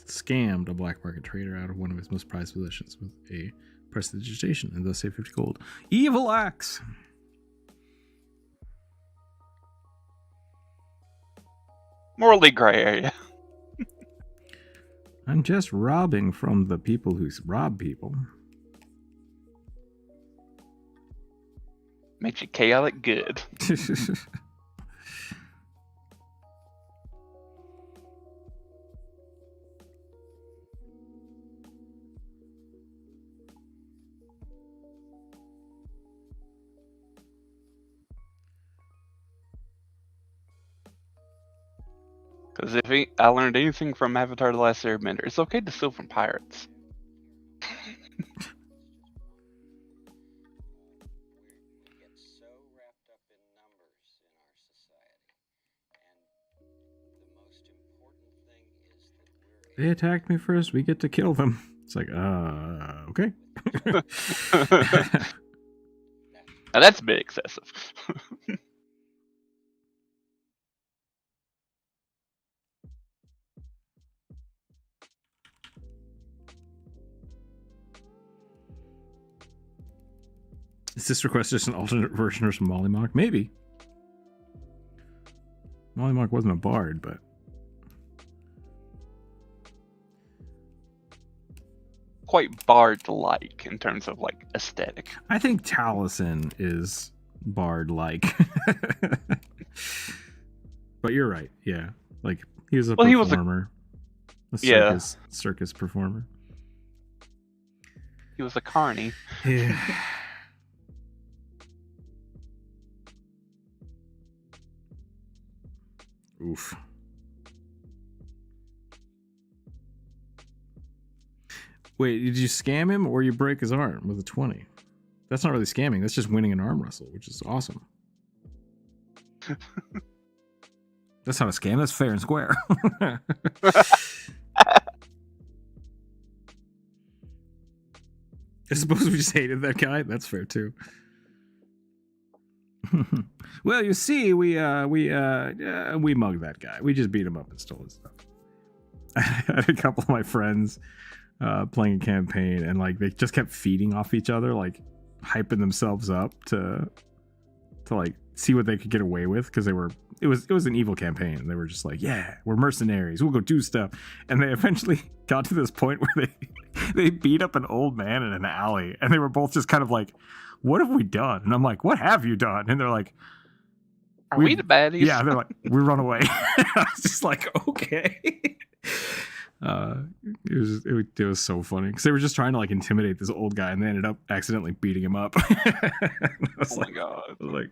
A: Scammed a black market trader out of one of his most prized possessions with a prestidigitation and thus saved 50 gold. Evil axe!
B: Morally gray area.
A: I'm just robbing from the people who rob people.
B: Makes you chaotic good. Because if I learned anything from Avatar: The Last Airbender, it's okay to steal from pirates.
A: They attacked me first. We get to kill them. It's like, okay.
B: Now that's a bit excessive.
A: Is this request just an alternate version of some Mollymock? Maybe. Mollymock wasn't a bard, but...
B: Quite bard-like in terms of like aesthetic.
A: I think Taliesin is bard-like. But you're right, yeah. Like, he was a performer. A circus performer.
B: He was a carny.
A: Yeah. Oof. Wait, did you scam him or you break his arm with a 20? That's not really scamming. That's just winning an arm wrestle, which is awesome. That's not a scam. That's fair and square. I suppose we just hated that guy. That's fair too. Well, you see, we mugged that guy. We just beat him up and stole his stuff. I had a couple of my friends playing a campaign, and like they just kept feeding off each other, like hyping themselves up to like see what they could get away with, because it was an evil campaign. They were just like, yeah, we're mercenaries, we'll go do stuff. And they eventually got to this point where they beat up an old man in an alley, and they were both just kind of like, what have we done? And I'm like, what have you done? And they're like,
B: are we the baddies?
A: Yeah, they're like, we run away. I was just like, okay. It was so funny because they were just trying to like intimidate this old guy, and they ended up accidentally beating him up.
B: My god!
A: I was like,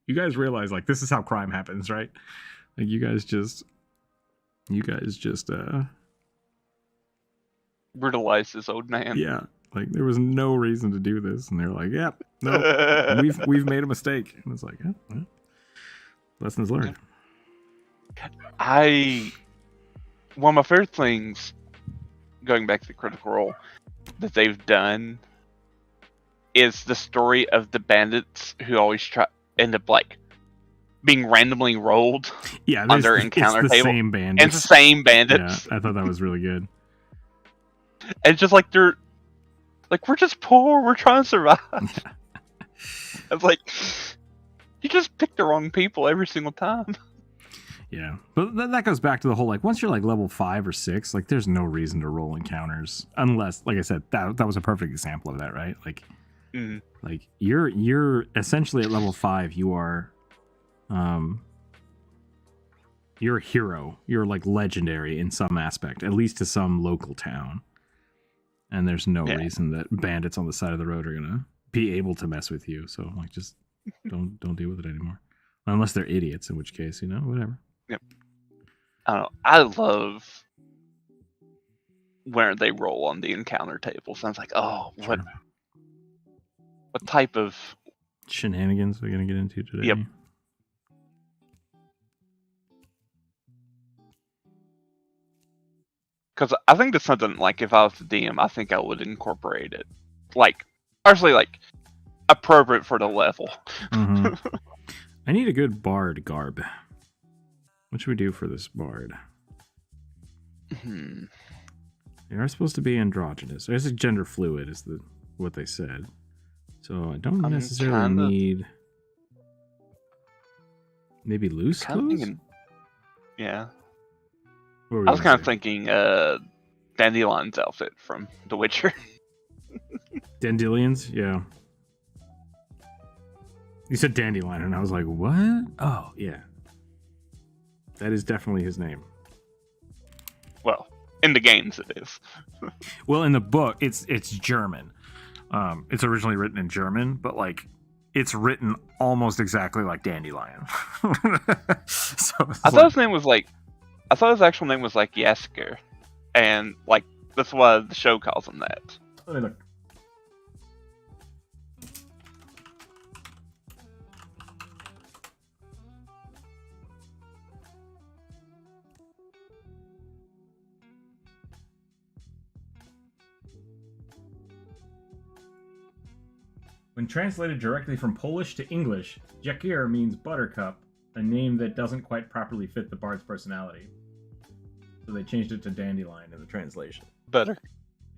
A: you guys realize like this is how crime happens, right? Like you guys just
B: brutalized this old man.
A: Yeah, like there was no reason to do this, and they're like, yeah, no, we've made a mistake. And it's like, yeah, well, lessons learned.
B: One of my favorite things, going back to the Critical Role, that they've done is the story of the bandits who always end up like being randomly rolled on their encounter table.
A: Same bandits.
B: And it's the same bandits.
A: Yeah, I thought that was really good.
B: And it's just like they're like, we're just poor, we're trying to survive. It's like, you just pick the wrong people every single time.
A: Yeah, but that goes back to the whole, like, once you're like level 5 or 6, like there's no reason to roll encounters unless, like I said, that was a perfect example of that, right? Like, like you're essentially at level 5. You are, you're a hero. You're like legendary in some aspect, at least to some local town. And there's no reason that bandits on the side of the road are gonna be able to mess with you. So like, just don't deal with it anymore, unless they're idiots, in which case, you know, whatever.
B: Yep. I don't know. I love where they roll on the encounter table. Sounds like, oh, what type of
A: shenanigans are we gonna get into today?
B: Yep. Because I think that's something, like, if I was the DM, I think I would incorporate it. Like, actually, like, appropriate for the level.
A: Mm-hmm. I need a good bard garb. What should we do for this bard? They are supposed to be androgynous. It's gender fluid, is what they said. So I don't necessarily need... Maybe loose clothes?
B: Yeah. I was kind of thinking Dandelion's outfit from The Witcher.
A: Dandelions? Yeah. You said Dandelion, and I was like, what? Oh, yeah. That is definitely his name.
B: Well, in the games it is.
A: Well, in the book, it's German. It's originally written in German, but like it's written almost exactly like Dandelion.
B: I thought his name was like, I thought his actual name was like Yasker, and like that's why the show calls him that.
A: Let me look. When translated directly from Polish to English, Jakir means buttercup, a name that doesn't quite properly fit the bard's personality. So they changed it to Dandelion in the translation.
B: Better.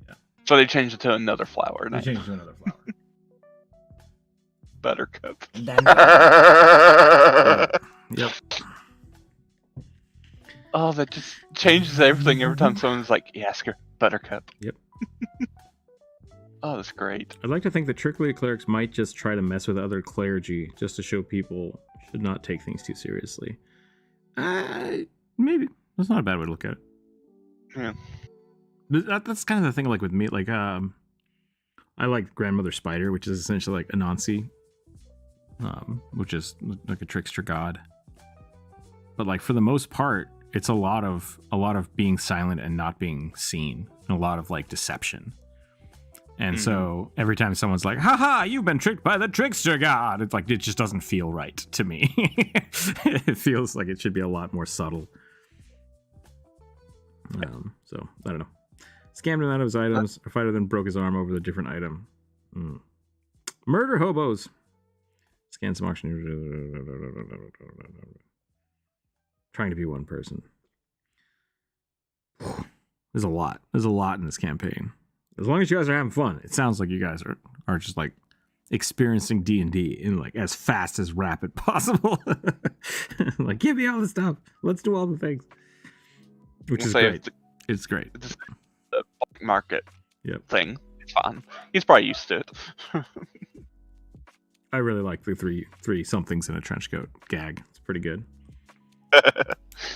A: Yeah.
B: So they changed it to another flower.
A: They changed it to another flower.
B: Buttercup.
A: Yep.
B: Oh, that just changes everything every time someone's like, Yasker, Buttercup.
A: Yep.
B: Oh, that's great.
A: I'd like to think that Trickery clerics might just try to mess with other clergy just to show people should not take things too seriously. Maybe. That's not a bad way to look at it.
B: Yeah.
A: That's kind of the thing, like with me, like, I like Grandmother Spider, which is essentially like Anansi, which is like a trickster god. but like for the most part, it's a lot of being silent and not being seen, and a lot of like deception. And so every time someone's like, haha, you've been tricked by the trickster god, it's like, it just doesn't feel right to me. It feels like it should be a lot more subtle. So I don't know. Scammed him out of his items. A fighter then broke his arm over the different item. Murder hobos. Scan some auction. Trying to be one person. There's a lot. There's a lot in this campaign. As long as you guys are having fun, it sounds like you guys are just like experiencing D&D in like as fast as rapid possible. Like, give me all the stuff. Let's do all the things. Which is great. It's great.
B: It's the black market
A: thing.
B: It's fine. He's probably used to it.
A: I really like the three somethings in a trench coat gag. It's pretty good.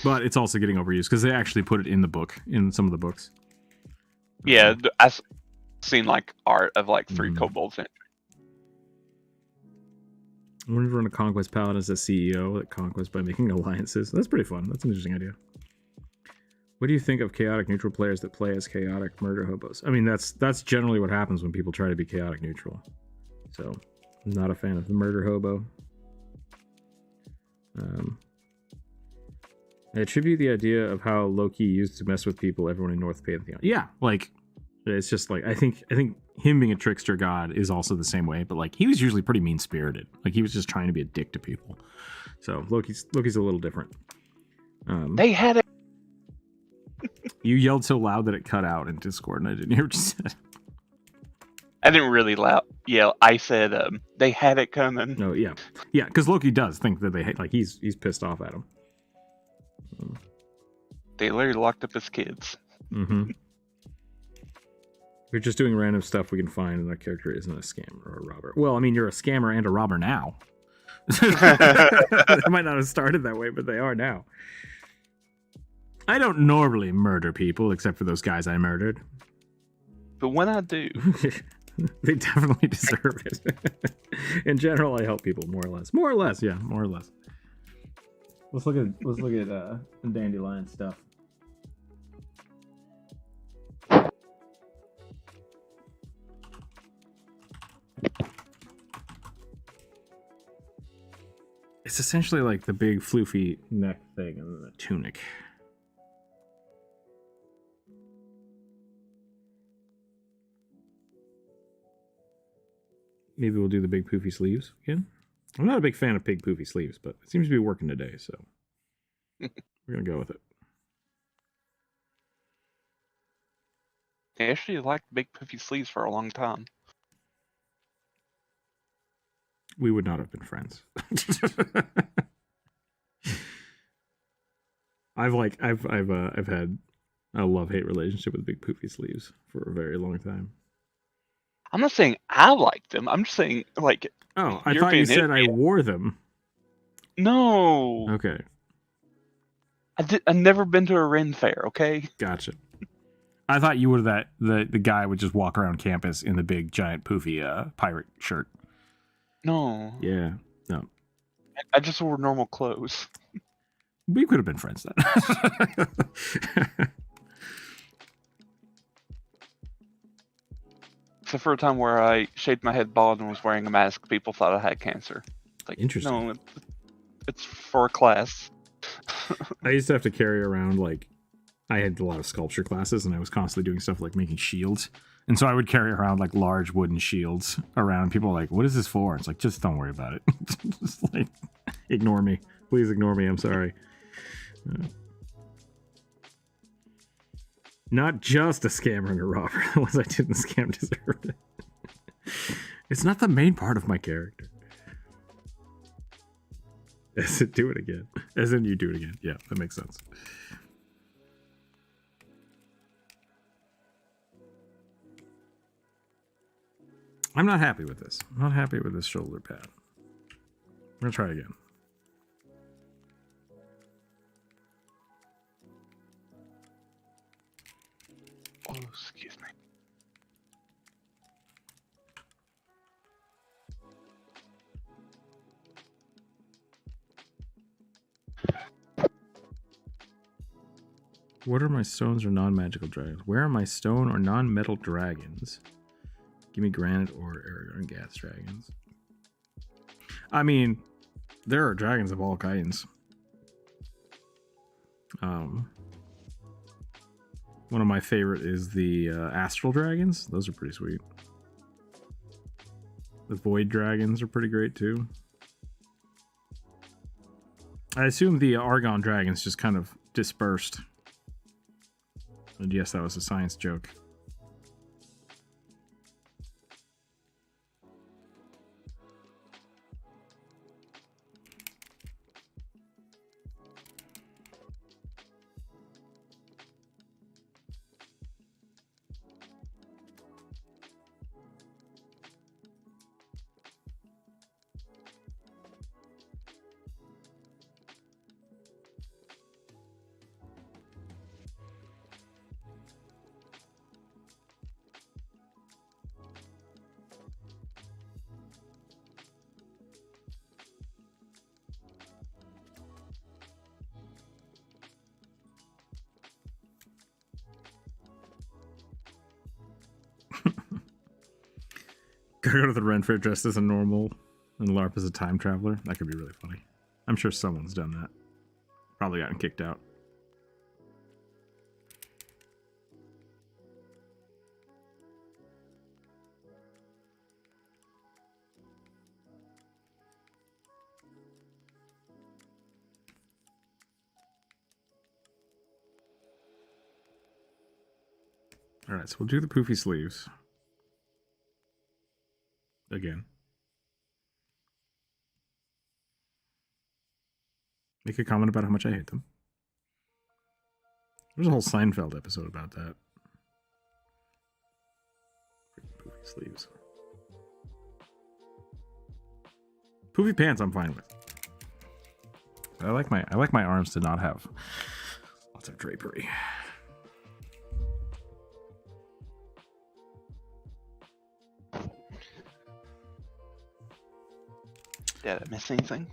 A: But it's also getting overused because they actually put it in the book, in some of the books.
B: Yeah, I've seen like art of like 3 kobolds in it.
A: I wonder if run a Conquest Paladin as a CEO at Conquest by making alliances. That's pretty fun. That's an interesting idea. What do you think of chaotic neutral players that play as chaotic murder hobos? I mean, that's generally what happens when people try to be chaotic neutral. So, I'm not a fan of the murder hobo. I attribute the idea of how Loki used to mess with people, everyone in North Pantheon. Yeah, like, it's just like, I think him being a trickster god is also the same way, but like, he was usually pretty mean-spirited. Like, he was just trying to be a dick to people. So, Loki's a little different.
B: They had it.
A: You yelled so loud that it cut out in Discord, and I didn't hear what you said.
B: I didn't really yell. I said they had it coming.
A: No, yeah, because Loki does think that they like he's pissed off at him.
B: They literally locked up his kids.
A: We're just doing random stuff we can find, and our character isn't a scammer or a robber. Well, I mean, you're a scammer and a robber now. They might not have started that way, but they are now. I don't normally murder people, except for those guys I murdered.
B: But when I do...
A: They definitely deserve it. In general, I help people, more or less. More or less, yeah, more or less. Let's look at Dandelion stuff. It's essentially like the big floofy neck thing and then the tunic. Maybe we'll do the big poofy sleeves again. I'm not a big fan of big poofy sleeves, but it seems to be working today, so we're gonna go with it.
B: I actually liked big poofy sleeves for a long time.
A: We would not have been friends. I've had a love-hate relationship with big poofy sleeves for a very long time.
B: I'm not saying I like them. I'm just saying, like...
A: Oh, I thought you said I wore them.
B: No.
A: Okay.
B: I've never been to a Ren fair, okay?
A: Gotcha. I thought you were the guy would just walk around campus in the big, giant, poofy pirate shirt.
B: No.
A: Yeah. No.
B: I just wore normal clothes.
A: We could have been friends then.
B: Except for a time where I shaved my head bald and was wearing a mask, people thought I had cancer. Like,
A: interesting.
B: No, it's for a class.
A: I used to have to carry around, like, I had a lot of sculpture classes, and I was constantly doing stuff like making shields. And so I would carry around, like, large wooden shields around. People were like, what is this for? It's like, just don't worry about it. Just, like, ignore me. Please ignore me. I'm sorry. Not just a scammer and a robber. The ones I didn't scam deserved it. It's not the main part of my character. As in, do it again. As in, you do it again. Yeah, that makes sense. I'm not happy with this. I'm not happy with this shoulder pad. I'm going to try it again.
B: Oh, excuse me.
A: What are my stones or non-magical dragons? Where are my stone or non-metal dragons? Give me granite or air and gas dragons. I mean, there are dragons of all kinds. One of my favorite is the astral dragons. Those are pretty sweet. The void dragons are pretty great too. I assume the Argon dragons just kind of dispersed. And yes, that was a science joke. Go to the Ren Fair dressed as a normal and LARP as a time traveler. That could be really funny. I'm sure someone's done that. Probably gotten kicked out. Alright, so we'll do the poofy sleeves. Again. Make a comment about how much I hate them. There's a whole Seinfeld episode about that. Poofy sleeves. Poofy pants I'm fine with. I like my arms to not have lots of drapery.
B: Did I miss anything?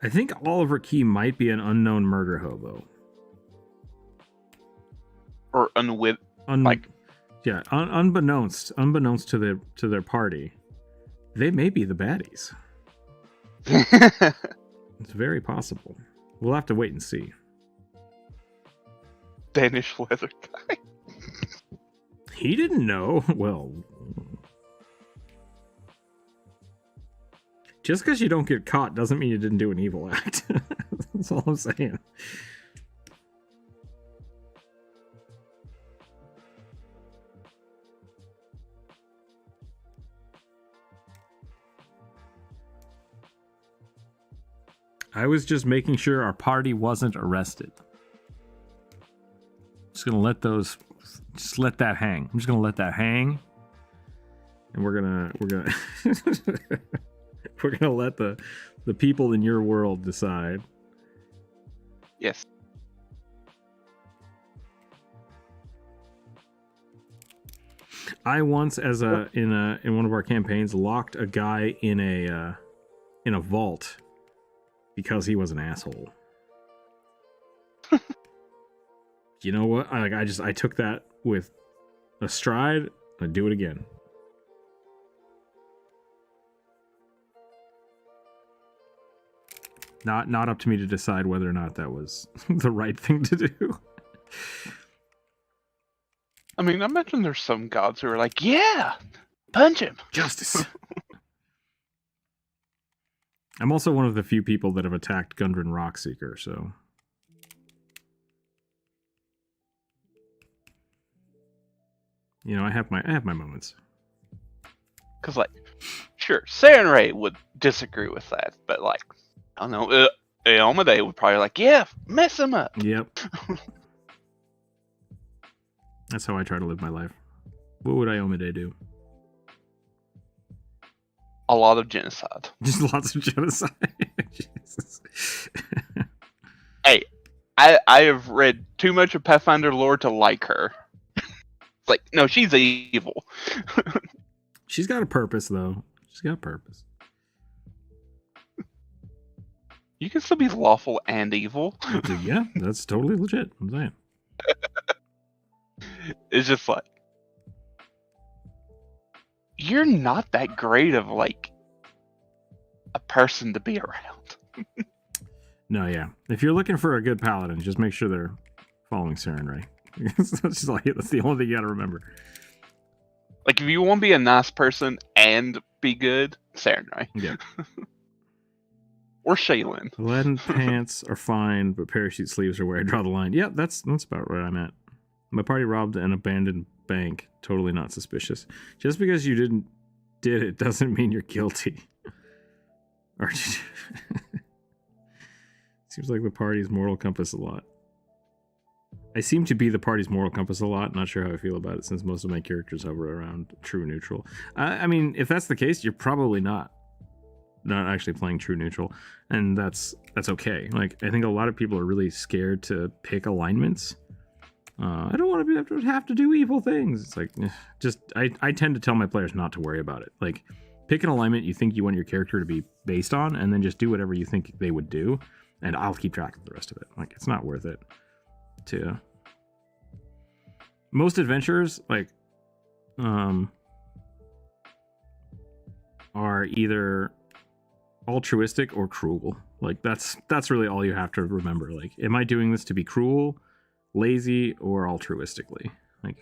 A: I think Oliver Key might be an unknown murder hobo.
B: Or
A: unbeknownst to their party, they may be the baddies. It's very possible. We'll have to wait and see.
B: Danish leather guy.
A: He didn't know. Well, just because you don't get caught doesn't mean you didn't do an evil act. That's all I'm saying. I was just making sure our party wasn't arrested. Just gonna let that hang. I'm just gonna let that hang, and we're gonna we're gonna let the people in your world decide.
B: Yes.
A: I once, in one of our campaigns, locked a guy in a vault because he was an asshole. You know what? I took that with a stride. I'd do it again. Not up to me to decide whether or not that was the right thing to do.
B: I mean, I imagine there's some gods who are like, yeah, punch him.
A: Justice. I'm also one of the few people that have attacked Gundren Rockseeker, so... You know, I have my moments.
B: Because, like, sure, Sarenrae would disagree with that, but, like, I don't know, Eomade would probably like, yeah, mess him up.
A: Yep. That's how I try to live my life. What would Iomade do?
B: A lot of genocide.
A: Just lots of genocide. Jesus.
B: Hey, I have read too much of Pathfinder lore to like her. It's like, no, she's evil.
A: She's got a purpose, though. She's got a purpose.
B: You can still be lawful and evil.
A: Yeah, that's totally legit. I'm saying.
B: It's just like, you're not that great of like a person to be around.
A: No, yeah. If you're looking for a good paladin, just make sure they're following Saren, right? That's the only thing you gotta remember.
B: Like, if you want to be a nice person and be good, Sarenrae.
A: Yeah.
B: Or Shaylin.
A: Leaden pants are fine, but parachute sleeves are where I draw the line. Yeah, that's about where I'm at. My party robbed an abandoned bank. Totally not suspicious. Just because you did it doesn't mean you're guilty. Seems like the party's moral compass a lot. I seem to be the party's moral compass a lot. Not sure how I feel about it since most of my characters hover around true neutral. I mean, if that's the case, you're probably not actually playing true neutral, and that's okay. Like, I think a lot of people are really scared to pick alignments. I don't want to have to do evil things. It's like, just I tend to tell my players not to worry about it. Like, pick an alignment you think you want your character to be based on, and then just do whatever you think they would do, and I'll keep track of the rest of it. Like, it's not worth it to... Most adventurers, like, are either altruistic or cruel. Like, that's really all you have to remember. Like, am I doing this to be cruel, lazy, or altruistically? Like,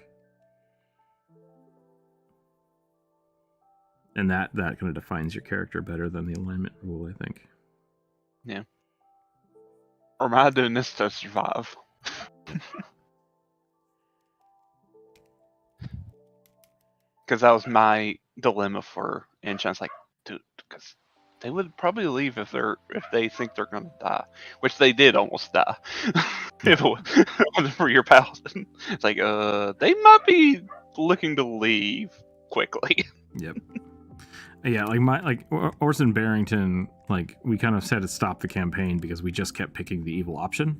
A: and that kind of defines your character better than the alignment rule, I think.
B: Yeah. Or am I doing this to survive? Because that was my dilemma for Enchant's, like, dude, because they would probably leave if they think they're gonna die, which they did almost die. If it wasn't for your paladin, it's like, they might be looking to leave quickly.
A: Yep. Yeah, like Orson Barrington, like, we kind of said to stop the campaign because we just kept picking the evil option.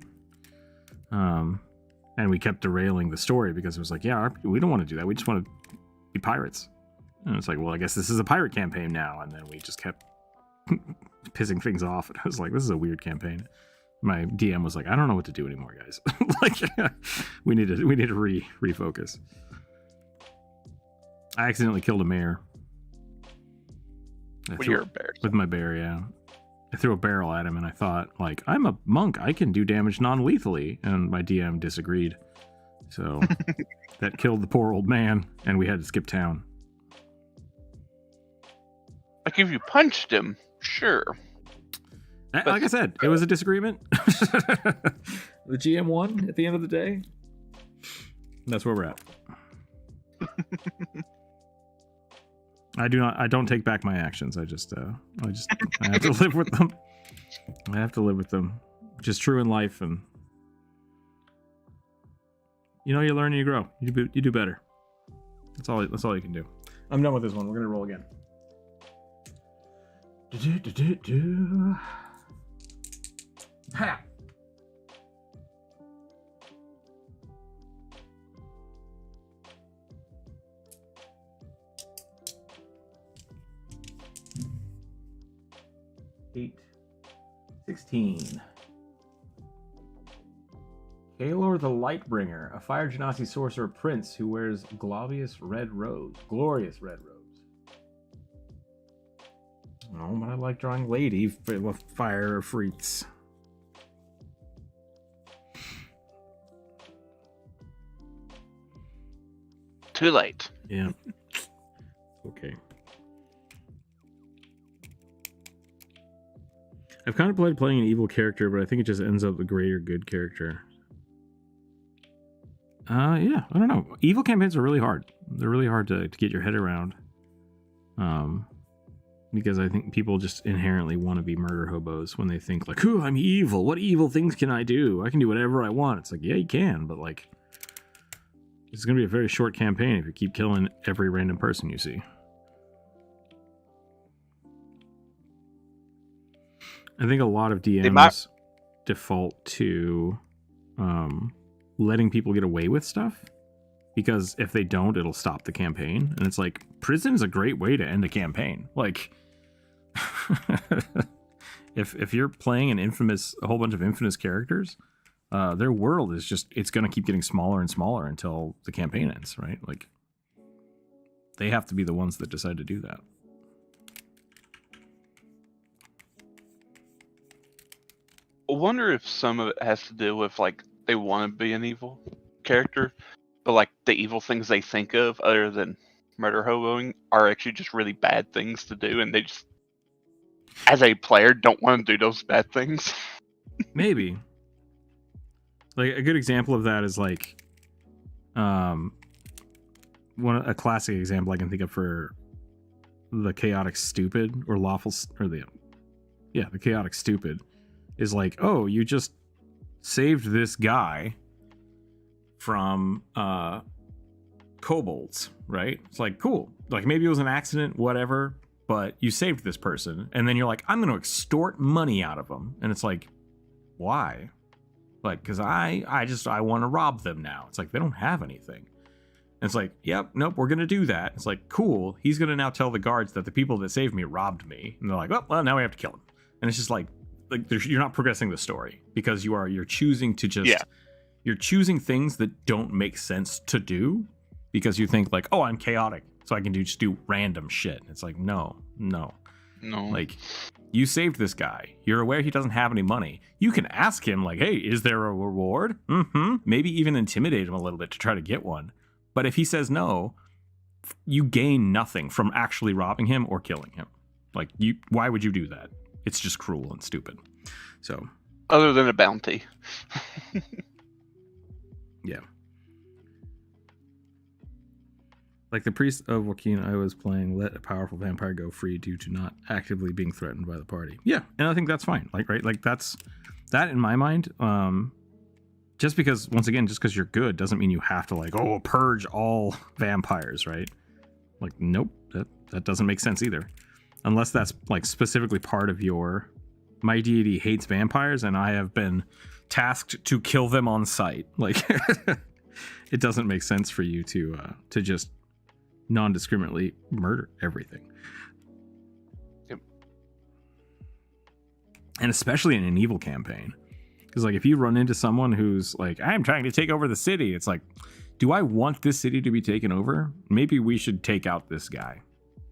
A: And we kept derailing the story because it was like, yeah, we don't want to do that. We just want to be pirates. And it's like, well, I guess this is a pirate campaign now. And then we just kept pissing things off. And I was like, this is a weird campaign. My DM was like, I don't know what to do anymore, guys. Like, we need to refocus. I accidentally killed a mare.
B: With your bear.
A: With my bear, yeah. I threw a barrel at him and I thought, like, I'm a monk. I can do damage non-lethally. And my DM disagreed. So that killed the poor old man and we had to skip town.
B: Like, if you punched him, sure.
A: Like I said, it was a disagreement. The GM won at the end of the day. That's where we're at. I don't take back my actions. I have to live with them. I have to live with them. Which is true in life, and you learn and you grow. You do better. That's all you can do. I'm done with this one. We're gonna roll again. Ha! Eight. 16. Kaelor the Lightbringer, a fire genasi sorcerer prince who wears glorious red robes. Oh, but I like drawing lady with fire freaks.
B: Too late.
A: Yeah. Okay. I've contemplated playing an evil character, but I think it just ends up a greater good character. Yeah, I don't know. Evil campaigns are really hard. They're really hard to get your head around. Because I think people just inherently want to be murder hobos when they think, like, ooh, I'm evil. What evil things can I do? I can do whatever I want. It's like, yeah, you can, but, like, it's going to be a very short campaign if you keep killing every random person you see. I think a lot of DMs default to letting people get away with stuff, because if they don't, it'll stop the campaign. And it's like, prison is a great way to end a campaign. Like, if you're playing a whole bunch of infamous characters, their world is just, it's going to keep getting smaller and smaller until the campaign ends, right? Like, they have to be the ones that decide to do that.
B: I wonder if some of it has to do with, like, they want to be an evil character, but, like, the evil things they think of, other than murder hoboing, are actually just really bad things to do, and they just, as a player, don't want to do those bad things.
A: Maybe. Like, a good example of that is, like, a classic example I can think of for the chaotic stupid, or lawful, or the chaotic stupid, is like, oh, you just saved this guy from kobolds, right? It's like, cool. Like, maybe it was an accident, whatever, but you saved this person, and then you're like, I'm going to extort money out of them. And it's like, why? Like, because I want to rob them now. It's like, they don't have anything. And it's like, yep, nope, we're going to do that. It's like, cool. He's going to now tell the guards that the people that saved me robbed me. And they're like, well, now we have to kill him. And it's just like you're not progressing the story, because you're choosing to just, you're choosing things that don't make sense to do, because you think like, oh, I'm chaotic, so I can just do random shit. It's like, no. Like, you saved this guy. You're aware he doesn't have any money. You can ask him, like, hey, is there a reward? Maybe even intimidate him a little bit to try to get one. But if he says no, you gain nothing from actually robbing him or killing him. Like, why would you do that? It's just cruel and stupid. So,
B: Other than a bounty.
A: yeah. Like the priest of Joaquin I was playing let a powerful vampire go free due to not actively being threatened by the party. Yeah, and I think that's fine. Like, right? Like, that in my mind, just because, once again, just because you're good doesn't mean you have to, like, oh, purge all vampires, right? Like, nope, that doesn't make sense either. Unless that's, like, specifically part of your, my deity hates vampires and I have been tasked to kill them on sight. Like, it doesn't make sense for you to just non-discriminately murder everything.
B: Yep.
A: And especially in an evil campaign. Because, like, if you run into someone who's like, I'm trying to take over the city, it's like, do I want this city to be taken over? Maybe we should take out this guy.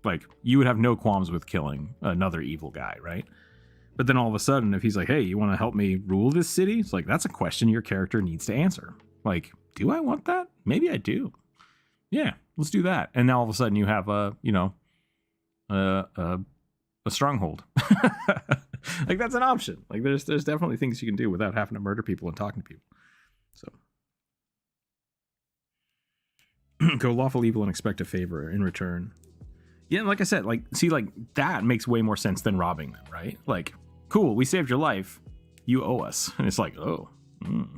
A: Like, you would have no qualms with killing another evil guy, right? But then all of a sudden, if he's like, hey, you want to help me rule this city? It's like, that's a question your character needs to answer. Like, do I want that? Maybe I do. Yeah, let's do that. And now all of a sudden you have a stronghold. Like, that's an option. Like, there's definitely things you can do without having to murder people and talking to people. So go lawful evil and expect a favor in return. Yeah, and like I said, like, see, like, that makes way more sense than robbing them, right? Like, cool, we saved your life, you owe us. And it's like, oh,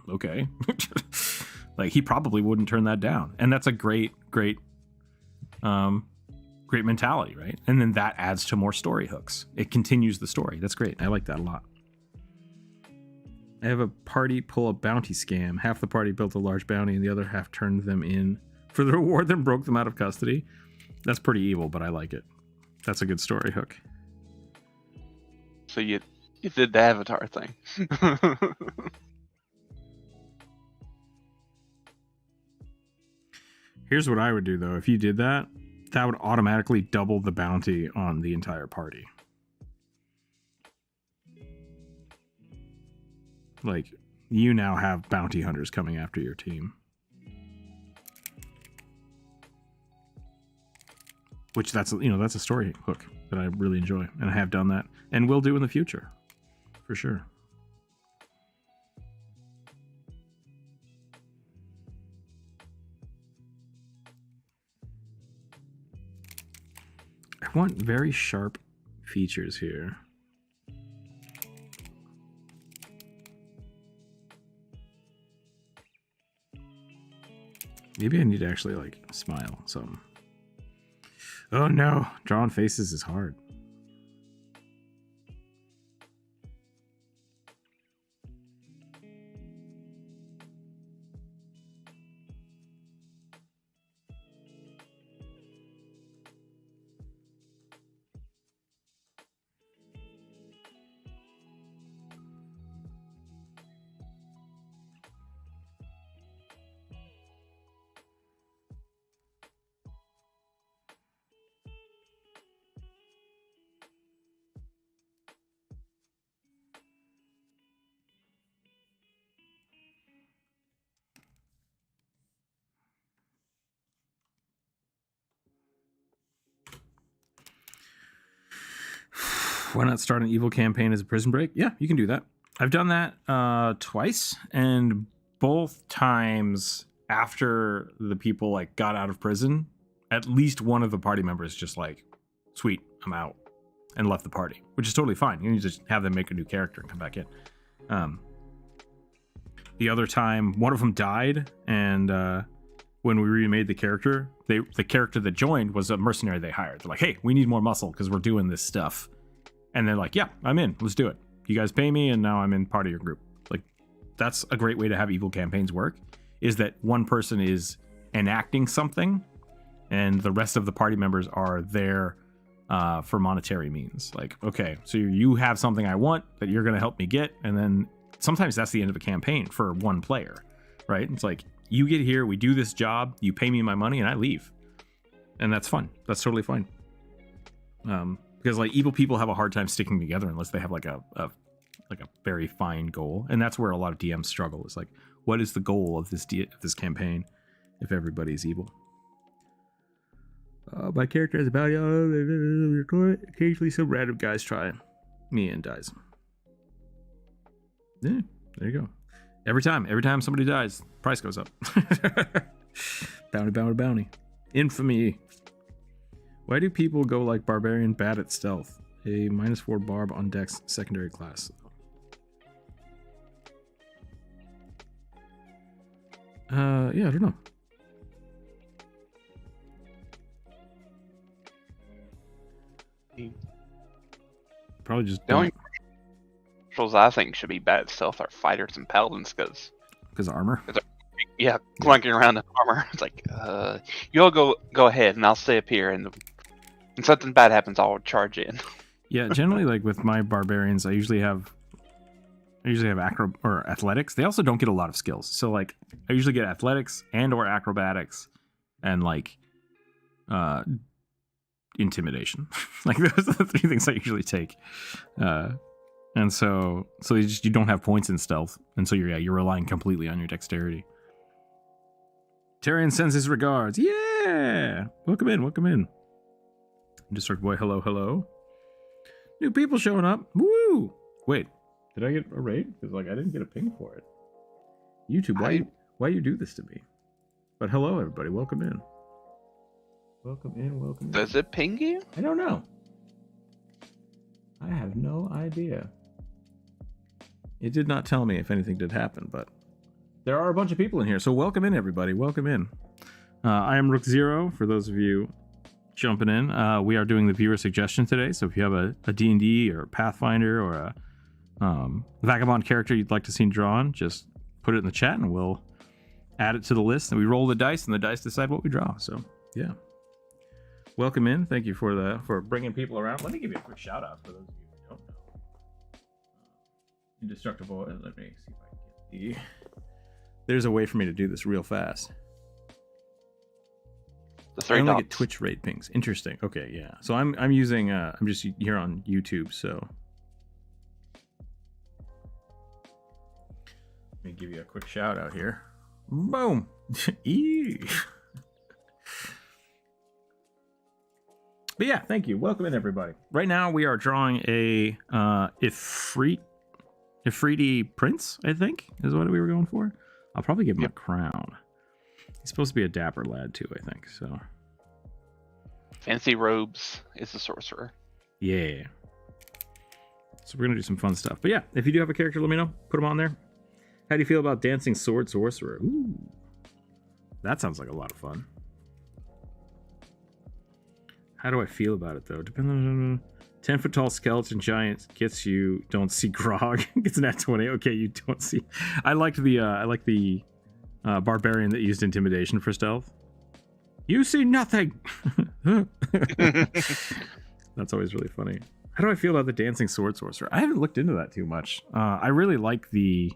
A: okay. Like, he probably wouldn't turn that down. And that's a great mentality, right? And then that adds to more story hooks. It continues the story. That's great. I like that a lot. I have a party pull a bounty scam. Half the party built a large bounty and the other half turned them in for the reward, then broke them out of custody. That's pretty evil, but I like it. That's a good story hook.
B: So you did the Avatar thing.
A: Here's what I would do, though. If you did that, that would automatically double the bounty on the entire party. Like, you now have bounty hunters coming after your team. Which that's a story hook that I really enjoy. And I have done that and will do in the future. For sure. I want very sharp features here. Maybe I need to actually, like, smile some. Oh no, drawing faces is hard. Why not start an evil campaign as a prison break? Yeah, you can do that. I've done that twice, and both times after the people like got out of prison, at least one of the party members just like, sweet, I'm out, and left the party, which is totally fine. You can just have them make a new character and come back in. The other time, one of them died, and when we remade the character, the character that joined was a mercenary they hired. They're like, hey, we need more muscle because we're doing this stuff. And they're like, yeah, I'm in. Let's do it. You guys pay me, and now I'm in part of your group. Like, that's a great way to have evil campaigns work, is that one person is enacting something, and the rest of the party members are there for monetary means. Like, okay, so you have something I want that you're going to help me get, and then sometimes that's the end of a campaign for one player, right? It's like, you get here, we do this job, you pay me my money, and I leave. And that's fun. That's totally fine. Because like evil people have a hard time sticking together unless they have like a very fine goal, and that's where a lot of DMs struggle. Is like, what is the goal of this campaign if everybody's evil? My character has a bounty. Occasionally, some random guys try me and dies. Yeah, there you go. Every time somebody dies, price goes up. Bounty. Infamy. Why do people go like barbarian bad at stealth? A -4 barb on dex secondary class. Yeah, I don't know. Probably just
B: the only specials I think should be bad at stealth are fighters and paladins because
A: of armor.
B: Yeah, clunking around in armor. It's like, you all go ahead, and I'll stay up here, and when something bad happens, I'll charge in.
A: Yeah, generally, like with my barbarians, I usually have acro or athletics. They also don't get a lot of skills, so like I usually get athletics and or acrobatics, and like intimidation. Like those are the 3 things I usually take. And so you don't have points in stealth, and so you're relying completely on your dexterity. Tyrion sends his regards. Yeah, welcome in. District boy, hello. New people showing up. Woo! Wait, did I get a raid? Because like I didn't get a ping for it. YouTube, why you do this to me? But hello everybody, welcome in. Welcome in.
B: Does it ping you?
A: I don't know. I have no idea. It did not tell me if anything did happen, but there are a bunch of people in here, so welcome in, everybody. Welcome in. I am Rookzer0, for those of you jumping in. We are doing the viewer suggestion today, so if you have a D&D or a Pathfinder or a Vagabond character you'd like to see drawn, just put it in the chat and we'll add it to the list, and we roll the dice, and the dice decide what we draw. So, yeah. Welcome in. Thank you for bringing people around. Let me give you a quick shout out for those of you who don't know. Indestructible. Let me see if I can get There's a way for me to do this real fast.
B: The 3
A: I only
B: dots.
A: get Twitch rate pings. Interesting. Okay, yeah. So I'm using I'm just here on YouTube. So let me give you a quick shout out here. Boom. But yeah, thank you. Welcome in, everybody. Right now, we are drawing a Ifriti Prince, I think, is what we were going for. I'll probably give him a crown. He's supposed to be a dapper lad, too, I think. So
B: Fancy robes is the sorcerer.
A: Yeah. So we're going to do some fun stuff. But yeah, if you do have a character, let me know. Put him on there. How do you feel about Dancing Sword Sorcerer? Ooh. That sounds like a lot of fun. How do I feel about it, though? Depending on 10-foot tall skeleton giant gets you don't see grog. Gets an at 20. Okay, you don't see. I liked the barbarian that used intimidation for stealth. You see nothing. That's always really funny. How do I feel about the dancing sword sorcerer? I haven't looked into that too much. I really like the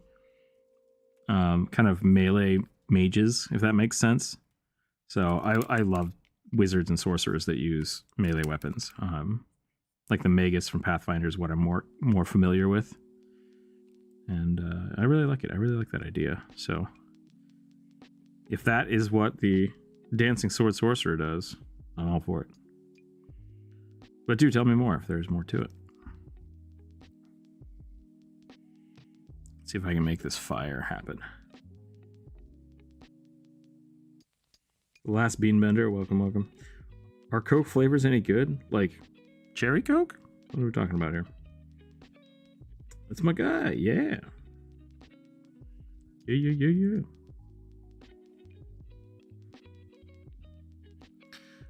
A: kind of melee mages, if that makes sense. So I love wizards and sorcerers that use melee weapons. Like the Magus from Pathfinder is what I'm more familiar with. And I really like it. I really like that idea. So if that is what the dancing sword sorcerer does, I'm all for it. But do tell me more if there's more to it. See if I can make this fire happen. Last bean bender, welcome. Are Coke flavors any good? Like cherry Coke? What are we talking about here? That's my guy, yeah. Yeah.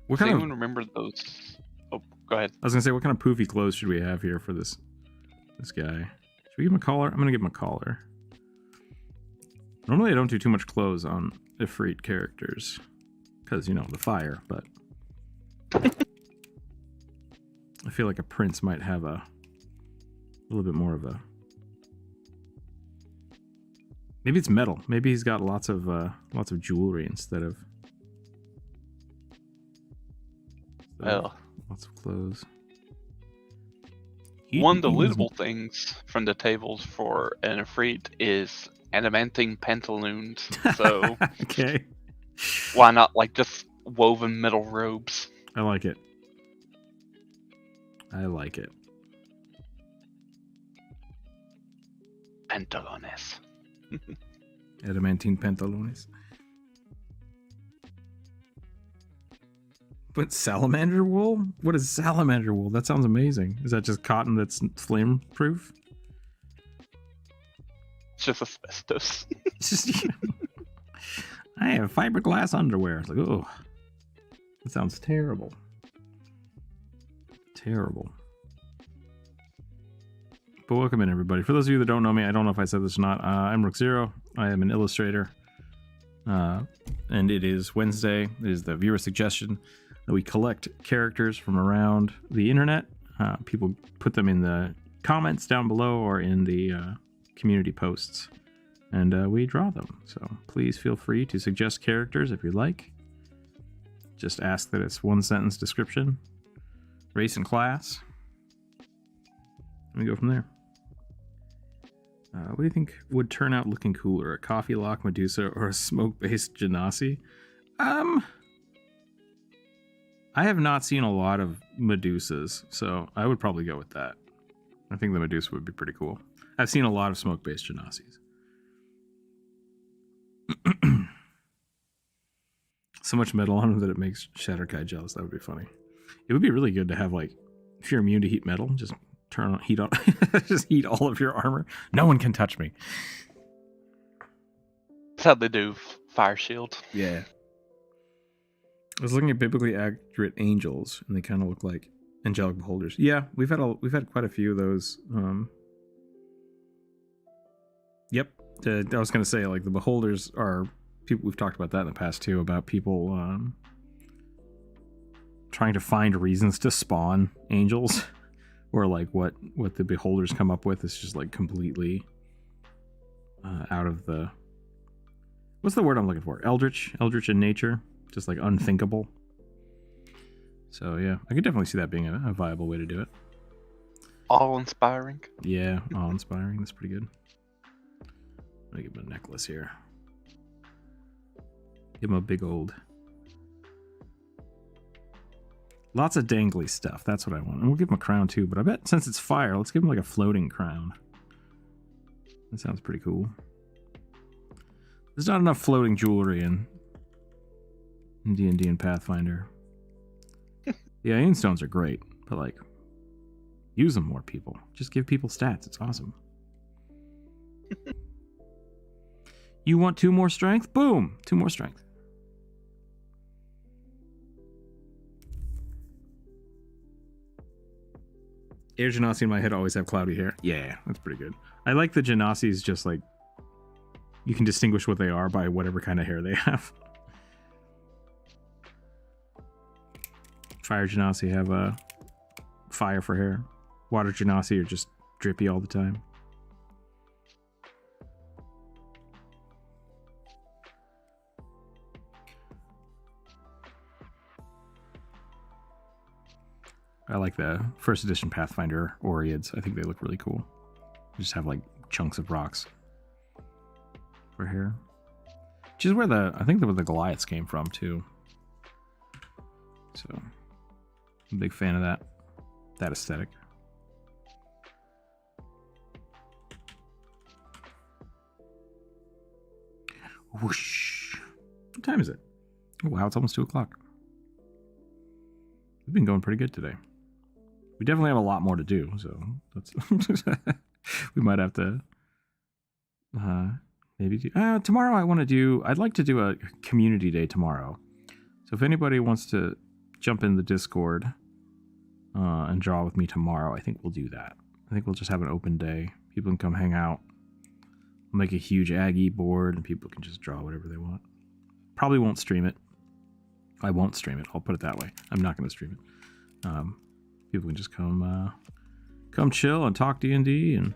A: What
B: Does
A: kind
B: anyone
A: of?
B: remember those? Oh, go ahead.
A: I was gonna say, what kind of poofy clothes should we have here for this guy? Should we give him a collar? I'm gonna give him a collar. Normally, I don't do too much clothes on Ifrit characters because the fire, but I feel like a prince might have a little bit more of a. Maybe it's metal. Maybe he's got lots of jewelry instead of.
B: Well,
A: lots of clothes.
B: one of the lootable things from the tables for an Ifrit is adamantine pantaloons. So
A: okay.
B: why not like just woven metal robes?
A: I like it.
B: Pantalones.
A: Adamantine pantalones. But salamander wool? What is salamander wool? That sounds amazing. Is that just cotton that's flame proof?
B: It's just asbestos.
A: It's just, I have fiberglass underwear. It's like, oh, that sounds terrible. Terrible. But welcome in, everybody. For those of you that don't know me, I don't know if I said this or not. I'm Rookzer0. I am an illustrator. And it is Wednesday. It is the viewer suggestion that we collect characters from around the internet. People put them in the comments down below or in the community posts. And we draw them. So please feel free to suggest characters if you like. Just ask that it's one sentence description, race and class. And we go from there. What do you think would turn out looking cooler? A coffee lock Medusa or a smoke-based Genasi? I have not seen a lot of Medusas, so I would probably go with that. I think the Medusa would be pretty cool. I've seen a lot of smoke-based Genasis. So much metal on them that it makes Shatterkai jealous. That would be funny. It would be really good to have, like, if you're immune to heat metal, just turn on heat on. Just heat all of your armor. No one can touch me.
B: That's how they do Fire Shield.
A: Yeah. I was looking at biblically accurate angels, and they kind of look like angelic beholders. Yeah, we've had quite a few of those. Yep. I was going to say, like, the beholders are people. We've talked about that in the past too, about people trying to find reasons to spawn angels, or like what the beholders come up with is just like completely out of the. What's the word I'm looking for? Eldritch in nature. Just like unthinkable. So yeah, I could definitely see that being a viable way to do it.
B: Awe-inspiring.
A: Yeah, awe-inspiring. That's pretty good. I'm gonna give him a necklace here. Give him a big old. Lots of dangly stuff. That's what I want. And we'll give him a crown too, but I bet since it's fire, let's give him like a floating crown. That sounds pretty cool. There's not enough floating jewelry in D&D and Pathfinder. Yeah, Aeon Stones are great, but like, use them more, people. Just give people stats. It's awesome. You want 2 more strength? Boom! 2 more strength. Air Genasi in my head always have cloudy hair. Yeah, that's pretty good. I like the Genasis just like, you can distinguish what they are by whatever kind of hair they have. Fire Genasi have a fire for hair. Water Genasi are just drippy all the time. I like the first edition Pathfinder Oreads. I think they look really cool. They just have like chunks of rocks for hair. Which is where I think where the Goliaths came from too. So I'm a big fan of that aesthetic. Whoosh. What time is it? Oh, wow, it's almost 2 o'clock. We've been going pretty good today. We definitely have a lot more to do, so that's we might have to maybe do tomorrow. I'd like to do a community day tomorrow. So if anybody wants to jump in the Discord and draw with me tomorrow, I think we'll do that. I think we'll just have an open day. People can come hang out. We'll make a huge Aggie board and people can just draw whatever they want. Probably won't stream it. I won't stream it. I'll put it that way. I'm not going to stream it. People can just come chill and talk D&D and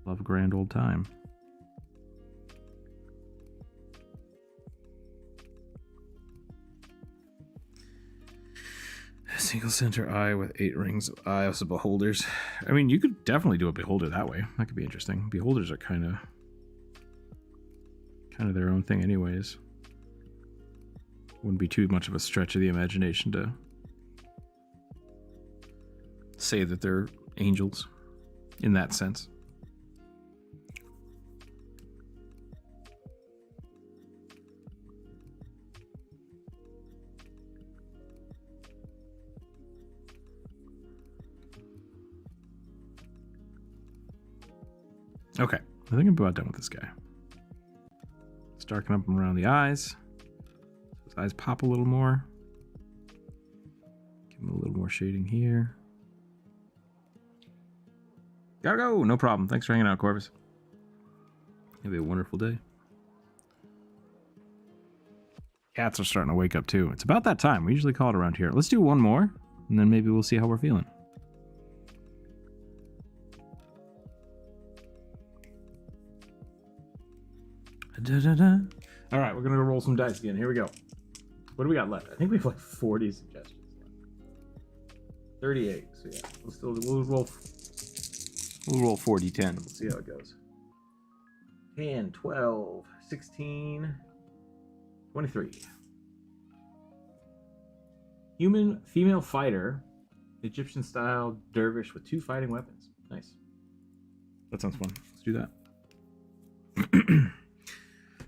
A: love a grand old time. A single center eye with 8 rings of eyes of beholders. I mean, you could definitely do a beholder that way. That could be interesting. Beholders are kind of their own thing anyways. Wouldn't be too much of a stretch of the imagination to say that they're angels in that sense. Okay, I think I'm about done with this guy. Let's darken up around the eyes. His eyes pop a little more. Give him a little more shading here. Gotta go. No problem. Thanks for hanging out, Corvus. Have a wonderful day. Cats are starting to wake up too. It's about that time. We usually call it around here. Let's do one more, and then maybe we'll see how we're feeling. All right, we're gonna go roll some dice again. Here we go. What do we got left? I think we have like 40 suggestions left. 38. So yeah, we'll roll 4d10. We'll see how it goes. 10, 12, 16, 23. Human female fighter, Egyptian style dervish with 2 fighting weapons. Nice. That sounds fun. Let's do that.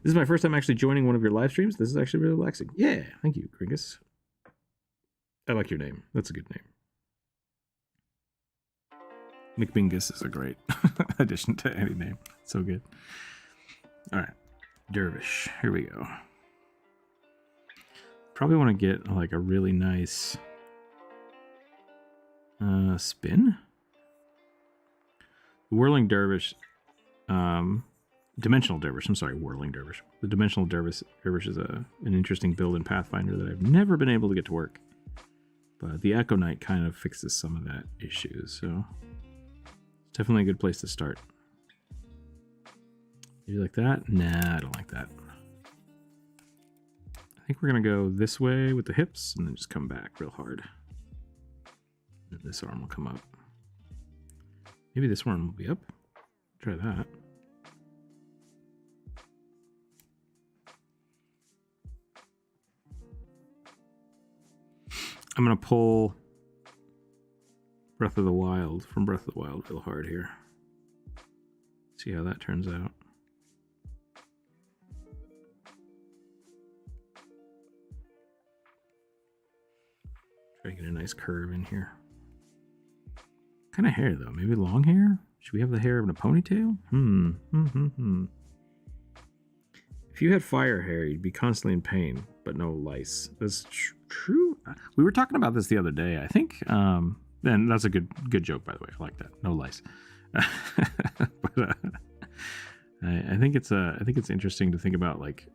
A: This is my first time actually joining one of your live streams. This is actually really relaxing. Yeah, thank you, Gringus. I like your name. That's a good name. McBingus is a great addition to any name. So good. All right, Dervish. Here we go. Probably want to get like a really nice spin. Whirling Dervish. Dimensional Dervish. I'm sorry, Whirling Dervish. The Dimensional Dervish is an interesting build in Pathfinder that I've never been able to get to work. But the Echo Knight kind of fixes some of that issue, so it's definitely a good place to start. Do you like that? Nah, I don't like that. I think we're going to go this way with the hips and then just come back real hard. And this arm will come up. Maybe this one will be up. Try that. I'm going to pull Breath of the Wild from Breath of the Wild real hard here. See how that turns out. Try to get a nice curve in here. What kind of hair though? Maybe long hair? Should we have the hair in a ponytail? If you had fire hair, you'd be constantly in pain, but no lice. That's true. We were talking about this the other day. I think, and that's a good joke, by the way. I like that. No lice. But I think it's interesting to think about, like,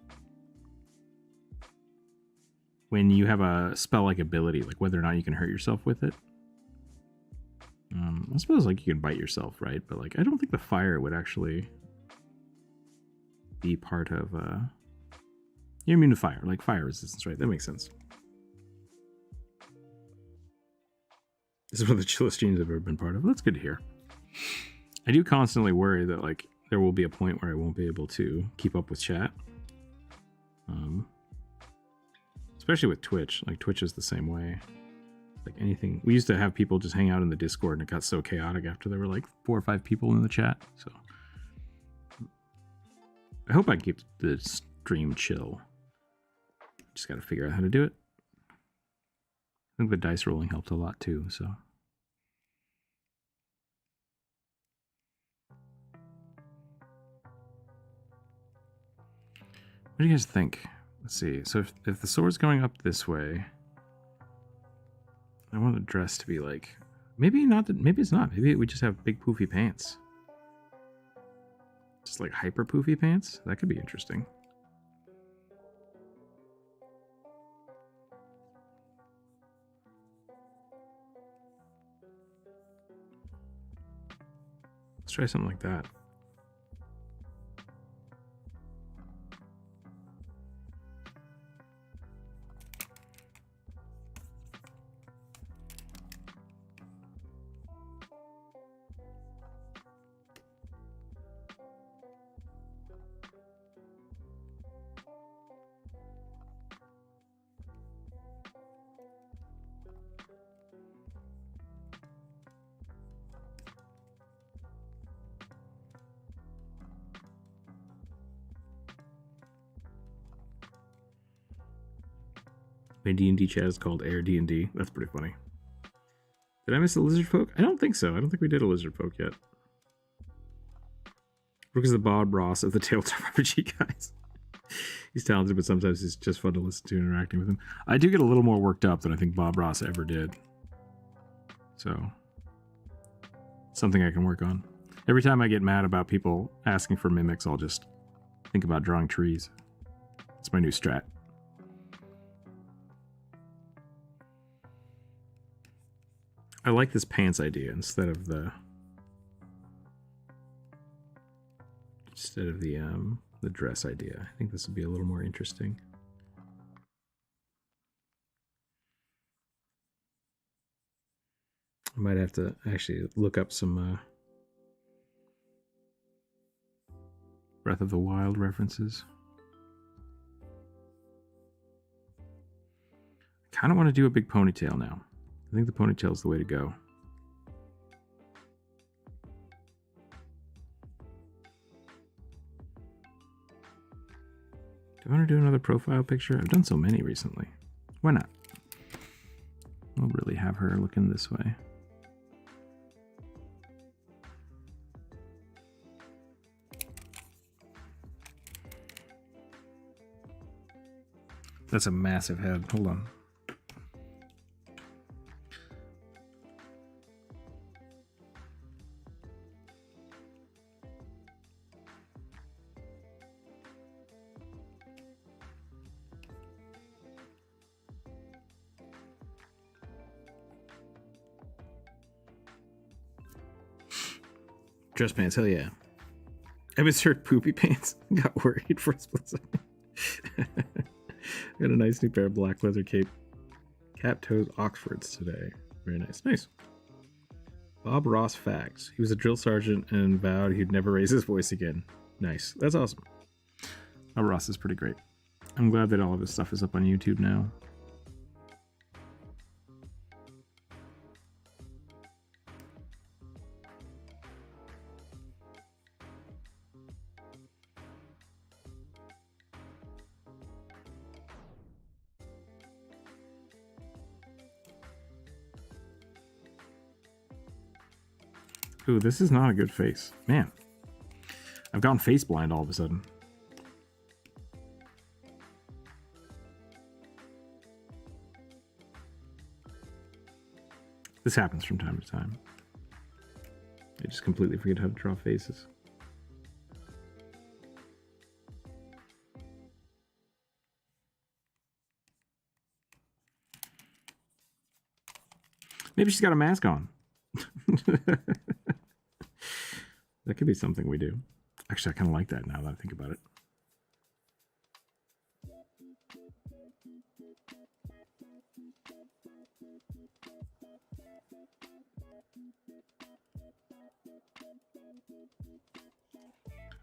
A: when you have a spell-like ability, like whether or not you can hurt yourself with it. I suppose like you can bite yourself, right? But like I don't think the fire would actually be part of you're immune to fire, like fire resistance, right? That makes sense. This is one of the chillest streams I've ever been part of. That's good to hear. I do constantly worry that like there will be a point where I won't be able to keep up with chat. Especially with Twitch. Like Twitch is the same way. Like anything. We used to have people just hang out in the Discord and it got so chaotic after there were like 4 or 5 people in the chat. So I hope I can keep the stream chill. Just got to figure out how to do it. I think the dice rolling helped a lot too, so. What do you guys think? Let's see. So if the sword's going up this way, I want the dress to be like, maybe not. Maybe it's not. Maybe we just have big poofy pants. Just like hyper poofy pants. That could be interesting. Let's try something like that. My D&D chat is called Air D&D. That's pretty funny. Did I miss the lizard folk? I don't think so. I don't think we did a lizard folk yet. Rook is the Bob Ross of the tabletop RPG guys. He's talented, but sometimes it's just fun to listen to interacting with him. I do get a little more worked up than I think Bob Ross ever did. So, something I can work on. Every time I get mad about people asking for mimics, I'll just think about drawing trees. It's my new strat. I like this pants idea instead of the dress idea. I think this would be a little more interesting. I might have to actually look up some Breath of the Wild references. I kind of want to do a big ponytail now. I think the ponytail is the way to go. Do I want to do another profile picture? I've done so many recently. Why not? We'll really have her looking this way. That's a massive head. Hold on. Dress pants, hell yeah. I misheard poopy pants. Got worried for a split second. Got a nice new pair of black leather cap toes Oxfords today. Very nice. Nice. Bob Ross facts. He was a drill sergeant and vowed he'd never raise his voice again. Nice. That's awesome. Bob Ross is pretty great. I'm glad that all of his stuff is up on YouTube now. Ooh, this is not a good face. Man. I've gone face blind all of a sudden. This happens from time to time. I just completely forget how to draw faces. Maybe she's got a mask on. That could be something we do. Actually, I kind of like that now that I think about it.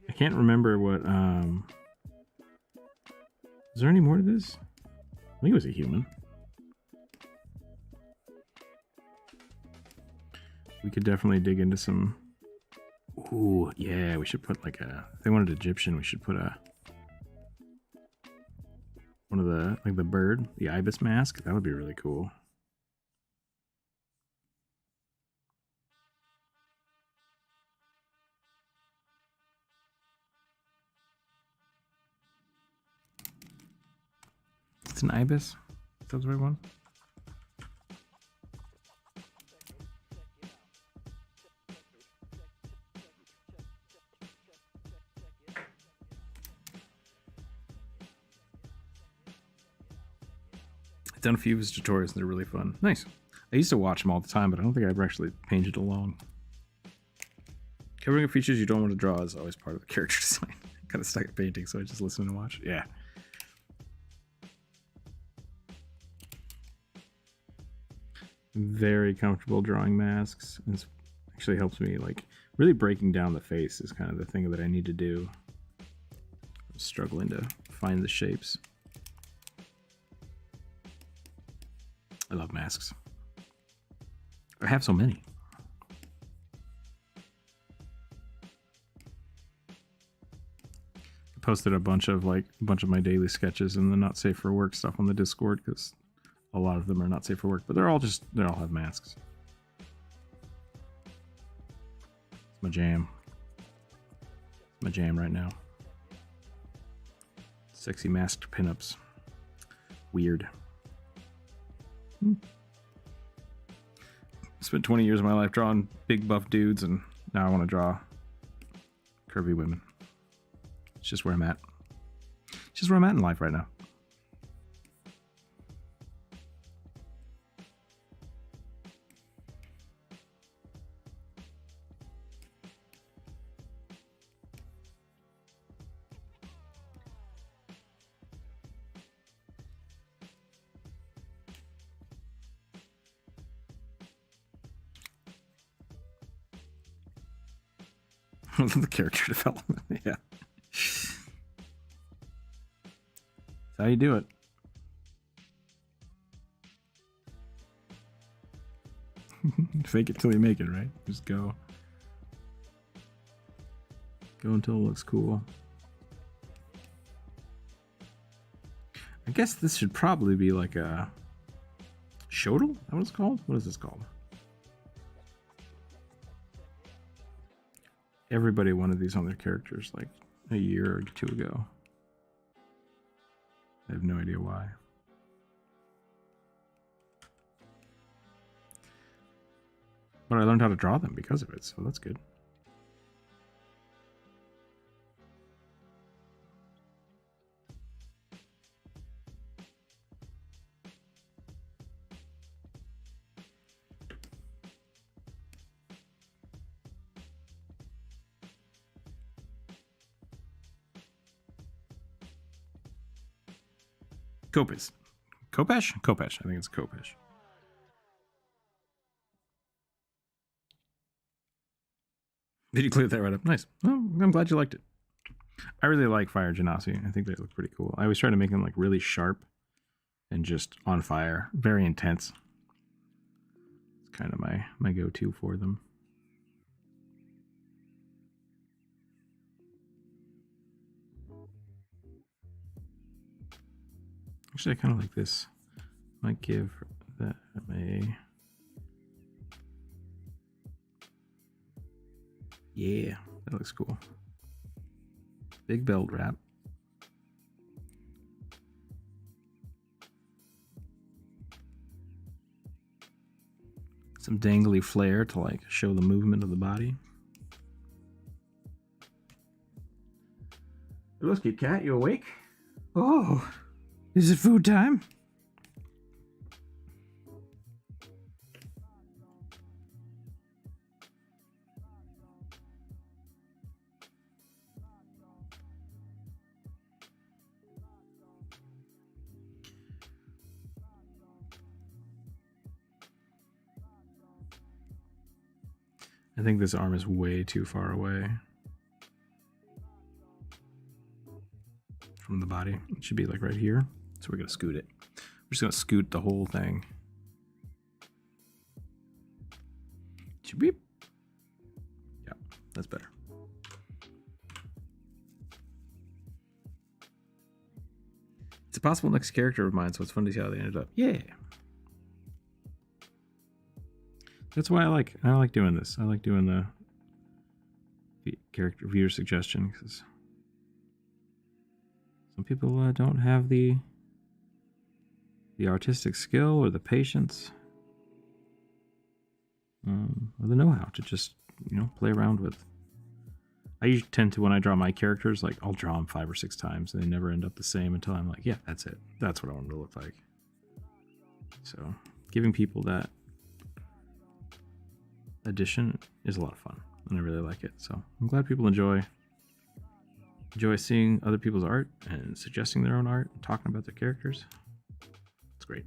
A: I can't remember what, is there any more to this? I think it was a human. We could definitely dig into some... Ooh, yeah, we should put like if they wanted Egyptian, we should put one of the, like the bird, the ibis mask. That would be really cool. It's an ibis. That's the right one. I've done a few of his tutorials and they're really fun. Nice. I used to watch them all the time, but I don't think I ever actually painted along. Covering up features you don't want to draw is always part of the character design. I'm kind of stuck at painting, so I just listen and watch. Yeah. Very comfortable drawing masks. It actually helps me, like, really breaking down the face is kind of the thing that I need to do. I'm struggling to find the shapes. I love masks. I have so many. I posted a bunch of my daily sketches and the not safe for work stuff on the Discord because a lot of them are not safe for work, but they all have masks. It's my jam. My jam right now. Sexy masked pinups. Weird. Spent 20 years of my life drawing big buff dudes, and now I want to draw curvy women. It's just where I'm at. It's just where I'm at in life right now. The character development, yeah. That's how you do it. Fake it till you make it, right? Just go. Go until it looks cool. I guess this should probably be like a Shodel? Is that what it's called? What is this called? Everybody wanted these on their characters like a year or two ago. I have no idea why. But I learned how to draw them because of it, so that's good. Kopesh. Kopesh? Kopesh. I think it's Kopesh. Did you clear that right up? Nice. Well, I'm glad you liked it. I really like Fire Genasi. I think they look pretty cool. I always try to make them like really sharp and just on fire. Very intense. It's kind of my go-to for them. Actually, I kind of like this. Might give that a... Yeah, that looks cool. Big belt wrap. Some dangly flare to like show the movement of the body. Hello, Kit Kat, you awake? Oh, is it food time? I think this arm is way too far away from the body. It should be like right here. So we're gonna scoot it. We're just gonna scoot the whole thing. Beep. Yeah, that's better. possible next character of mine, so it's fun to see how they ended up. Yeah. That's why I like doing this. I like doing the character viewer suggestion, because some people don't have the artistic skill or the patience or the know-how to just, play around with. I usually tend to, when I draw my characters, like, I'll draw them 5 or 6 times and they never end up the same until I'm like, yeah, that's it. That's what I want them to look like. So giving people that addition is a lot of fun, and I really like it. So I'm glad people enjoy seeing other people's art and suggesting their own art and talking about their characters. It's great.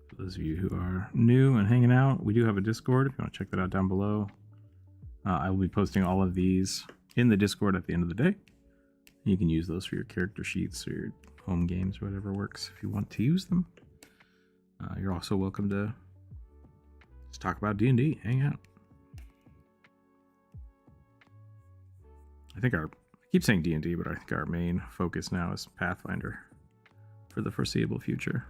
A: For those of you who are new and hanging out, we do have a Discord. If you want to check that out down below, I will be posting all of these in the Discord at the end of the day. You can use those for your character sheets or your home games, or whatever works if you want to use them. You're also welcome to just talk about D&D, hang out. I keep saying D&D, but I think our main focus now is Pathfinder for the foreseeable future.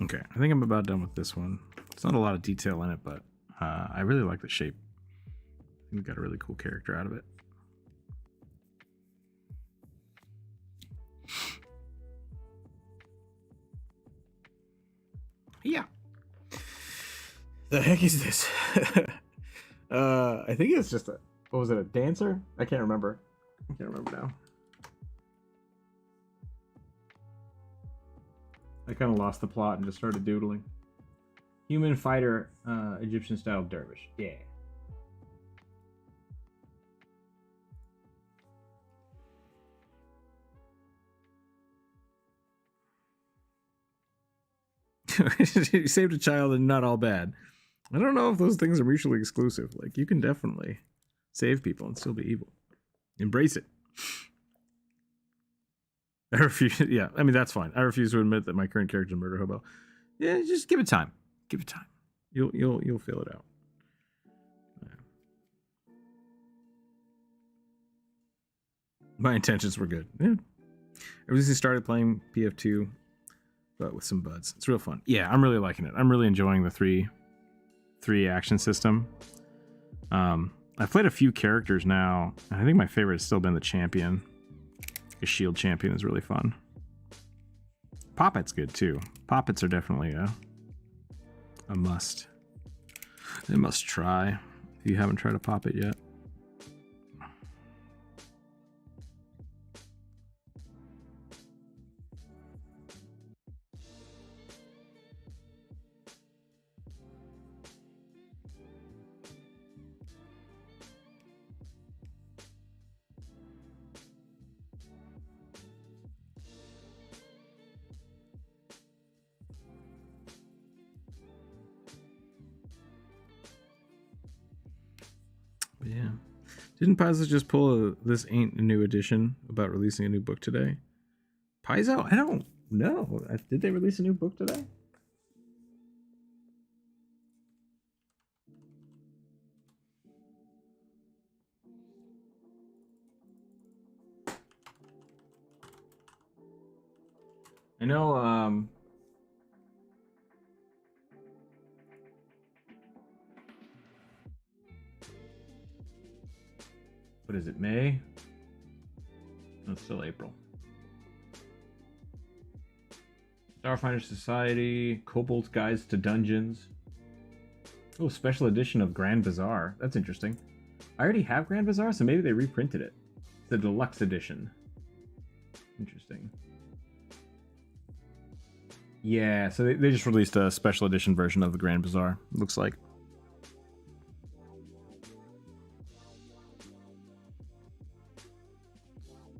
A: Okay, I think I'm about done with this one. It's not a lot of detail in it, but I really like the shape. I think we got a really cool character out of it. Yeah. The heck is this? I think it's just what was it, a dancer? I can't remember now. I kind of lost the plot and just started doodling. Human fighter, Egyptian style dervish. Yeah. You saved a child and not all bad. I don't know if those things are mutually exclusive. Like, you can definitely save people and still be evil. Embrace it. I refuse. Yeah, I mean, that's fine. I refuse to admit that my current character is a murder hobo. Yeah, just give it time. Give it time. You'll feel it out. Yeah. My intentions were good. Yeah. I recently started playing PF2, but with some buds. It's real fun. Yeah, I'm really liking it. I'm really enjoying the three action system. I've played a few characters now. I think my favorite has still been the champion. A shield champion is really fun. Poppet's good too. Poppets are definitely a must. They must try if you haven't tried a poppet yet. Yeah. Didn't Paizo just pull this ain't a new edition about releasing a new book today? Paizo? I don't know. Did they release a new book today? I know What is it, May? No, it's still April. Starfinder Society, Cobalt Guides to Dungeons. Oh, special edition of Grand Bazaar. That's interesting. I already have Grand Bazaar, so maybe they reprinted it. It's the deluxe edition. Interesting. Yeah, so they just released a special edition version of the Grand Bazaar, looks like.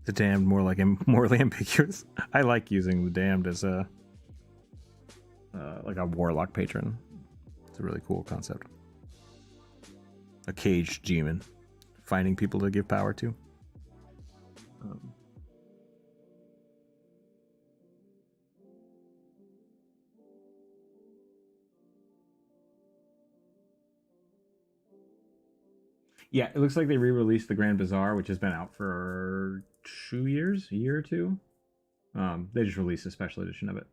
A: The Damned, more morally ambiguous. I like using the Damned as a like a warlock patron. It's a really cool concept. A caged demon, finding people to give power to. Yeah, it looks like they re-released the Grand Bazaar, which has been out for 2 years, a year or two. They just released a special edition of it.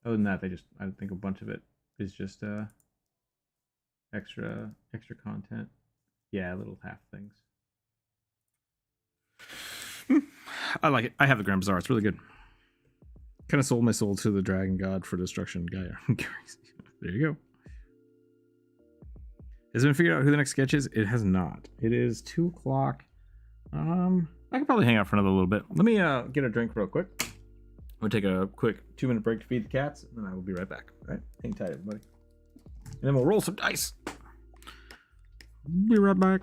A: Other than that, I think a bunch of it is just extra content. Yeah, little half things. I like it. I have the Grand Bazaar. It's really good. Kind of sold my soul to the Dragon God for Destruction guy. There you go. Has it been figured out who the next sketch is? It has not. It is 2 o'clock. I can probably hang out for another little bit. Let me get a drink real quick. I'm gonna take a quick 2-minute break to feed the cats, and then I will be right back. All right, hang tight, everybody. And then we'll roll some dice. Be right back.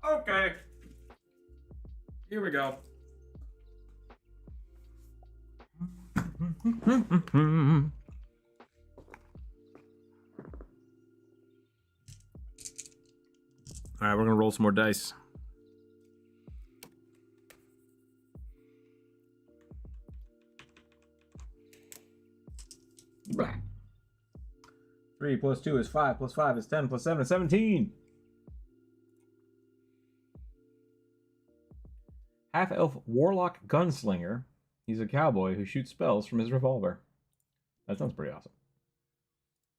A: Okay. Here we go. All right, we're gonna roll some more dice. Blah. 3 plus 2 is 5, plus 5 is 10, plus 7 is 17. Half-elf warlock gunslinger. He's a cowboy who shoots spells from his revolver. That sounds pretty awesome.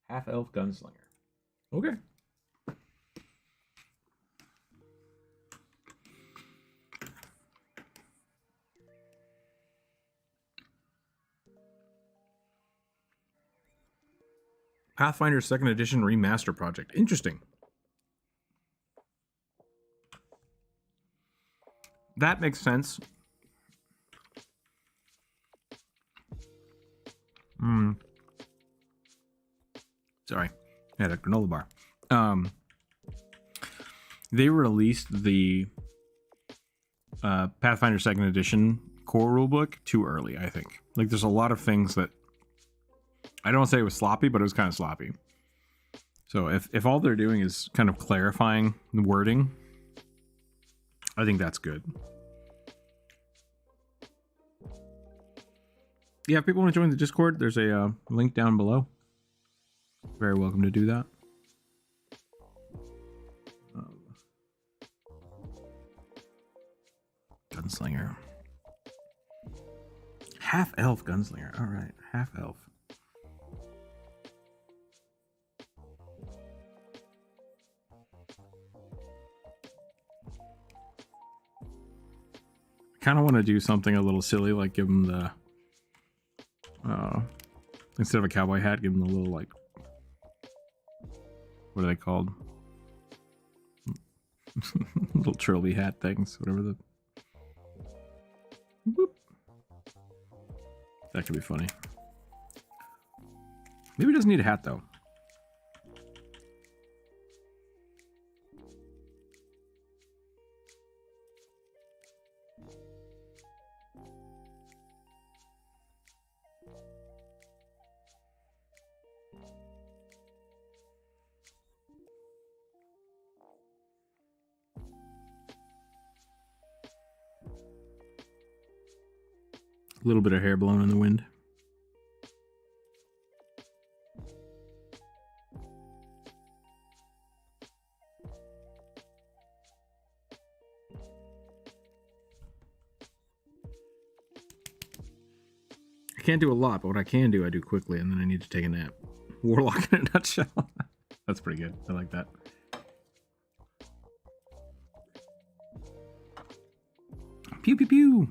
A: Half-elf gunslinger. Okay. Pathfinder 2nd Edition Remaster Project. Interesting. That makes sense. Sorry. I had a granola bar. They released the Pathfinder 2nd Edition core rulebook too early, I think. Like, there's a lot of things that I don't want to say it was sloppy, but it was kind of sloppy. So if all they're doing is kind of clarifying the wording, I think that's good. Yeah, if people want to join the Discord, there's a link down below. Very welcome to do that. Gunslinger. Half elf gunslinger. All right, half elf. I kind of want to do something a little silly, like give him the instead of a cowboy hat, give him the little, like, what are they called? Little trilby hat things, whatever the. Boop. That could be funny. Maybe he doesn't need a hat though. A little bit of hair blowing in the wind. I can't do a lot, but what I can do, I do quickly, and then I need to take a nap. Warlock in a nutshell. That's pretty good. I like that. Pew pew pew.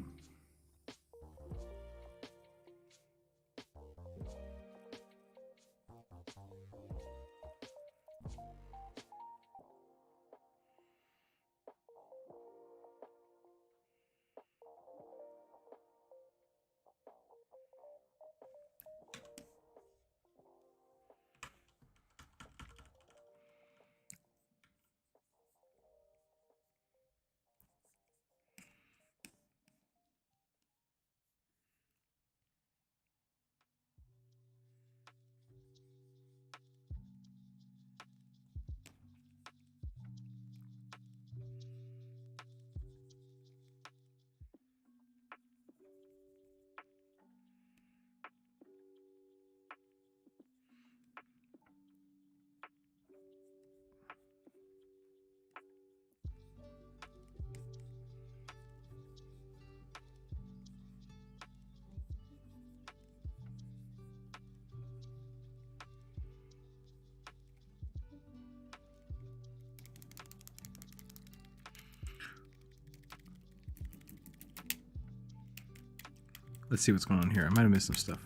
A: Let's see what's going on here. I might have missed some stuff.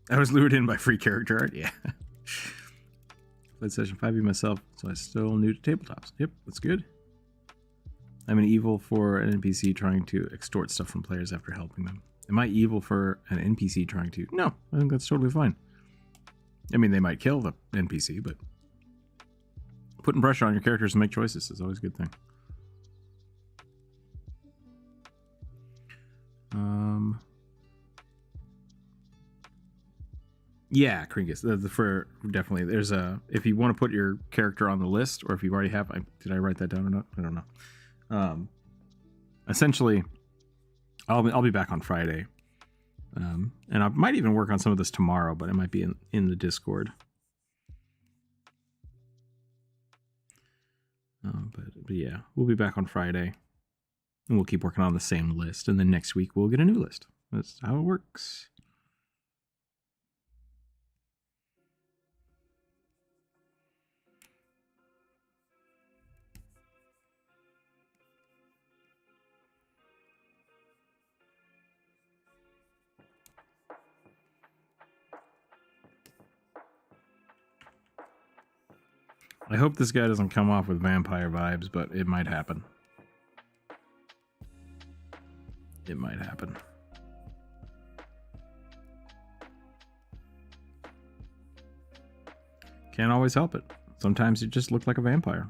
A: I was lured in by free character art. Yeah. Played session 5e myself, so I'm still new to tabletops. Yep, that's good. I'm an evil for an NPC trying to extort stuff from players after helping them. Am I evil for an NPC trying to? No, I think that's totally fine. I mean, they might kill the NPC, but putting pressure on your characters to make choices is always a good thing. Yeah, Kringus. For definitely, there's a, if you want to put your character on the list, or if you already have, did I write that down or not? I don't know. Essentially, I'll be back on Friday, and I might even work on some of this tomorrow, but it might be in the Discord. But yeah, we'll be back on Friday, and we'll keep working on the same list, and then next week we'll get a new list. That's how it works. I hope this guy doesn't come off with vampire vibes, but it might happen. It might happen. Can't always help it. Sometimes you just look like a vampire.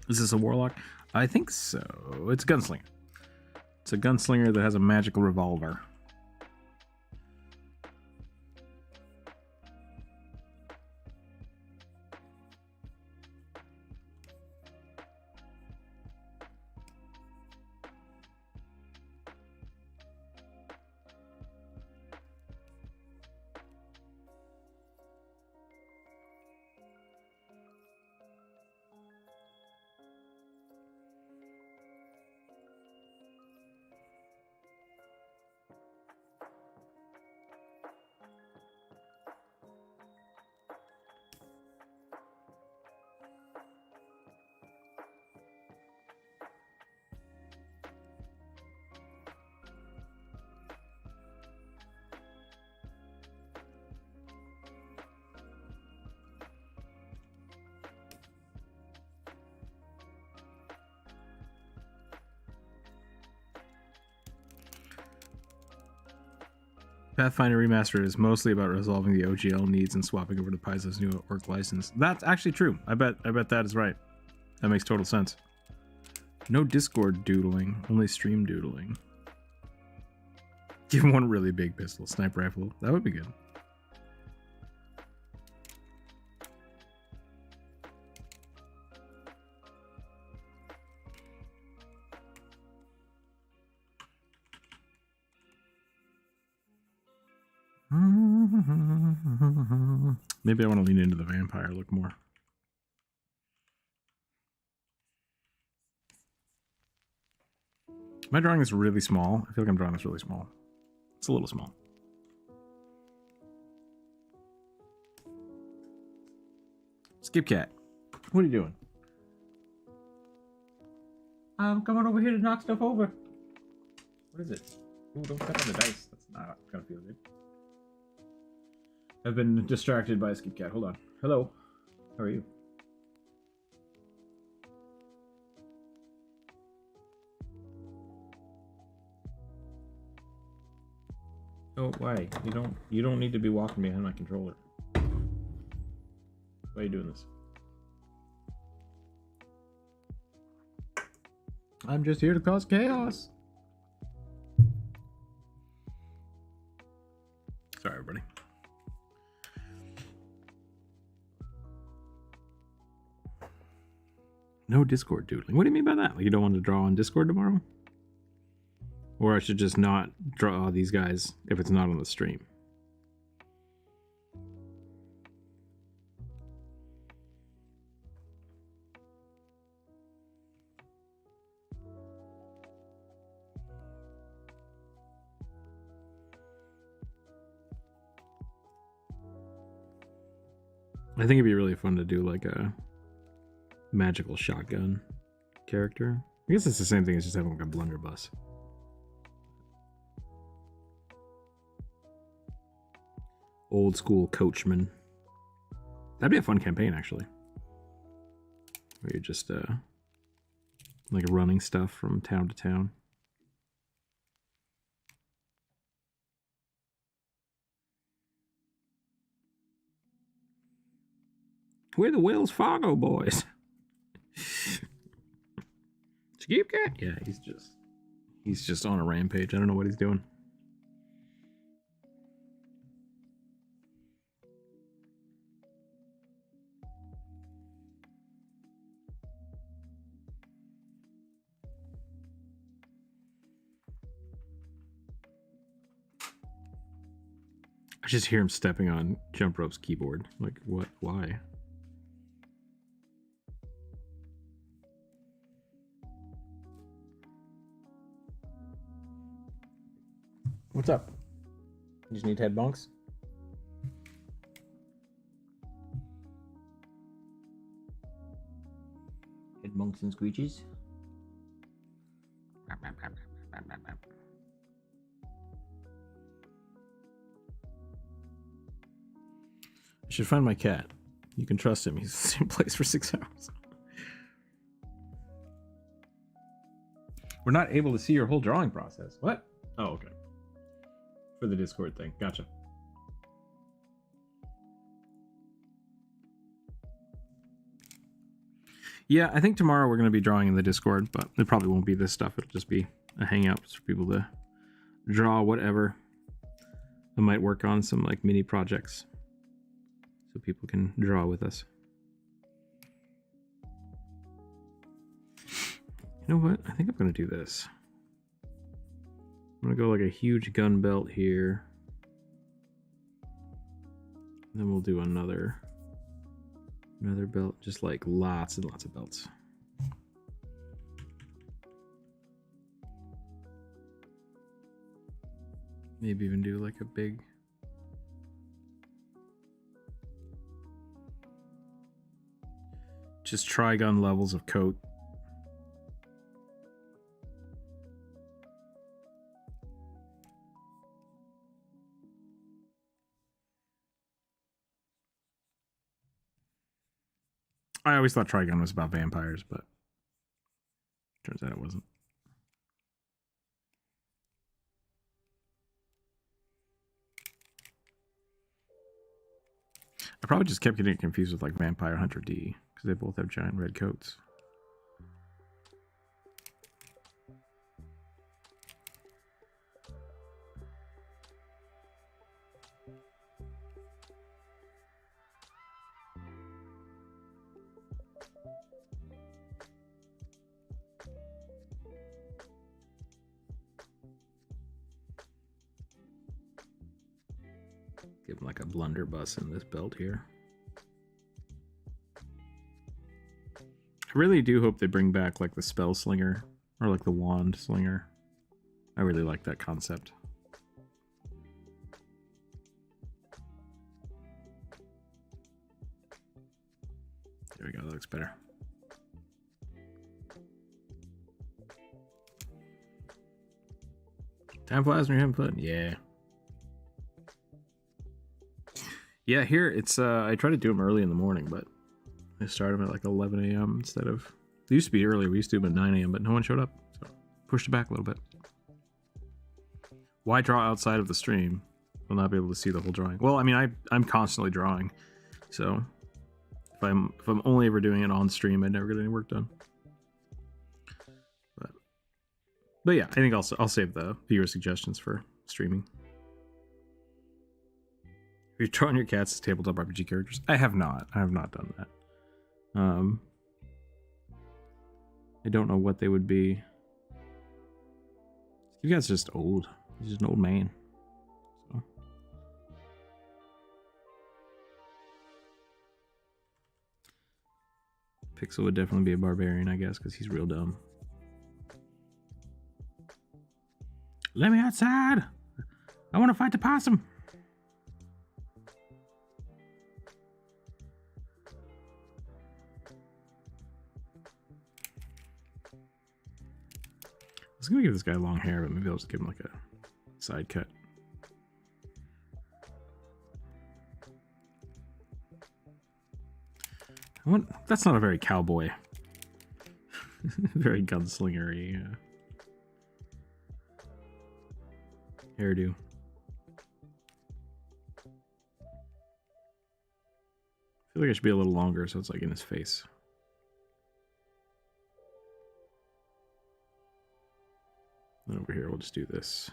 A: Is this a warlock? I think so. It's a gunslinger. It's a gunslinger that has a magical revolver. Pathfinder Remastered is mostly about resolving the OGL needs and swapping over to Paizo's new orc license. That's actually true. I bet that is right. That makes total sense. No Discord doodling, only stream doodling. Give him one really big pistol, sniper rifle. That would be good. Maybe I want to lean into the vampire look more. Am I drawing this really small? I feel like I'm drawing this really small. It's a little small. Skip Cat, what are you doing? I'm coming over here to knock stuff over. What is it? Ooh, don't step on the dice. That's not gonna feel good. I've been distracted by a Skip Cat. Hold on. Hello. How are you? Oh, why? You don't need to be walking behind my controller. Why are you doing this? I'm just here to cause chaos. Sorry, everybody. No Discord doodling. What do you mean by that? Like you don't want to draw on Discord tomorrow? Or I should just not draw these guys if it's not on the stream. I think it'd be really fun to do like a magical shotgun character. I guess it's the same thing as just having like a blunderbuss. Old school coachman. That'd be a fun campaign, actually. Where you're just like running stuff from town to town. We're the Wells Fargo boys. Skip Cat? Yeah, he's just on a rampage. I don't know what he's doing. I just hear him stepping on Jump Rope's keyboard. Like, what? Why? What's up? You just need head bonks? Head bonks and screeches? I should find my cat. You can trust him. He's in the same place for 6 hours. We're not able to see your whole drawing process. What? Oh, okay. For the Discord thing. Gotcha. Yeah, I think tomorrow we're going to be drawing in the Discord, but it probably won't be this stuff. It'll just be a hangout for people to draw whatever. I might work on some like mini projects so people can draw with us. You know what? I think I'm gonna do this. I'm gonna go like a huge gun belt here. And then we'll do another belt, just like lots and lots of belts. Maybe even do like a big just Trigun levels of coat. I always thought Trigun was about vampires, but turns out it wasn't. I probably just kept getting confused with like Vampire Hunter D because they both have giant red coats. Give him like a blunderbuss in this belt here. I really do hope they bring back like the spell slinger or like the wand slinger. I really like that concept. There we go, that looks better. Time flies when you're having fun. Yeah. Yeah, here it's I try to do them early in the morning, but I start them at like 11 a.m. instead of. It used to be earlier. We used to do them at 9 a.m., but no one showed up, so pushed it back a little bit. Why draw outside of the stream? We'll not be able to see the whole drawing. Well, I mean, I'm constantly drawing, so if I'm only ever doing it on stream, I'd never get any work done. But yeah, I think I'll save the viewer suggestions for streaming. Have you drawn your cats as tabletop RPG characters? I have not. I have not done that. I don't know what they would be. You guys are just old. He's just an old man. So. Pixel would definitely be a barbarian, I guess, because he's real dumb. Let me outside! I want to fight the possum! I was gonna give this guy long hair, but maybe I'll just give him like a side cut. That's not a very cowboy. Very gunslingery hairdo. I feel like it should be a little longer so it's like in his face. And over here, we'll just do this.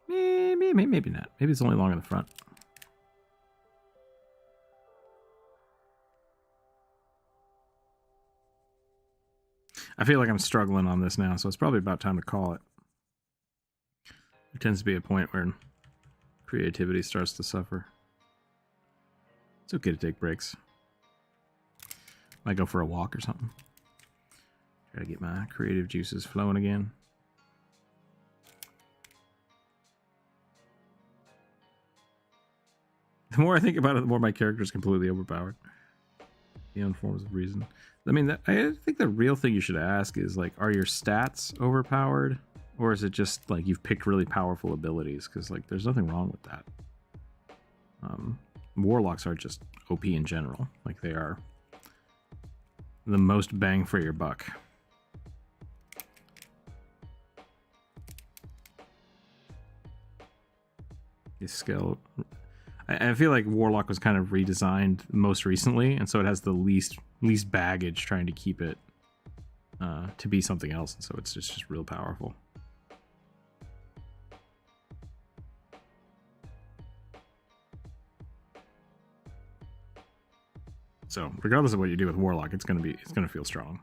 A: Maybe not. Maybe it's only long in the front. I feel like I'm struggling on this now, so it's probably about time to call it. There tends to be a point where creativity starts to suffer. It's okay to take breaks. Might go for a walk or something. Try to get my creative juices flowing again. The more I think about it, the more my character is completely overpowered. Beyond forms of reason. I mean, I think the real thing you should ask is, like, are your stats overpowered? Or is it just, like, you've picked really powerful abilities? Because, like, there's nothing wrong with that. Warlocks are just OP in general. Like, they are the most bang for your buck. His skill... I feel like Warlock was kind of redesigned most recently, and so it has the least baggage trying to keep it to be something else, and so it's just real powerful. So regardless of what you do with Warlock, it's gonna feel strong.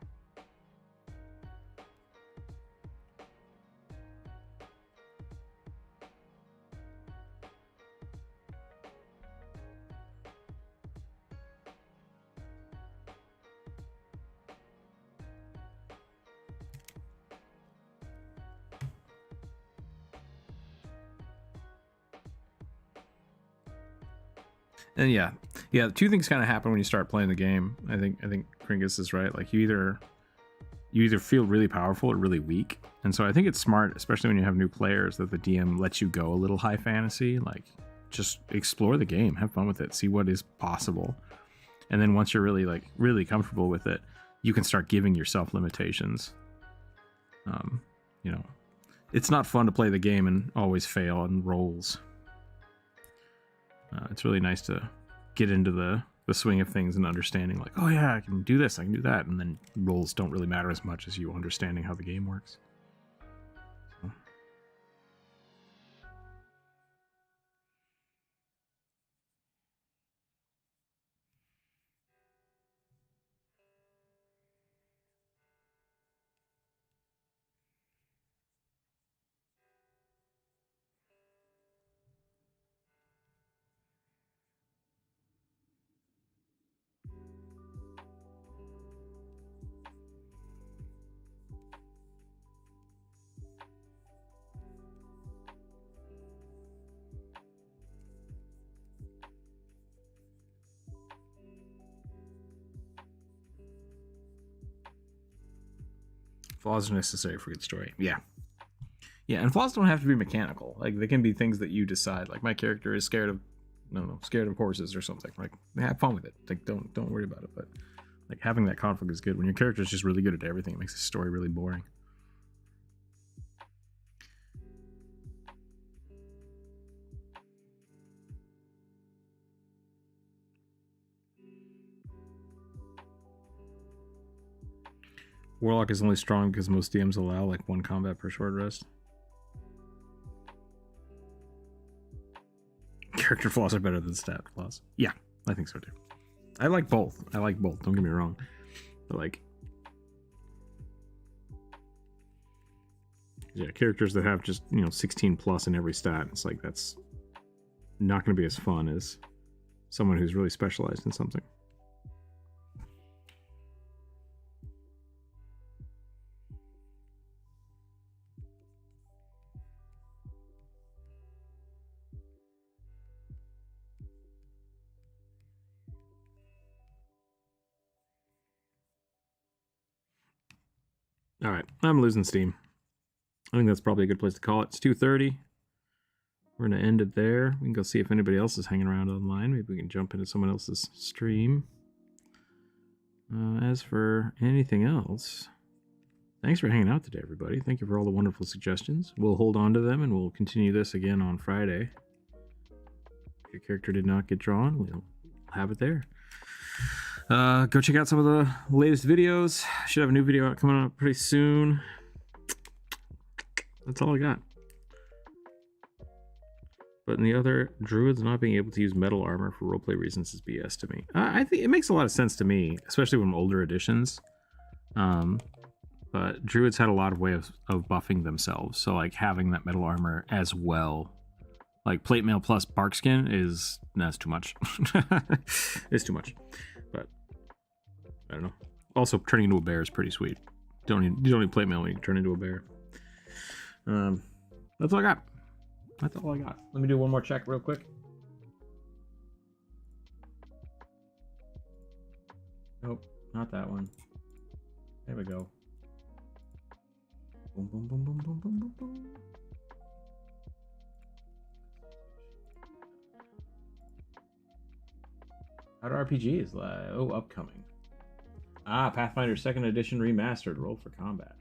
A: And yeah, two things kind of happen when you start playing the game. I think Kringus is right. Like you either feel really powerful or really weak. And so I think it's smart, especially when you have new players, that the DM lets you go a little high fantasy. Like just explore the game, have fun with it, see what is possible. And then once you're really comfortable with it, you can start giving yourself limitations. You know, it's not fun to play the game and always fail on rolls. It's really nice to get into the swing of things and understanding, like, oh yeah, I can do this, I can do that, and then rolls don't really matter as much as you understanding how the game works. So. Flaws are necessary for a good story. Yeah, and flaws don't have to be mechanical. Like they can be things that you decide. Like my character is scared of horses or something. Like have fun with it. Like don't worry about it. But like having that conflict is good. When your character is just really good at everything, it makes the story really boring. Warlock is only strong because most DMs allow like one combat per short rest. Character flaws are better than stat flaws. Yeah, I think so too. I like both. Don't get me wrong. But like, yeah, characters that have just 16 plus in every stat, it's like that's not going to be as fun as someone who's really specialized in something. All right, I'm losing steam. I think that's probably a good place to call it. It's 2:30. We're going to end it there. We can go see if anybody else is hanging around online. Maybe we can jump into someone else's stream. As for anything else, thanks for hanging out today, everybody. Thank you for all the wonderful suggestions. We'll hold on to them, and we'll continue this again on Friday. If your character did not get drawn, we'll have it there. Go check out some of the latest videos. Should have a new video out coming up pretty soon. That's all I got. But in the other, druids not being able to use metal armor for roleplay reasons is BS to me. I think it makes a lot of sense to me, especially from older editions. But druids had a lot of ways of buffing themselves, so like having that metal armor as well, like plate mail plus bark skin that's too much. It's too much. But I don't know. Also, turning into a bear is pretty sweet. You don't need plate mail when you can turn into a bear. That's all I got. Let me do one more check real quick. Nope, not that one. There we go. Boom, boom, boom, boom, boom, boom, boom, boom. How do RPG is upcoming. Pathfinder 2nd Edition Remastered. Roll for combat.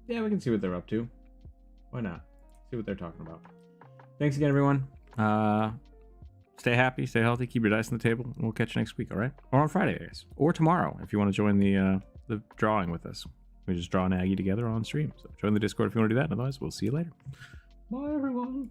A: Yeah, we can see what they're up to. Why not? See what they're talking about. Thanks again, everyone. stay happy, stay healthy, keep your dice on the table, and we'll catch you next week, all right? Or on Friday, I guess. Or tomorrow, if you want to join the drawing with us. We just draw an Aggie together on stream. So join the Discord if you want to do that. Otherwise, we'll see you later. Bye, everyone.